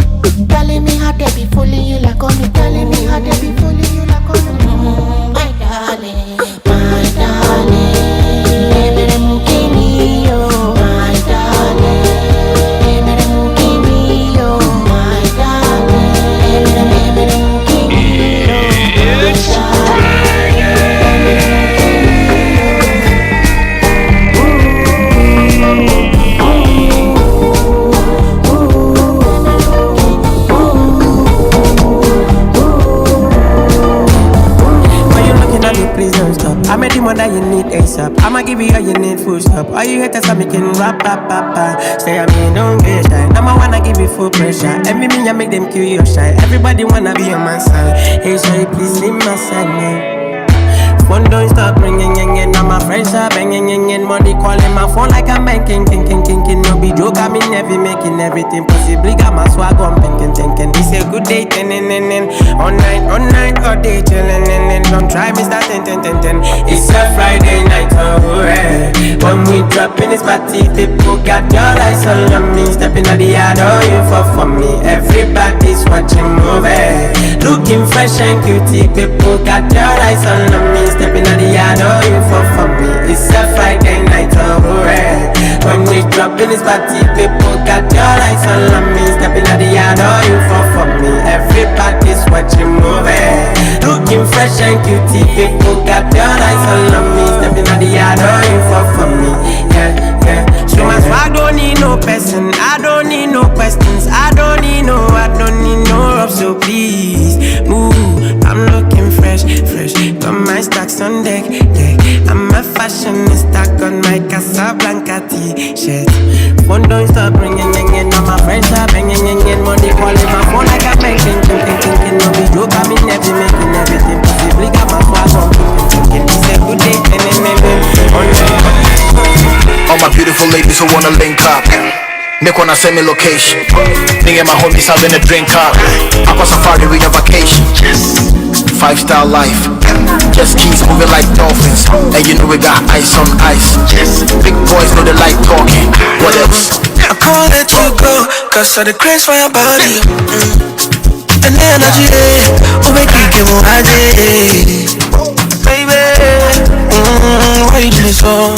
Telling me how they be fooling you like on me. Telling me how they be fooling you like on me. My darling, my darling. Baby, them give me you. My darling, baby, them give me you. My darling, baby, them give me you. My darling. Please don't stop. I'm a demon that you need ASAP. I'ma give you all you need, full stop. All you haters are making rap. Stay at me, don't get shy. I'ma wanna give you full pressure. Every me, I make them kill your shy. Everybody wanna be on my side. Hey, sorry, please leave my side, man. Phone don't stop ringing, now my friends are banging, money calling my phone like I'm banking, no be joke, I'm in heavy, making everything possible, got my swag on, thinking, it's a good day, all night, all day, chillin', don't try me, start 10, it's a Friday night, oh, yeah. When we drop in this party, people got your eyes on me, stepping out the yard, oh, you for me, everybody's watching movie, looking fresh and cutie, people got your eyes on me, stepping out the yard, oh, you for me. It's a Friday night, oh, yeah. When we drop in this party, people got your eyes on me. Stepping out the yard, oh, you for me. Everybody's watching movie. Looking fresh and cutie, people got your eyes on me. Stepping out the yard, oh, you for me. Yeah. So my swag don't need no person, I don't need no questions, I don't need no rub, so please move. I'm looking fresh, got my stacks on deck, yeah. I'm a fashionista, got my Casablanca t-shirt. Phone don't stop ringing, now my friends are banging, money calling my phone like I'm making, no be joke, I'm in every making everything possible, got my swag on, thinking, it's a good day, all my beautiful ladies who wanna link up, make wanna send me location. Me and my homies having a drink up. Aqua Safari with a vacation. 5-star life. Just keeps moving like dolphins. And you know we got ice on ice. Big boys know they like talking. What else? I can't let you go, cause of the craze for your body. And the energy, oh make you get more high. Baby, why you do me so?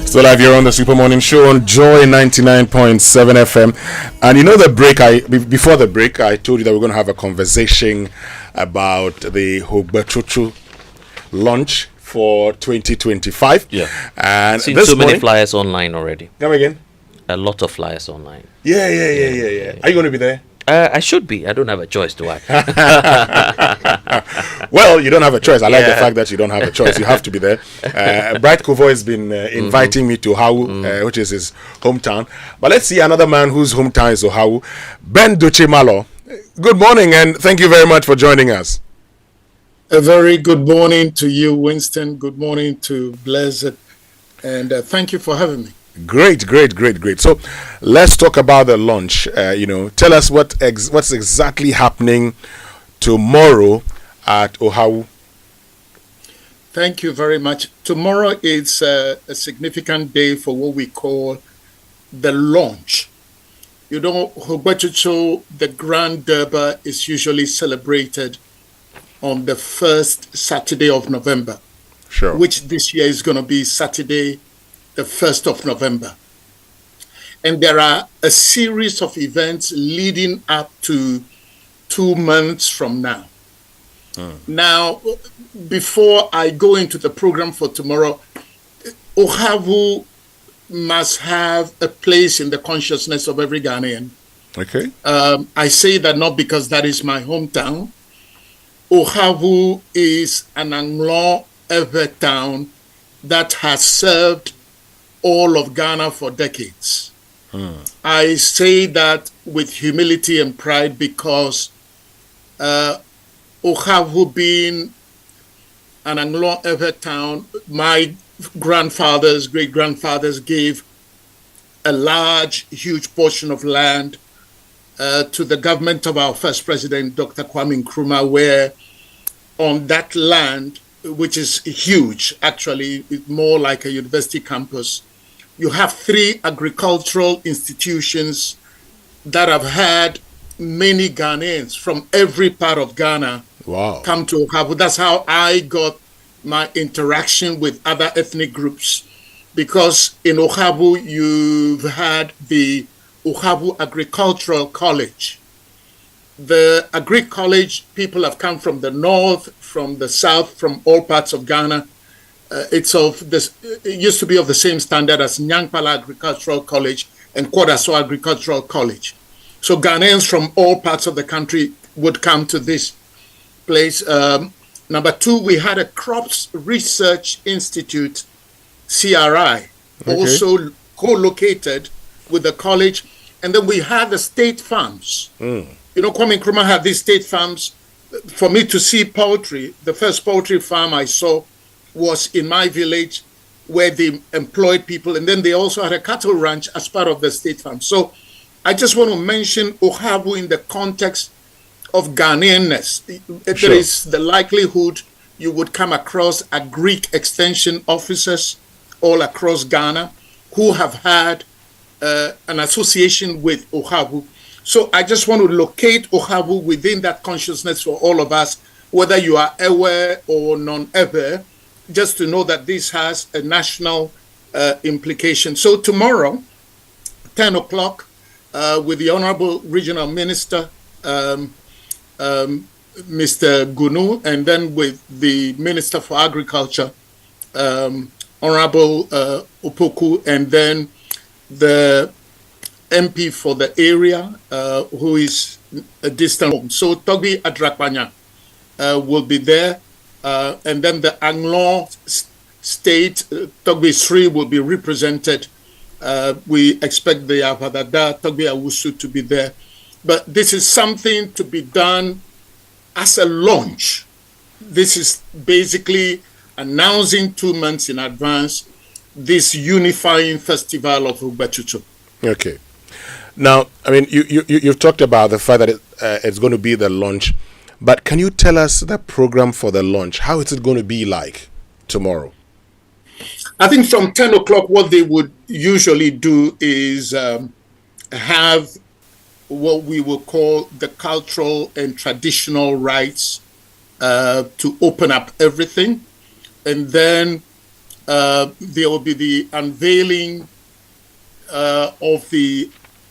So live here on the Super Morning Show on Joy 99.7 FM. And you know the break, before the break, I told you that we're going to have a conversation about the Hogbechuchu launch for 2025. Yeah. And seen this so many morning, flyers online already. Come again? A lot of flyers online. Yeah. Are you going to be there? I should be. I don't have a choice, do I? Well, you don't have a choice. I like the fact that you don't have a choice. You have to be there. Bright Kovo has been inviting me to Ohawu, which is his hometown. But let's see another man whose hometown is Ohawu, Ben Duchimalo. Good morning, and thank you very much for joining us. A very good morning to you, Winston. Good morning to Blessed. And thank you for having me. Great. So let's talk about the launch. Tell us what's exactly happening tomorrow at Ohawu. Thank you very much. Tomorrow is a significant day for what we call the launch. Hogbechuchu, the Grand Durbar, is usually celebrated on the first Saturday of November. Sure. Which this year is going to be Saturday, the 1st of November. And there are a series of events leading up to 2 months from now. Now, before I go into the program for tomorrow, Ohawu must have a place in the consciousness of every Ghanaian. Okay. I say that not because that is my hometown. Ohavu is an Anglon Ewe town that has served all of Ghana for decades. I say that with humility and pride because Ohavu being an Anglon Ewe town, my grandfathers, great-grandfathers gave a large, huge portion of land to the government of our first president, Dr. Kwame Nkrumah, where on that land, which is huge, actually, it's more like a university campus, you have 3 agricultural institutions that have had many Ghanaians from every part of Ghana come to Ohavu. That's how I got my interaction with other ethnic groups, because in Ohavu, you've had the Ohavu Agricultural College. The Agri College, people have come from the north, from the south, from all parts of Ghana. It used to be of the same standard as Nyankpala Agricultural College and Kwadaso Agricultural College. So Ghanaians from all parts of the country would come to this place. Number 2, we had a Crops Research Institute, CRI, also co-located with the college. And then we had the state farms. Kwame Nkrumah had these state farms. For me to see poultry, the first poultry farm I saw was in my village, where they employed people. And then they also had a cattle ranch as part of the state farm. So I just want to mention Ohavu in the context of Ghanaianness. There is the likelihood you would come across Greek extension officers all across Ghana who have had an association with Ohavu. So I just want to locate Ohavu within that consciousness for all of us, whether you are aware or non-aware, just to know that this has a national implication. So tomorrow, 10 o'clock, with the Honorable Regional Minister, Mr. Gunu, and then with the Minister for Agriculture, Honorable Opoku, and then the MP for the area, who is a distant home. So Togbi Adrakpanya will be there, and then the Anglon state, Togbi Sri, will be represented. We expect the Avadada, Togbi Awusu, to be there. But this is something to be done as a launch. This is basically announcing 2 months in advance this unifying festival of Ugbachuchu. Okay. Now, I mean, you've talked about the fact that it's going to be the launch, but can you tell us the program for the launch? How is it going to be like tomorrow? I think from 10 o'clock, what they would usually do is have what we will call the cultural and traditional rites to open up everything. And then there will be the unveiling of the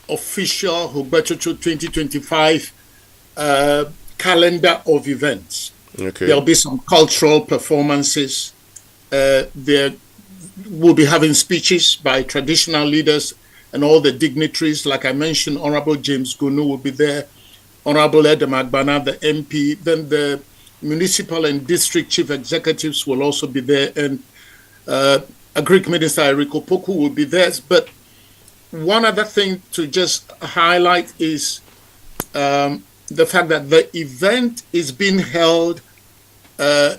official Ugbachuchu 2025 calendar of events. Okay. There'll be some cultural performances. There will be having speeches by traditional leaders and all the dignitaries. Like I mentioned, Honorable James Gunu will be there, Honorable Edem Agbana, the MP, then the municipal and district chief executives will also be there, and a Greek minister, Eriko Poku, will be there. But one other thing to just highlight is the fact that the event is being held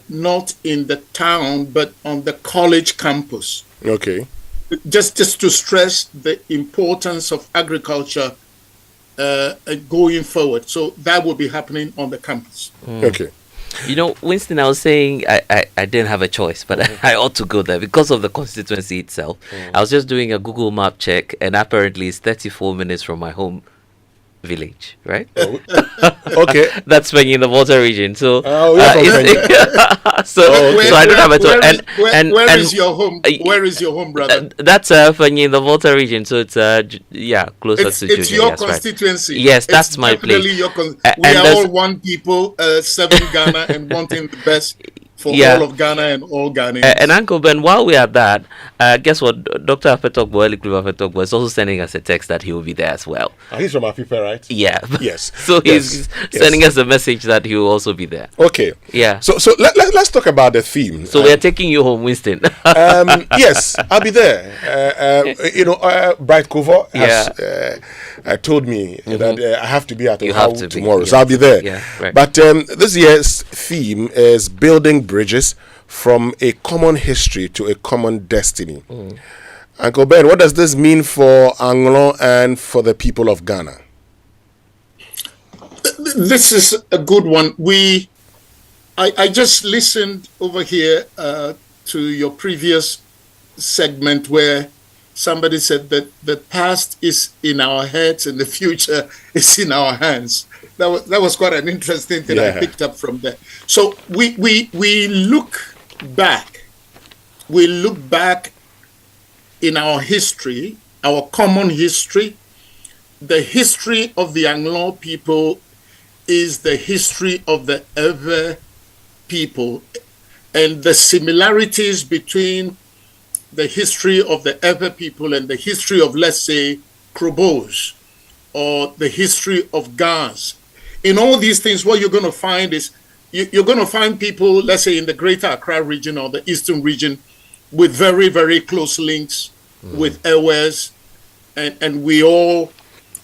not in the town, but on the college campus. Okay. Just to stress the importance of agriculture going forward. So that will be happening on the campus. Okay. You know, Winston, I was saying I didn't have a choice, but I ought to go there because of the constituency itself. I was just doing a Google map check, and apparently it's 34 minutes from my home village, right? Okay. That's when you're in the Volta region. So, so I don't have a choice. Where is your home? Where is your home, brother? That's when you're in the Volta region. So it's closer to It's Juja, your yes, constituency. Right. Yes, that's my place. We are all one people, 7 Ghana, and wanting the best for all of Ghana and all Ghanaians. And Uncle Ben, while we're at that, guess what? Dr. Afetogbo is also sending us a text that he will be there as well. He's from Afipa, right? Yeah. Yes. So he's sending us a message that he will also be there. Okay. Yeah. So let's talk about the theme. So we're taking you home, Winston. Yes, I'll be there. Bright Cover has told me that I have to be at Ohawu tomorrow, so I'll be there. Yeah, right. But this year's theme is building bridges from a common history to a common destiny. Uncle Ben, what does this mean for Anglon and for the people of Ghana? This is a good one. I just listened over here to your previous segment where somebody said that the past is in our heads and the future is in our hands. That was quite an interesting thing I picked up from there. So we look back. We look back in our history, our common history. The history of the Anglo people is the history of the Ewe people. And the similarities between the history of the Ewe people and the history of, let's say, Krobos or the history of Gas. In all these things, what you're going to find is you're going to find people, let's say, in the Greater Accra region or the Eastern region with very, very close links with Ewes. And we all,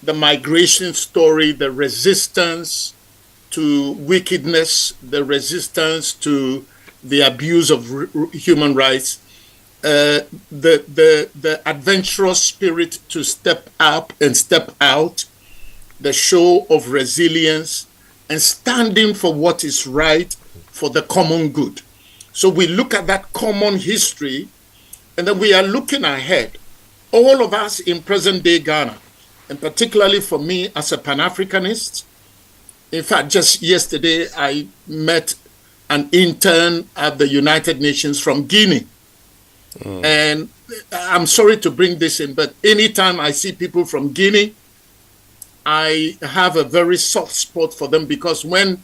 the migration story, the resistance to wickedness, the resistance to the abuse of human rights, the adventurous spirit to step up and step out, the show of resilience, and standing for what is right for the common good. So we look at that common history, and then we are looking ahead. All of us in present-day Ghana, and particularly for me as a Pan-Africanist. In fact, just yesterday, I met an intern at the United Nations from Guinea. And I'm sorry to bring this in, but anytime I see people from Guinea, I have a very soft spot for them, because when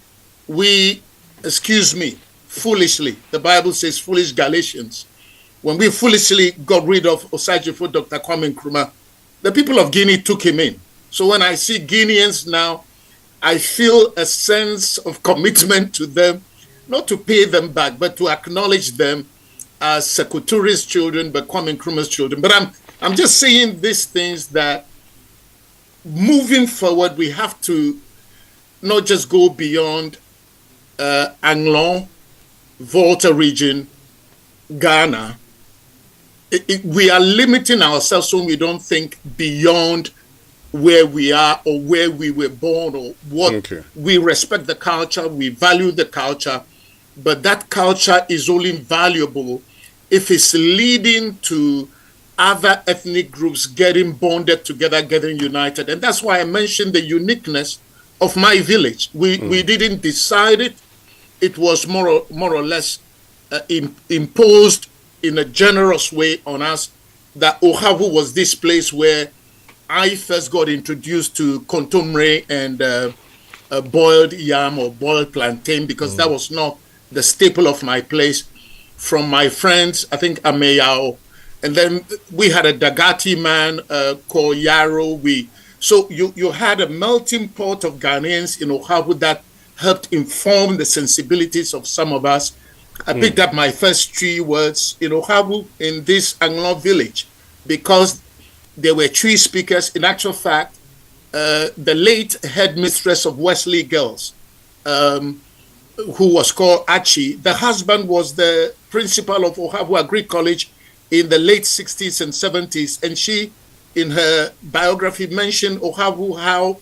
we, foolishly, the Bible says foolish Galatians, when we foolishly got rid of Osajifo Dr. Kwame Nkrumah, the people of Guinea took him in. So when I see Guineans now, I feel a sense of commitment to them, not to pay them back, but to acknowledge them as Sekou Touré's children, but Kwame Nkrumah's children. But I'm just saying these things that moving forward, we have to not just go beyond Anglon, Volta region, Ghana. We are limiting ourselves when we don't think beyond where we are or where we were born or what. We respect the culture, we value the culture, but that culture is only valuable if it's leading to other ethnic groups getting bonded together, getting united. And that's why I mentioned the uniqueness of my village. We didn't decide it. It was more or less imposed in a generous way on us, that Ohawu was this place where I first got introduced to kontomire and boiled yam or boiled plantain, because that was not the staple of my place. From my friends, I think Ameyao, and then we had a Dagati man called Yaro. So you had a melting pot of Ghanaians in Ohawu that helped inform the sensibilities of some of us. I picked up my first 3 words in Ohawu in this Anglo village because there were 3 speakers. In actual fact, the late headmistress of Wesley Girls, who was called Achi, the husband was the principal of Ohawu Agri College in the late 60s and 70s. And she, in her biography, mentioned Ohawu, how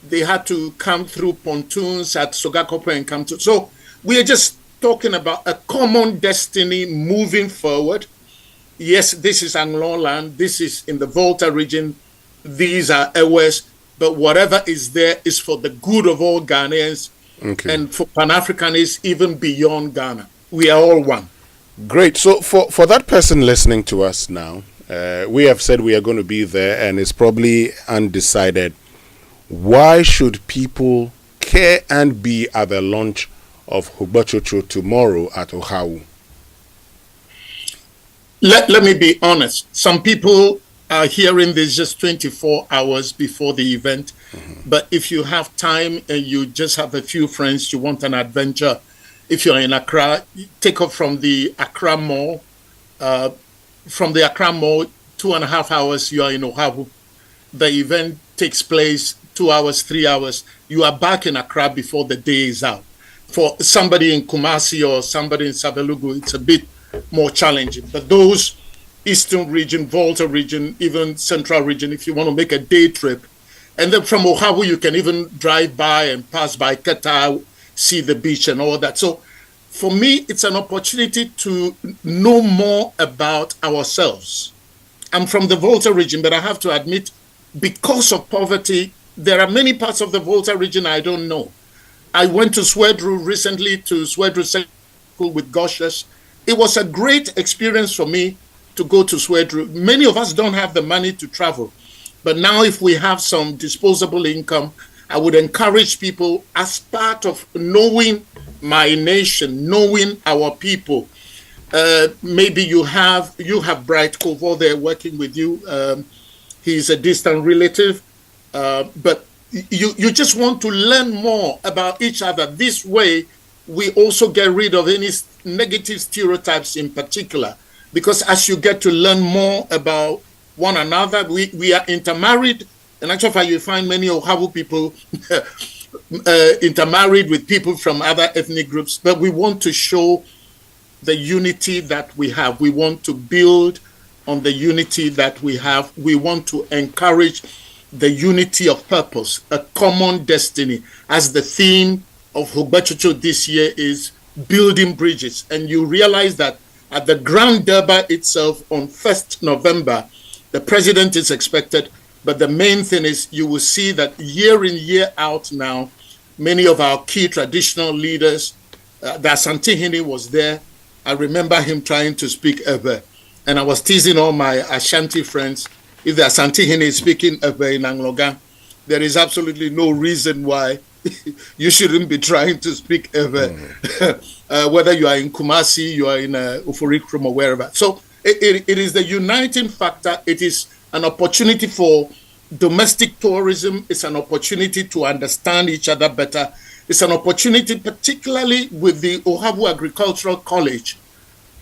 they had to come through pontoons at Sogakopo and come to. So we are just talking about a common destiny moving forward. Yes, this is Anglo land. This is in the Volta region. These are Ewes. But whatever is there is for the good of all Ghanaians and for Pan-Africanists even beyond Ghana. We are all one. Great. So for that person listening to us now, we have said we are going to be there and it's probably undecided. Why should people care and be at the launch of Hugbachocho tomorrow at Ohawu? Let me be honest. Some people are hearing this just 24 hours before the event. But if you have time and you just have a few friends, you want an adventure, if you're in Accra, take off from the Accra Mall. From the Accra Mall, 2.5 hours, you are in Ohawu. The event takes place 2 hours, 3 hours. You are back in Accra before the day is out. For somebody in Kumasi or somebody in Savelugu, it's a bit more challenging. But those Eastern region, Volta region, even Central region, if you want to make a day trip, and then from Ohawu, you can even drive by and pass by Keta, see the beach and all that. So for me, it's an opportunity to know more about ourselves. I'm from the Volta region, but I have to admit, because of poverty, there are many parts of the Volta region I don't know. I went to Swedru recently, to Swedru School with Goshes. It was a great experience for me to go to Swedru. Many of us don't have the money to travel. But now if we have some disposable income, I would encourage people, as part of knowing my nation, knowing our people. Maybe you have Bright Kovo there working with you. He's a distant relative, but you just want to learn more about each other. This way, we also get rid of any negative stereotypes in particular, because as you get to learn more about one another, we are intermarried. In actual fact, you find many Ohawu people intermarried with people from other ethnic groups, but we want to show the unity that we have. We want to build on the unity that we have. We want to encourage the unity of purpose, a common destiny, as the theme of Hugbachocho this year is building bridges. And you realize that at the Grand Durbar itself on 1st November, the president is expected. But the main thing is you will see that year in, year out now, many of our key traditional leaders, the Asantehene was there. I remember him trying to speak Ebe. And I was teasing all my Ashanti friends, if the Asantehene is speaking Ebe in Angloga, there is absolutely no reason why you shouldn't be trying to speak Ebe. Whether you are in Kumasi, you are in Uforikrum or wherever. So it is the uniting factor. It is an opportunity for domestic tourism. It's an opportunity to understand each other better. It's an opportunity, particularly with the Ohawu Agricultural College.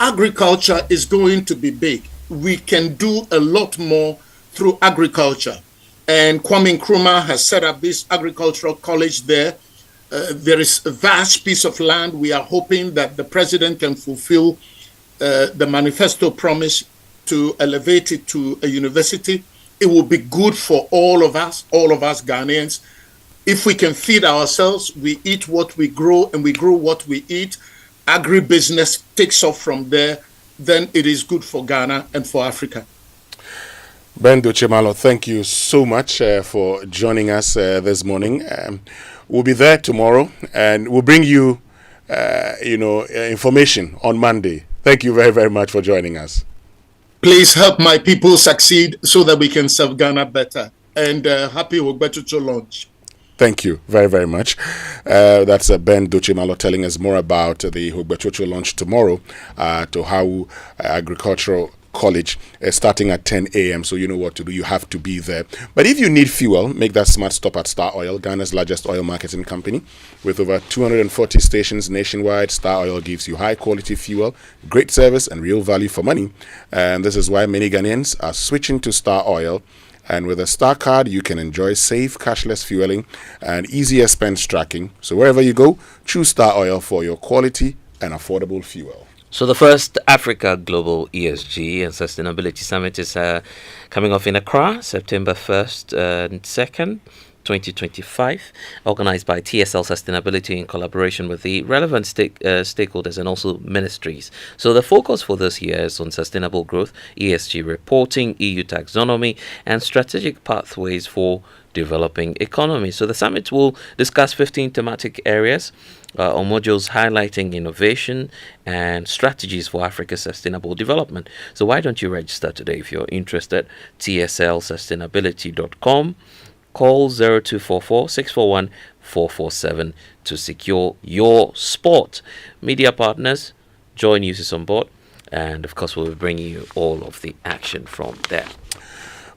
Agriculture is going to be big. We can do a lot more through agriculture. And Kwame Nkrumah has set up this agricultural college there. There is a vast piece of land. We are hoping that the president can fulfill the manifesto promise to elevate it to a university. It will be good for all of us Ghanaians. If we can feed ourselves, we eat what we grow and we grow what we eat, agribusiness takes off from there, then it is good for Ghana and for Africa. Ben Dochemalo, thank you so much for joining us this morning. We'll be there tomorrow and we'll bring you, information on Monday. Thank you very, very much for joining us. Please help my people succeed so that we can serve Ghana better. And happy Hugbachocho launch. Thank you very, very much. That's Ben Dochemalo telling us more about the Hugbachocho launch tomorrow at Ohawu Agricultural College, starting at 10 a.m. So you know what to do. You have to be there. But if you need fuel, make that smart stop at Star Oil, Ghana's largest oil marketing company. With over 240 stations nationwide, Star Oil gives you high quality fuel, great service, and real value for money. And this is why many Ghanaians are switching to Star Oil. And with a Star card, you can enjoy safe, cashless fueling and easier expense tracking. So wherever you go, choose Star Oil for your quality and affordable fuel. So the first Africa Global ESG and Sustainability Summit is coming off in Accra, September 1st and 2nd, 2025, organized by TSL Sustainability in collaboration with the relevant stakeholders and also ministries. So the focus for this year is on sustainable growth, ESG reporting, EU taxonomy, and strategic pathways for developing economies. So the summit will discuss 15 thematic areas or modules highlighting innovation and strategies for Africa's sustainable development. So why don't you register today if you're interested? TSLsustainability.com. Call 0244 641 447 to secure your spot. Media partners, Joy News is on board, and of course we'll be bringing you all of the action from there.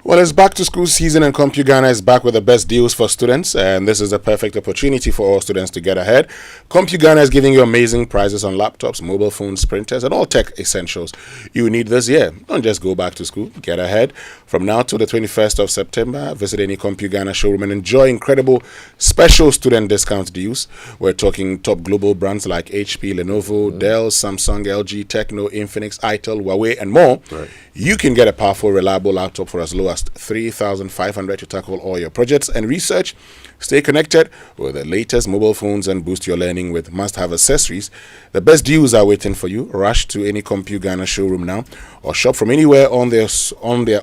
Well, it's back to school season, and CompuGhana is back with the best deals for students, and this is a perfect opportunity for all students to get ahead. CompuGhana is giving you amazing prices on laptops, mobile phones, printers, and all tech essentials you need this year. Don't just go back to school, get ahead. From now to the 21st of September, visit any CompuGhana showroom and enjoy incredible special student discount deals. We're talking top global brands like HP, Lenovo, Dell, Samsung, LG, Tecno, Infinix, Itel, Huawei, and more. Right. You can get a powerful, reliable laptop for as low as 3,500 to tackle all your projects and research. Stay connected with the latest mobile phones and boost your learning with must-have accessories. The best deals are waiting for you. Rush to any CompuGhana showroom now or shop from anywhere on their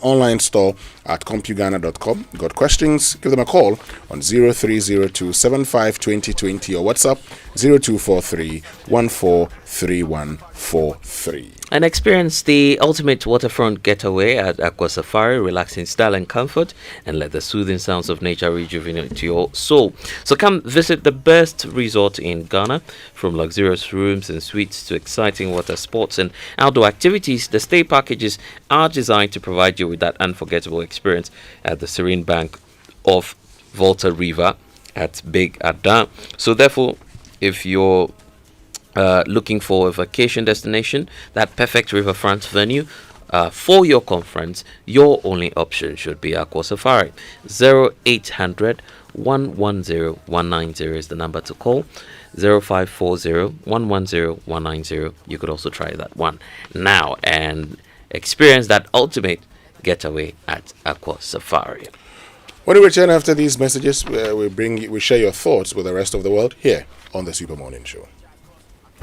online store at CompuGhana.com. Got questions? Give them a call on 0302 75 2020 or WhatsApp 0243 143143. And experience the ultimate waterfront getaway at Aqua Safari, relax in style and comfort, and let the soothing sounds of nature rejuvenate your soul. So come visit the best resort in Ghana. From luxurious rooms and suites to exciting water sports and outdoor activities, the stay packages are designed to provide you with that unforgettable experience at the serene bank of Volta River at Big Ada. So therefore, if you're looking for a vacation destination, that perfect riverfront venue for your conference, your only option should be Aqua Safari. 0800 110 190 is the number to call. 0540 110 190. You could also try that one now and experience that ultimate getaway at Aqua Safari. When we return after these messages, we share your thoughts with the rest of the world here on the Super Morning Show.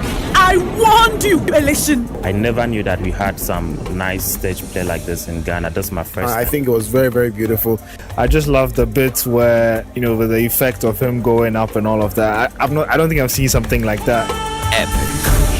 I warned you, Elation. I never knew that we had some nice stage play like this in Ghana. That's my first time. I think it was very, very beautiful. I just love the bits where, with the effect of him going up and all of that. I don't think I've seen something like that. Epic.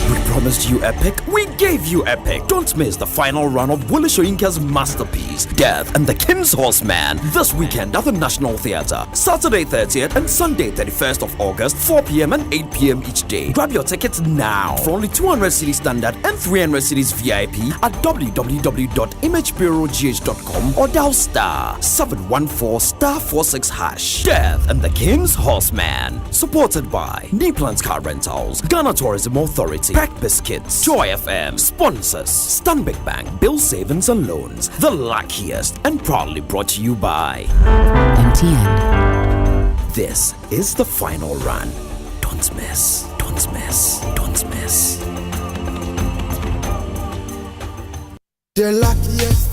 We promised you epic. We gave you epic. Don't miss the final run of Wole Soyinka's masterpiece, Death and the King's Horseman, this weekend at the National Theatre. Saturday 30th and Sunday 31st of August, 4 p.m. and 8 p.m. each day. Grab your tickets now for only 200 cedis standard and 300 cedis VIP at www.imagebureaugh.com or dial *714*46#. Death and the King's Horseman. Supported by Neplans Car Rentals, Ghana Tourism Authority, Pack Biscuits, Joy FM, sponsors, Stanbic Bank, Bill Savings and Loans, The Luckiest, and proudly brought to you by MTN. This is the final run. Don't miss, don't miss, don't miss. The luckiest.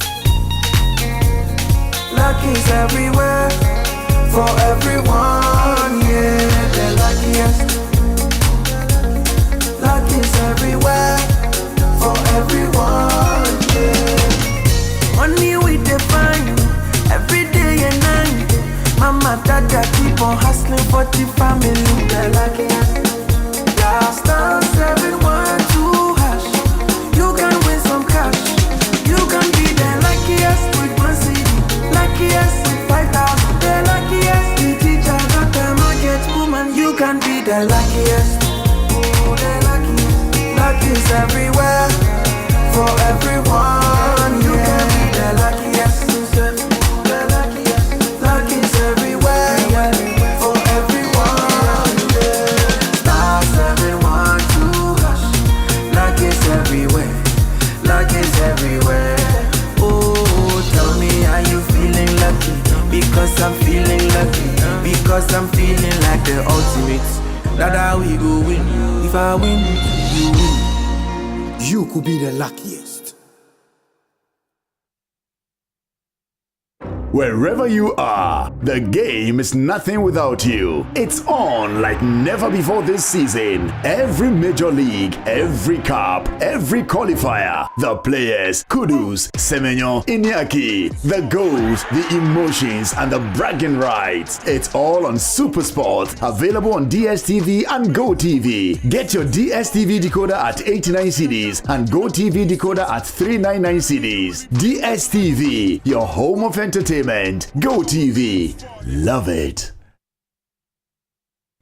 Luck is everywhere, for everyone, yeah. The luckiest. Luck is everywhere, for everyone, yeah. Money we define, every day and night. Mama, dada keep on hustling for the family. The luckiest. Last dance, everyone to hash. You can win some cash. You can be the luckiest with 1 CD, luckiest with 5,000. The luckiest, the teacher got the market woman. You can be the luckiest. Luck is everywhere, for everyone. You can be the luckiest. The luckiest. Luck is everywhere, for everyone. Stars everyone to hush. Luck is everywhere. Luck is everywhere. Oh, tell me, are you feeling lucky? Because I'm feeling lucky. Because I'm feeling like the ultimate. That's how we go win. If I win, you win. You could be the luckiest. Wherever you are, the game is nothing without you. It's on like never before this season. Every major league, every cup, every qualifier, the players, Kudus, Semenyo, Iñaki, the goals, the emotions, and the bragging rights. It's all on SuperSport, available on DSTV and GoTV. Get your DSTV decoder at 89 cedis and GoTV decoder at 399 cedis. DSTV, your home of entertainment. GoTV, love it.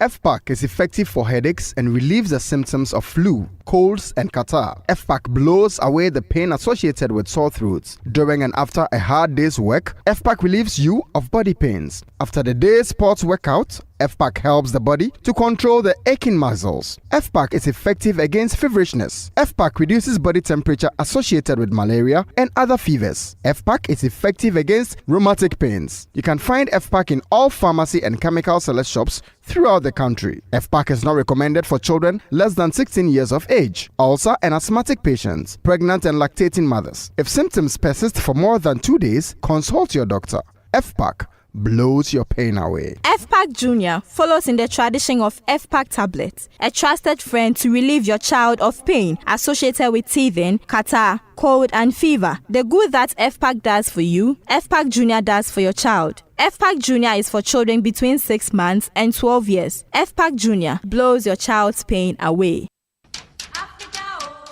FPAC is effective for headaches and relieves the symptoms of flu, colds, and catarrh. FPAC blows away the pain associated with sore throats. During and after a hard day's work, FPAC relieves you of body pains. After the day's sports workout, FPAC helps the body to control the aching muscles. FPAC is effective against feverishness. FPAC reduces body temperature associated with malaria and other fevers. FPAC is effective against rheumatic pains. You can find FPAC in all pharmacy and chemical select shops throughout the country. FPAC is not recommended for children less than 16 years of age, ulcer and asthmatic patients, pregnant and lactating mothers. If symptoms persist for more than 2 days, consult your doctor. FPAC blows your pain away. FPAC Junior follows in the tradition of FPAC tablets, a trusted friend to relieve your child of pain associated with teething, catarrh, cold, and fever. The good that FPAC does for you, FPAC Junior does for your child. FPAC Junior is for children between 6 months and 12 years. FPAC Junior blows your child's pain away.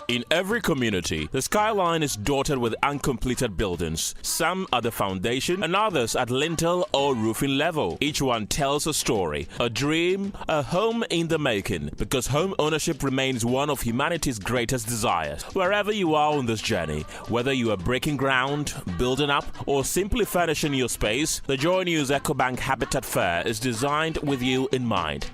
In every community, the skyline is dotted with uncompleted buildings, some at the foundation and others at lintel or roofing level. Each one tells a story, a dream, a home in the making, because home ownership remains one of humanity's greatest desires. Wherever you are on this journey, whether you are breaking ground, building up, or simply furnishing your space, the Joy News EcoBank Habitat Fair is designed with you in mind.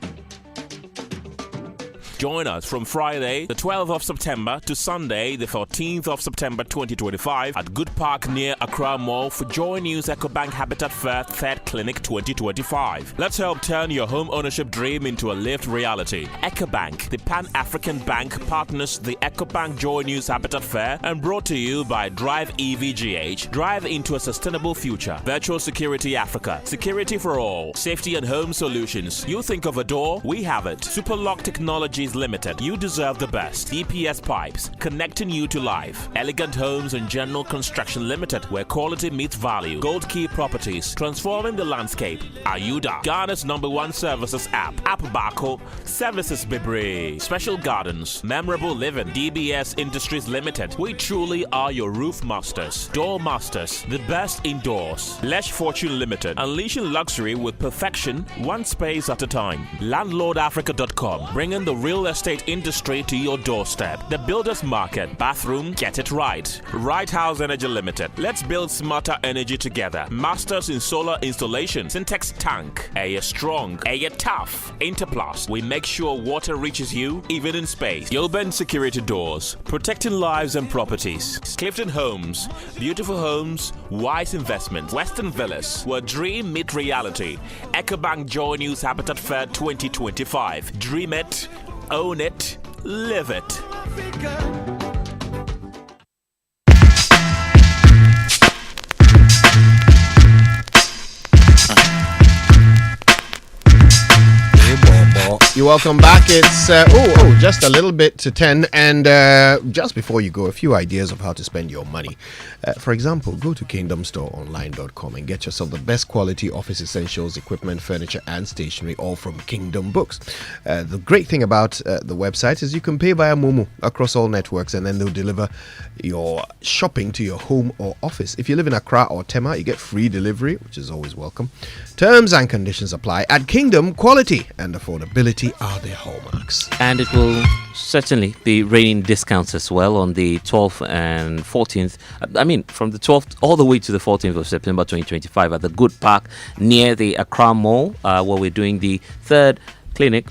Join us from Friday, the 12th of September to Sunday, the 14th of September 2025 at Good Park near Accra Mall for Joy News EcoBank Habitat Fair 3rd Clinic 2025. Let's help turn your home ownership dream into a lived reality. EcoBank, the Pan-African Bank, partners the EcoBank Joy News Habitat Fair and brought to you by Drive EVGH. Drive into a sustainable future. Virtual Security Africa. Security for all. Safety and home solutions. You think of a door? We have it. Superlock Technologies Limited. You deserve the best. DPS Pipes, connecting you to life. Elegant Homes and General Construction Limited, where quality meets value. Gold Key Properties, transforming the landscape. Ayuda, Ghana's #1 services app. App Bako, Services Bebre. Special Gardens, Memorable Living. DBS Industries Limited. We truly are your roof masters. Door masters, the best indoors. Lesh Fortune Limited, unleashing luxury with perfection, one space at a time. LandlordAfrica.com, bringing the real estate industry to your doorstep. The Builders Market, bathroom, get it right. Right House Energy Limited, let's build smarter energy together. Masters in solar installation. Syntex Tank, Air Strong, Air Tough. Interplus, we make sure water reaches you even in space. Yoben Security Doors, protecting lives and properties. Clifton Homes, beautiful homes, wise investments. Western Villas, where dream meet reality. EcoBank Joy News Habitat Fair 2025. Dream it, own it, live it. You're welcome back. It's just a little bit to 10, and just before you go, a few ideas of how to spend your money. For example, go to kingdomstoreonline.com and get yourself the best quality office essentials, equipment, furniture, and stationery, all from Kingdom Books. The great thing about the website is you can pay via Momo across all networks, and then they'll deliver your shopping to your home or office. If you live in Accra or Tema, you get free delivery, which is always welcome. Terms and conditions apply. At Kingdom, quality and affordability are their hallmarks. And it will certainly be raining discounts as well on the 12th and 14th. I mean, from the 12th all the way to the 14th of September 2025 at the Good Park near the Accra Mall, where we're doing the 3rd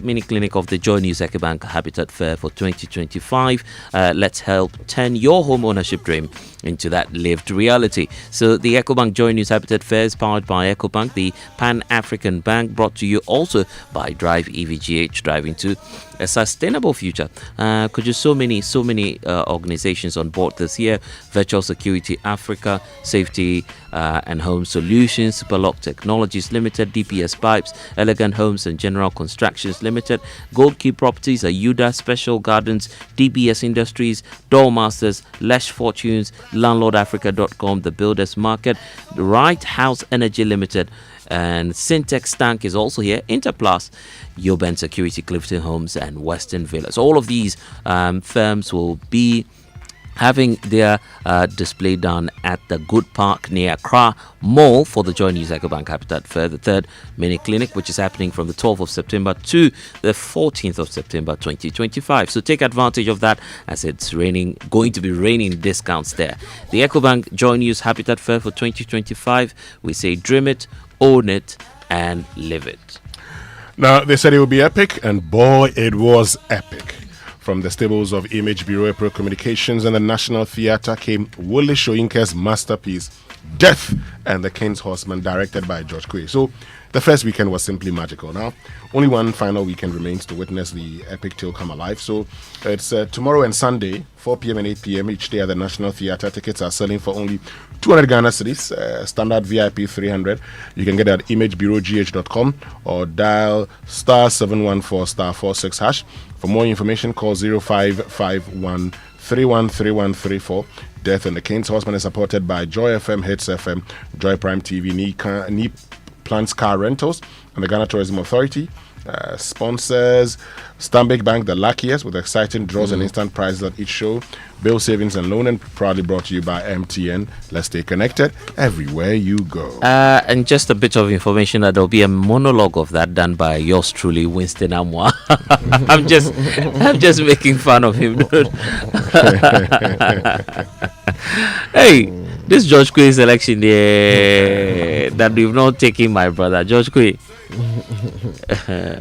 mini clinic of the Joy News EcoBank Habitat Fair for 2025. Let's help turn your home ownership dream into that lived reality. So the EcoBank Joy News Habitat Fair is powered by EcoBank, the Pan-African Bank, brought to you also by Drive EVGH, driving to a sustainable future. Could you so many organizations on board this year: Virtual Security Africa, Safety and Home Solutions, Superlock Technologies Limited, DPS Pipes, Elegant Homes and General Constructions Limited, Gold Key Properties, Ayuda, Special Gardens, DBS Industries, Doormasters, Lesh Fortunes, LandlordAfrica.com, The Builders Market, Right House Energy Limited, and Syntex Tank is also here. Interplus, Yoben Security, Clifton Homes, and Western Villas. All of these firms will be having their display done at the Good Park near Accra Mall for the Joy News EcoBank Habitat Fair, the third mini clinic, which is happening from the 12th of September to the 14th of September 2025. So take advantage of that, as it's going to be raining discounts there. The EcoBank Joy News Habitat Fair for 2025, we say dream it, own it, and live it. Now, they said it would be epic, and boy, it was epic. From the stables of Image Bureau Pro Communications and the National Theatre came Wole Soyinka's masterpiece, Death and the King's Horseman, directed by George Quay. So, the first weekend was simply magical. Now, only one final weekend remains to witness the epic tale come alive. So, it's tomorrow and Sunday, 4 p.m. and 8 p.m. each day at the National Theatre. Tickets are selling for only 200 Ghana cedis, standard VIP 300. You can get it at imagebureaugh.com or dial *714*46 #. For more information, call 0551 313134. Death and the King's Horseman is supported by Joy FM, Hits FM, Joy Prime TV, Knee Plants Car Rentals, and the Ghana Tourism Authority. Sponsors Stanbic Bank, the luckiest, with exciting draws and instant prizes at each show. Bill Savings and Loan, and proudly brought to you by MTN. Let's stay connected everywhere you go. And just a bit of information that there'll be a monologue of that done by yours truly, Winston Amoah. I'm just making fun of him. Hey, this George Quay selection that we've not taken my brother George Quay.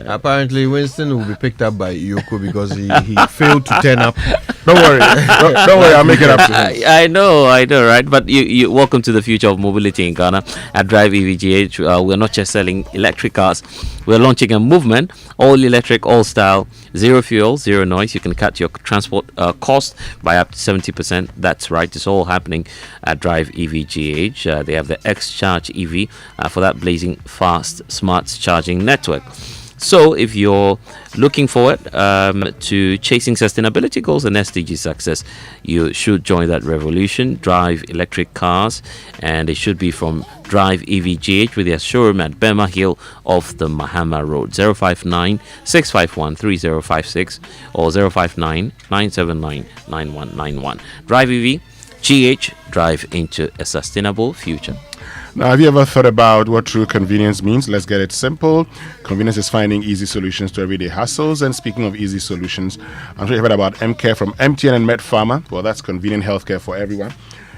Apparently, Winston will be picked up by Yoko because he failed to turn up. Don't worry, don't worry, I'll make it up to him. I know, right? But you welcome to the future of mobility in Ghana at Drive EVGH. We're not just selling electric cars. We're launching a movement, all electric, all style, zero fuel, zero noise. You can cut your transport cost by up to 70%. That's right. It's all happening at Drive EVGH. They have the X-Charge EV for that blazing fast, smart charging network. So if you're looking forward to chasing sustainability goals and SDG success, you should join that revolution. Drive electric cars, and it should be from Drive EVGH with their showroom at Bema Hill off the Mahama Road. 059 651 3056 or 059 979 9191. Drive EVGH, drive into a sustainable future. Now, have you ever thought about what true convenience means? Let's get it simple. Convenience is finding easy solutions to everyday hassles. And speaking of easy solutions, I'm sure you've heard about M-Care from MTN and MedPharma. Well, that's convenient healthcare for everyone.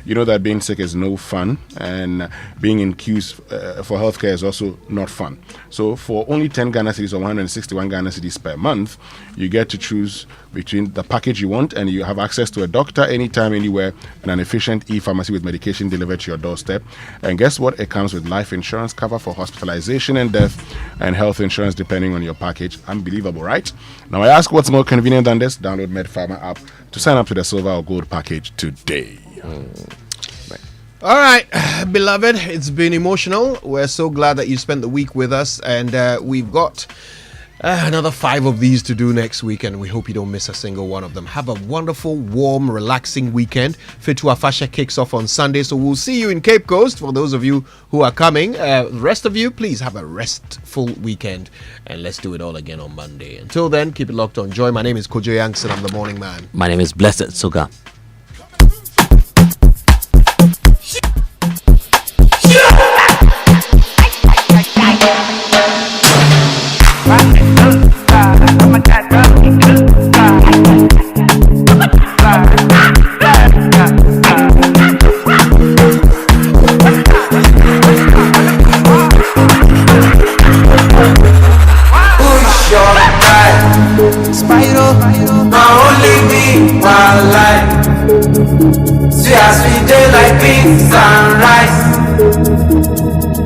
You know that being sick is no fun, and being in queues for healthcare is also not fun. So for only 10 Ghana cedis or 161 Ghana cedis per month, you get to choose between the package you want, and you have access to a doctor anytime, anywhere, and an efficient e-pharmacy with medication delivered to your doorstep. And guess what? It comes with life insurance cover for hospitalization and death, and health insurance depending on your package. Unbelievable, right? Now I ask, what's more convenient than this? Download MedPharma app to sign up to the silver or gold package today. All right, beloved, it's been emotional. We're so glad that you spent the week with us, and we've got another 5 of these to do next week, and we hope you don't miss a single one of them. Have a wonderful, warm, relaxing weekend. Fitu Afasha kicks off on Sunday, so we'll see you in Cape Coast for those of you who are coming. The rest of you, please have a restful weekend, and let's do it all again on Monday. Until then, keep it locked on Joy. My name is Kojo Yankson. I'm the morning man. My name is Blessed Sogah. See as we day like beans and rice,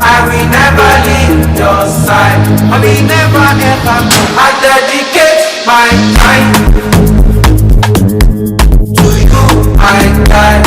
I will never leave your side. I will never ever go. I dedicate my time to you, I die.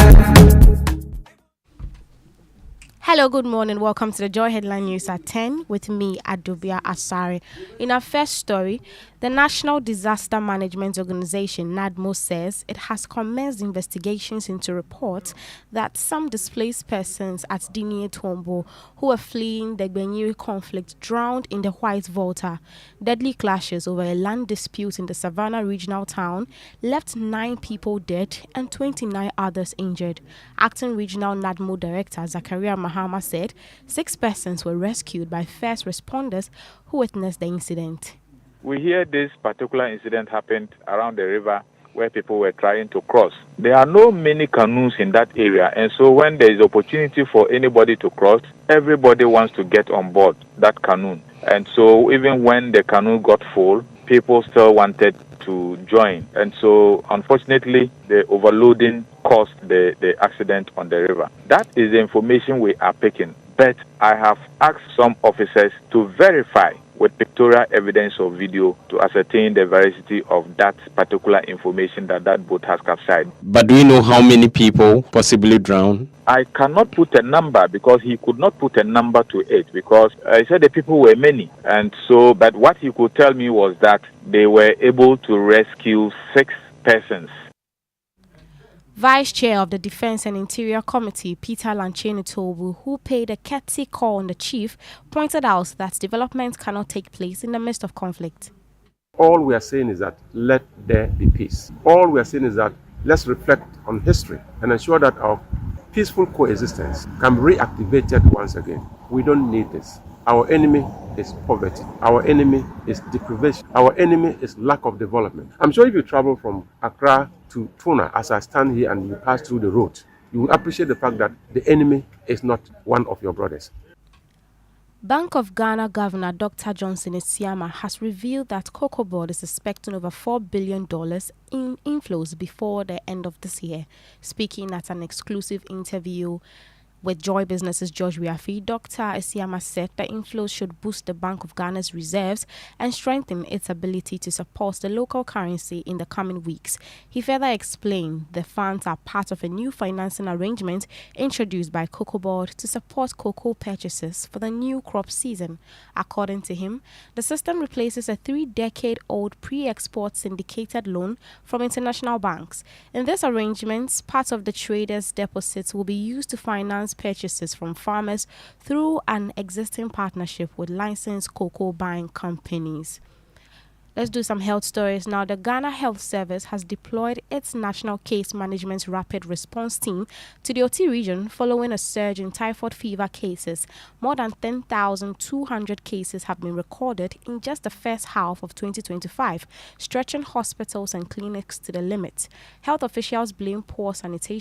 Hello Hello, good morning. Welcome to the Joy Headline News at 10 with me, Adubia Asari. In our first story, the National Disaster Management Organization, NADMO, says it has commenced investigations into reports that some displaced persons at Dinie Tombo who were fleeing the Gbenyiri conflict drowned in the White Volta. Deadly clashes over a land dispute in the Savannah regional town left 9 people dead and 29 others injured. Acting Regional NADMO Director Zakaria Mahama said 6 persons were rescued by first responders who witnessed the incident. We hear this particular incident happened around the river where people were trying to cross. There are no many canoes in that area, and so when there is opportunity for anybody to cross, everybody wants to get on board that canoe. And so even when the canoe got full, people still wanted to join. And so unfortunately, the overloading caused the accident on the river. That is the information we are picking. But I have asked some officers to verify with pictorial evidence or video to ascertain the veracity of that particular information that boat has capsized. But do we know how many people possibly drowned? I cannot put a number because he could not put a number to it because I said the people were many. And so, but what he could tell me was that they were able to rescue 6 persons. Vice Chair of the Defense and Interior Committee, Peter Lanchene Tobu, who paid a courtesy call on the chief, pointed out that development cannot take place in the midst of conflict. All we are saying is that let there be peace. All we are saying is that let's reflect on history and ensure that our peaceful coexistence can be reactivated once again. We don't need this. Our enemy is poverty. Our enemy is deprivation. Our enemy is lack of development. I'm sure if you travel from Accra to Tuna, as I stand here and you pass through the road, you will appreciate the fact that the enemy is not one of your brothers. Bank of Ghana Governor Dr. Johnson Esiama has revealed that Cocoa Board is expecting over $4 billion in inflows before the end of this year. Speaking at an exclusive interview with Joy Business's George Riafi, Dr. Esiama said the inflows should boost the Bank of Ghana's reserves and strengthen its ability to support the local currency in the coming weeks. He further explained the funds are part of a new financing arrangement introduced by Cocoa Board to support cocoa purchases for the new crop season. According to him, the system replaces a 3-decade-old pre-export syndicated loan from international banks. In this arrangement, part of the traders' deposits will be used to finance purchases from farmers through an existing partnership with licensed cocoa buying companies. Let's do some health stories now. The Ghana Health Service has deployed its National Case Management Rapid Response Team to the OT region following a surge in typhoid fever cases. More than 10,200 cases have been recorded in just the first half of 2025, stretching hospitals and clinics to the limit. Health officials blame poor sanitation